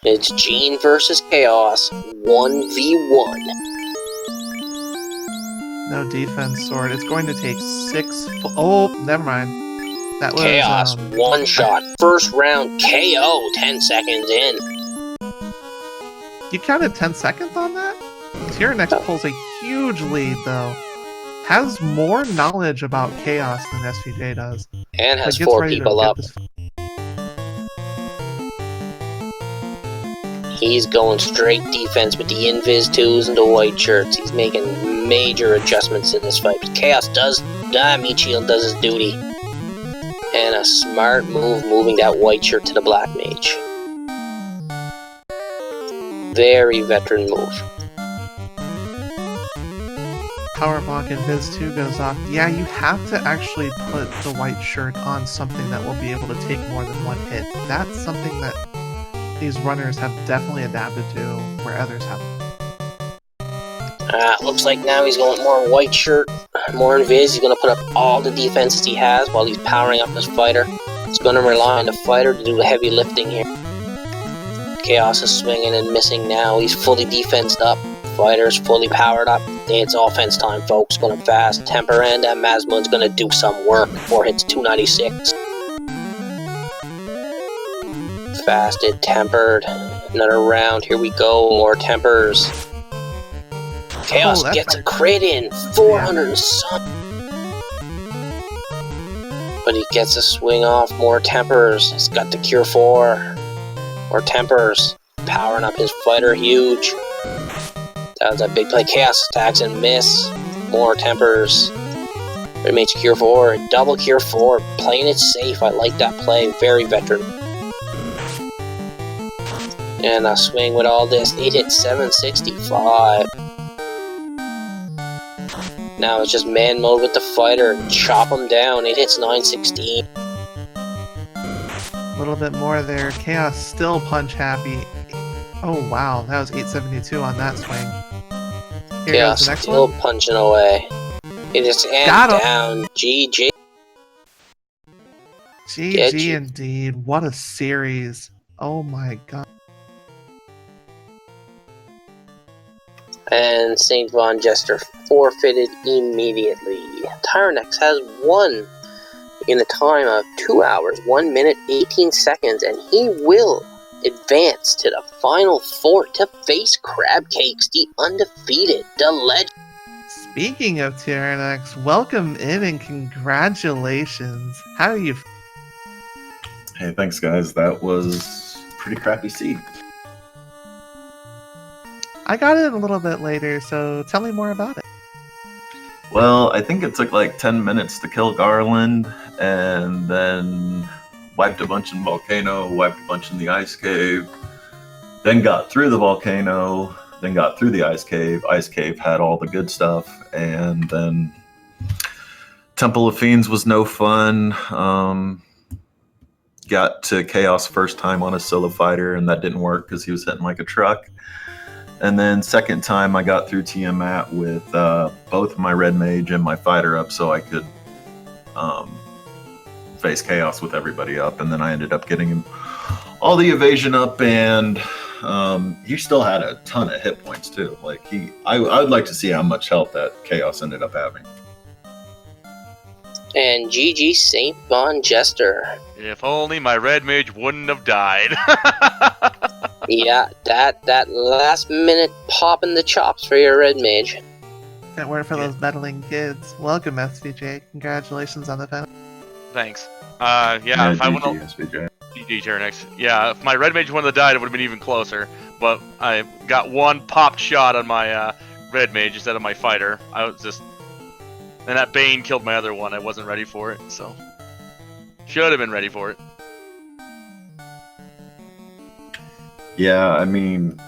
It's Gene versus Chaos, 1v1. No defense sword. It's going to take 6. Oh, never mind. That was Chaos, one shot, first round KO, 10 seconds in. You counted 10 seconds on that? Tyerenex pulls a huge lead, though. Has more knowledge about Chaos than SVJ does. And has 4 people up. He's going straight defense with the Invis 2s and the white shirts. He's making major adjustments in this fight. But Chaos does, Meat Shield does his duty. And a smart move moving that white shirt to the black mage. Very veteran move. Power block and Viz 2 goes off. Yeah, you have to actually put the white shirt on something that will be able to take more than 1 hit. That's something that these runners have definitely adapted to where others haven't. Looks like now he's going more white shirt, more invis. He's going to put up all the defenses he has while he's powering up his fighter. He's going to rely on the fighter to do the heavy lifting here. Chaos is swinging and missing now. He's fully defensed up. Fighter's fully powered up. It's offense time, folks. Going fast. Temper and that Masmoon's going to do some work. 4 hits, 296. Fasted, tempered. Another round. Here we go. More tempers. Chaos gets a crit in, 400 and some. But he gets a swing off, more tempers. He's got the Cure 4. More tempers. Powering up his fighter, huge. That was a big play. Chaos attacks and miss. More tempers. Red Mage Cure 4, double Cure 4. Playing it safe, I like that play. Very veteran. And a swing with all this. 8 hits, 765. Now it's just man mode with the fighter. Chop him down. 8 hits, 916. A little bit more there. Chaos still punch happy. Oh wow, that was 872 on that swing. Here Chaos goes the next still one. punching away. It is down. GG. GG indeed. What a series. Oh my god. And SaintVonJester forfeited immediately. Tyerenex has won in a time of 2 hours, 1 minute, 18 seconds, and he will advance to the Final Four to face Crab Cakes, the undefeated, the legend. Speaking of Tyerenex, welcome in and congratulations. How are you? Hey, thanks guys. That was pretty crappy seed. I got it a little bit later, so tell me more about it. Well, I think it took like 10 minutes to kill Garland, and then wiped a bunch in Volcano, wiped a bunch in the Ice Cave, then got through the Volcano, then got through the Ice Cave. Ice Cave had all the good stuff, and then Temple of Fiends was no fun. Got to Chaos first time on a solo fighter, and that didn't work because he was hitting like a truck. And then second time I got through Tiamat with both my Red Mage and my fighter up so I could face Chaos with everybody up. And then I ended up getting all the evasion up, and he still had a ton of hit points too. Like I would like to see how much health that Chaos ended up having. And GG SaintVonJester. If only my Red Mage wouldn't have died. Yeah, that last minute pop in the chops for your Red Mage. Can't wait for those meddling kids. Welcome, SVJ. Congratulations on the pen. Thanks. Yeah, if I would have... SVJ. GG Tyerenex. Yeah, if my Red Mage wouldn't have died, it would have been even closer. But I got one popped shot on my Red Mage instead of my fighter. I was just... And that Bane killed my other one. I wasn't ready for it, so... Should have been ready for it. Yeah, I mean,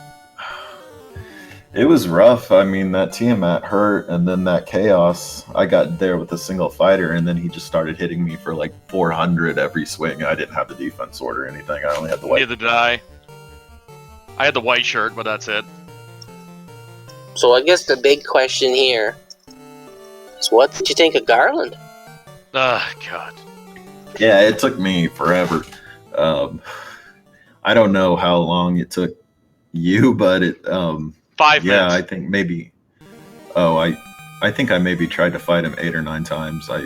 it was rough. I mean, that Tiamat hurt, and then that Chaos, I got there with a single fighter, and then he just started hitting me for like 400 every swing. I didn't have the defense sword or anything. I only had the white. Neither did I. I had the white shirt, but that's it. So I guess the big question here is, what did you think of Garland? God. Yeah, it took me forever. I don't know how long it took you, but it 5 minutes. Yeah, I think maybe. Oh, I think I maybe tried to fight him 8 or 9 times. I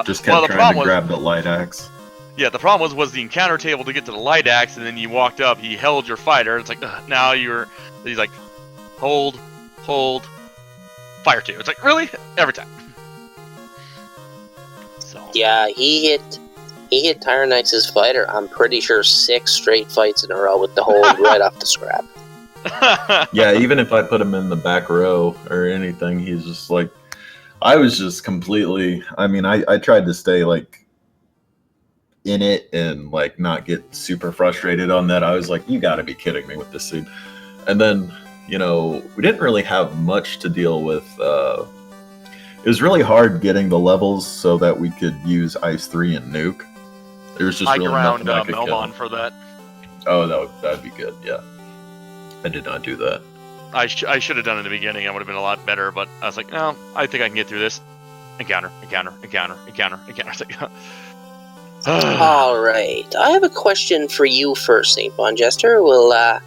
just kept trying to grab the light axe. Yeah, the problem was the encounter table to get to the light axe, and then you walked up, he held your fighter. It's like, now he's like, hold, fire 2. It's like, really? Every time. So. Yeah, he hit Tyrenex's fighter, I'm pretty sure 6 straight fights in a row with the hold right off the scrap. Yeah, even if I put him in the back row or anything, he's just like, I was just completely, I mean, I tried to stay like in it and like not get super frustrated on that. I was like, you gotta be kidding me with this scene. And then, you know, we didn't really have much to deal with. It was really hard getting the levels so that we could use Ice 3 and Nuke. There was just really nothing I could kill. Melmon for that. Oh, that'd be good, yeah. I did not do that. I should have done it in the beginning. I would have been a lot better, but I was like, no, I think I can get through this. Encounter. It's like, Alright, I have a question for you first, SaintVonJester. Well,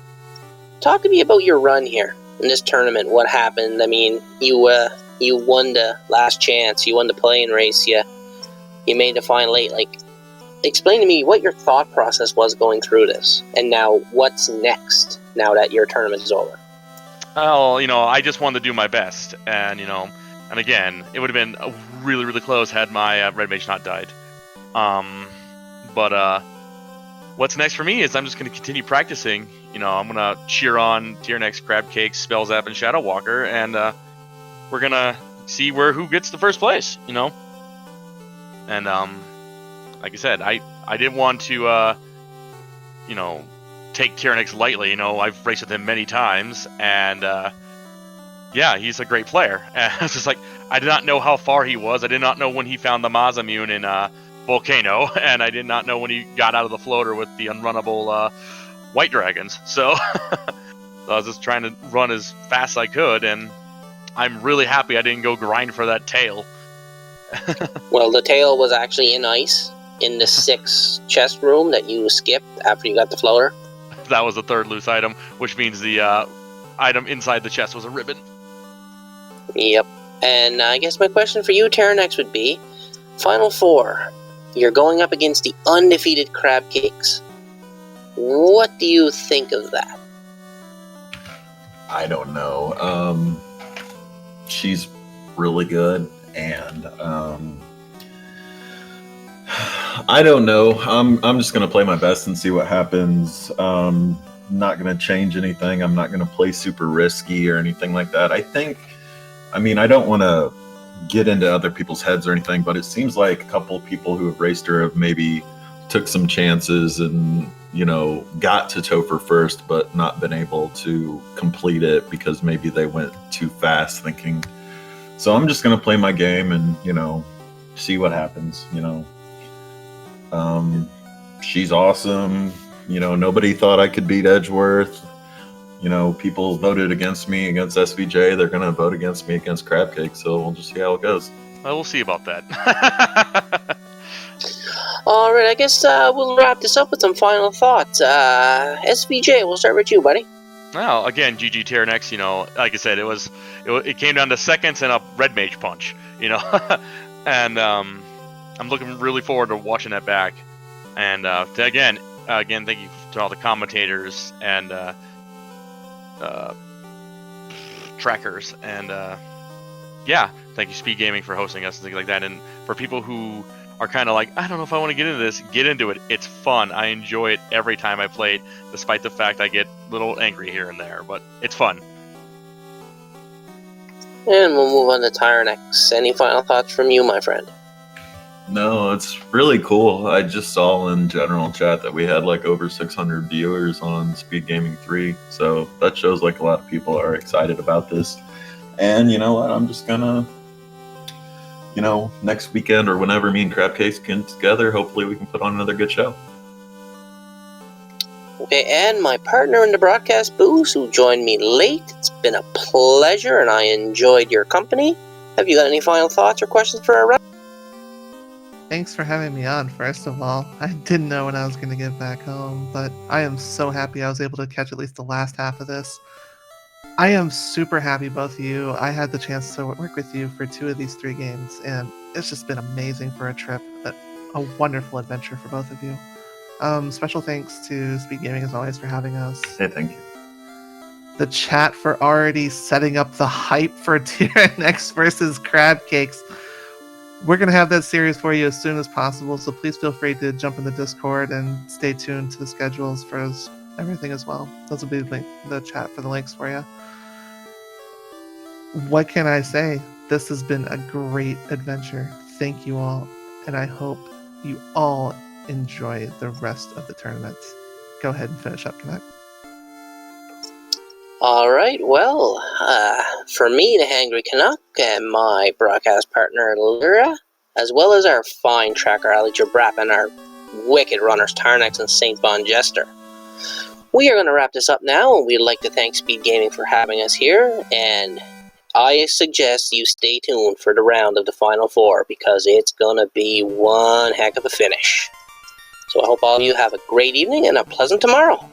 talk to me about your run here in this tournament. What happened? I mean, you won the last chance, you won the play-in race, you made the final 8. Like, explain to me what your thought process was going through this, and now what's next now that your tournament is over. Well, you know, I just wanted to do my best, and you know, and again, it would have been really, really close had my Red Mage not died. But what's next for me is I'm just going to continue practicing. You know, I'm going to cheer on Tyerenex, Crab Cake, Spell Zap, and Shadow Walker, and we're going to see who gets the first place, you know? And, like I said, I didn't want to, you know, take Tyerenex lightly. You know, I've raced with him many times, and, yeah, he's a great player. And it's just like, I did not know how far he was. I did not know when he found the Mazamune in, Volcano, and I did not know when he got out of the floater with the unrunnable, White Dragons. So, so I was just trying to run as fast as I could, and I'm really happy I didn't go grind for that tail. Well, the tail was actually in ice in the 6 chest room that you skipped after you got the floater. That was the 3rd loose item, which means the item inside the chest was a ribbon. Yep. And I guess my question for you, Tyerenex, would be, Final 4, you're going up against the undefeated Crab Cakes. What do you think of that? I don't know. She's really good, and I don't know. I'm just gonna play my best and see what happens. I'm not gonna change anything. I'm not gonna play super risky or anything like that. I mean, I don't want to get into other people's heads or anything, but it seems like a couple of people who have raced her have maybe took some chances and, you know, got to Topher first, but not been able to complete it because maybe they went too fast thinking. So I'm just going to play my game and, you know, see what happens, you know. She's awesome. You know, nobody thought I could beat Edgeworth. You know, people voted against me against SVJ. They're going to vote against me against Crabcake, so we'll just see how it goes. Well, we'll see about that. All right, I guess we'll wrap this up with some final thoughts. SVJ, we'll start with you, buddy. Well, again, GG Tyerenex, you know, like I said, it came down to seconds and a red mage punch, you know. And I'm looking really forward to watching that back. And again, thank you to all the commentators and trackers, and yeah, thank you Speed Gaming for hosting us and things like that. And for people who are kind of like, I don't know if I want to get into this, get into it. It's fun. I enjoy it every time I play it, despite the fact I get a little angry here and there, but it's fun. And we'll move on to Tyerenex. Any final thoughts from you, my friend? No, it's really cool. I just saw in general chat that we had like over 600 viewers on Speed Gaming 3, so that shows like a lot of people are excited about this. And you know what, I'm just gonna, you know, next weekend or whenever me and Crabcake get together, hopefully we can put on another good show. Okay, and my partner in the broadcast, Booze, who joined me late. It's been a pleasure, and I enjoyed your company. Have you got any final thoughts or questions for our rep? Thanks for having me on, first of all. I didn't know when I was going to get back home, but I am so happy I was able to catch at least the last half of this. I am super happy both of you. I had the chance to work with you for 2 of these 3 games, and it's just been amazing for a trip. A wonderful adventure for both of you. Special thanks to Speed Gaming, as always, for having us. Hey, thank you. The chat for already setting up the hype for Tyerenex versus Crabcakes. We're going to have that series for you as soon as possible, so please feel free to jump in the Discord and stay tuned to the schedules for everything as well. Those will be the chat for the links for you. What can I say? This has been a great adventure. Thank you all, and I hope you all enjoy the rest of the tournament. Go ahead and finish up, Connect. All right, well, for me, the Hangry Canuck, and my broadcast partner, Lyra, as well as our fine tracker, Ali Jabrap, and our wicked runners, Tyerenex and SaintVonJester. We are going to wrap this up now, and we'd like to thank Speed Gaming for having us here, and I suggest you stay tuned for the round of the Final Four, because it's going to be one heck of a finish. So I hope all of you have a great evening and a pleasant tomorrow.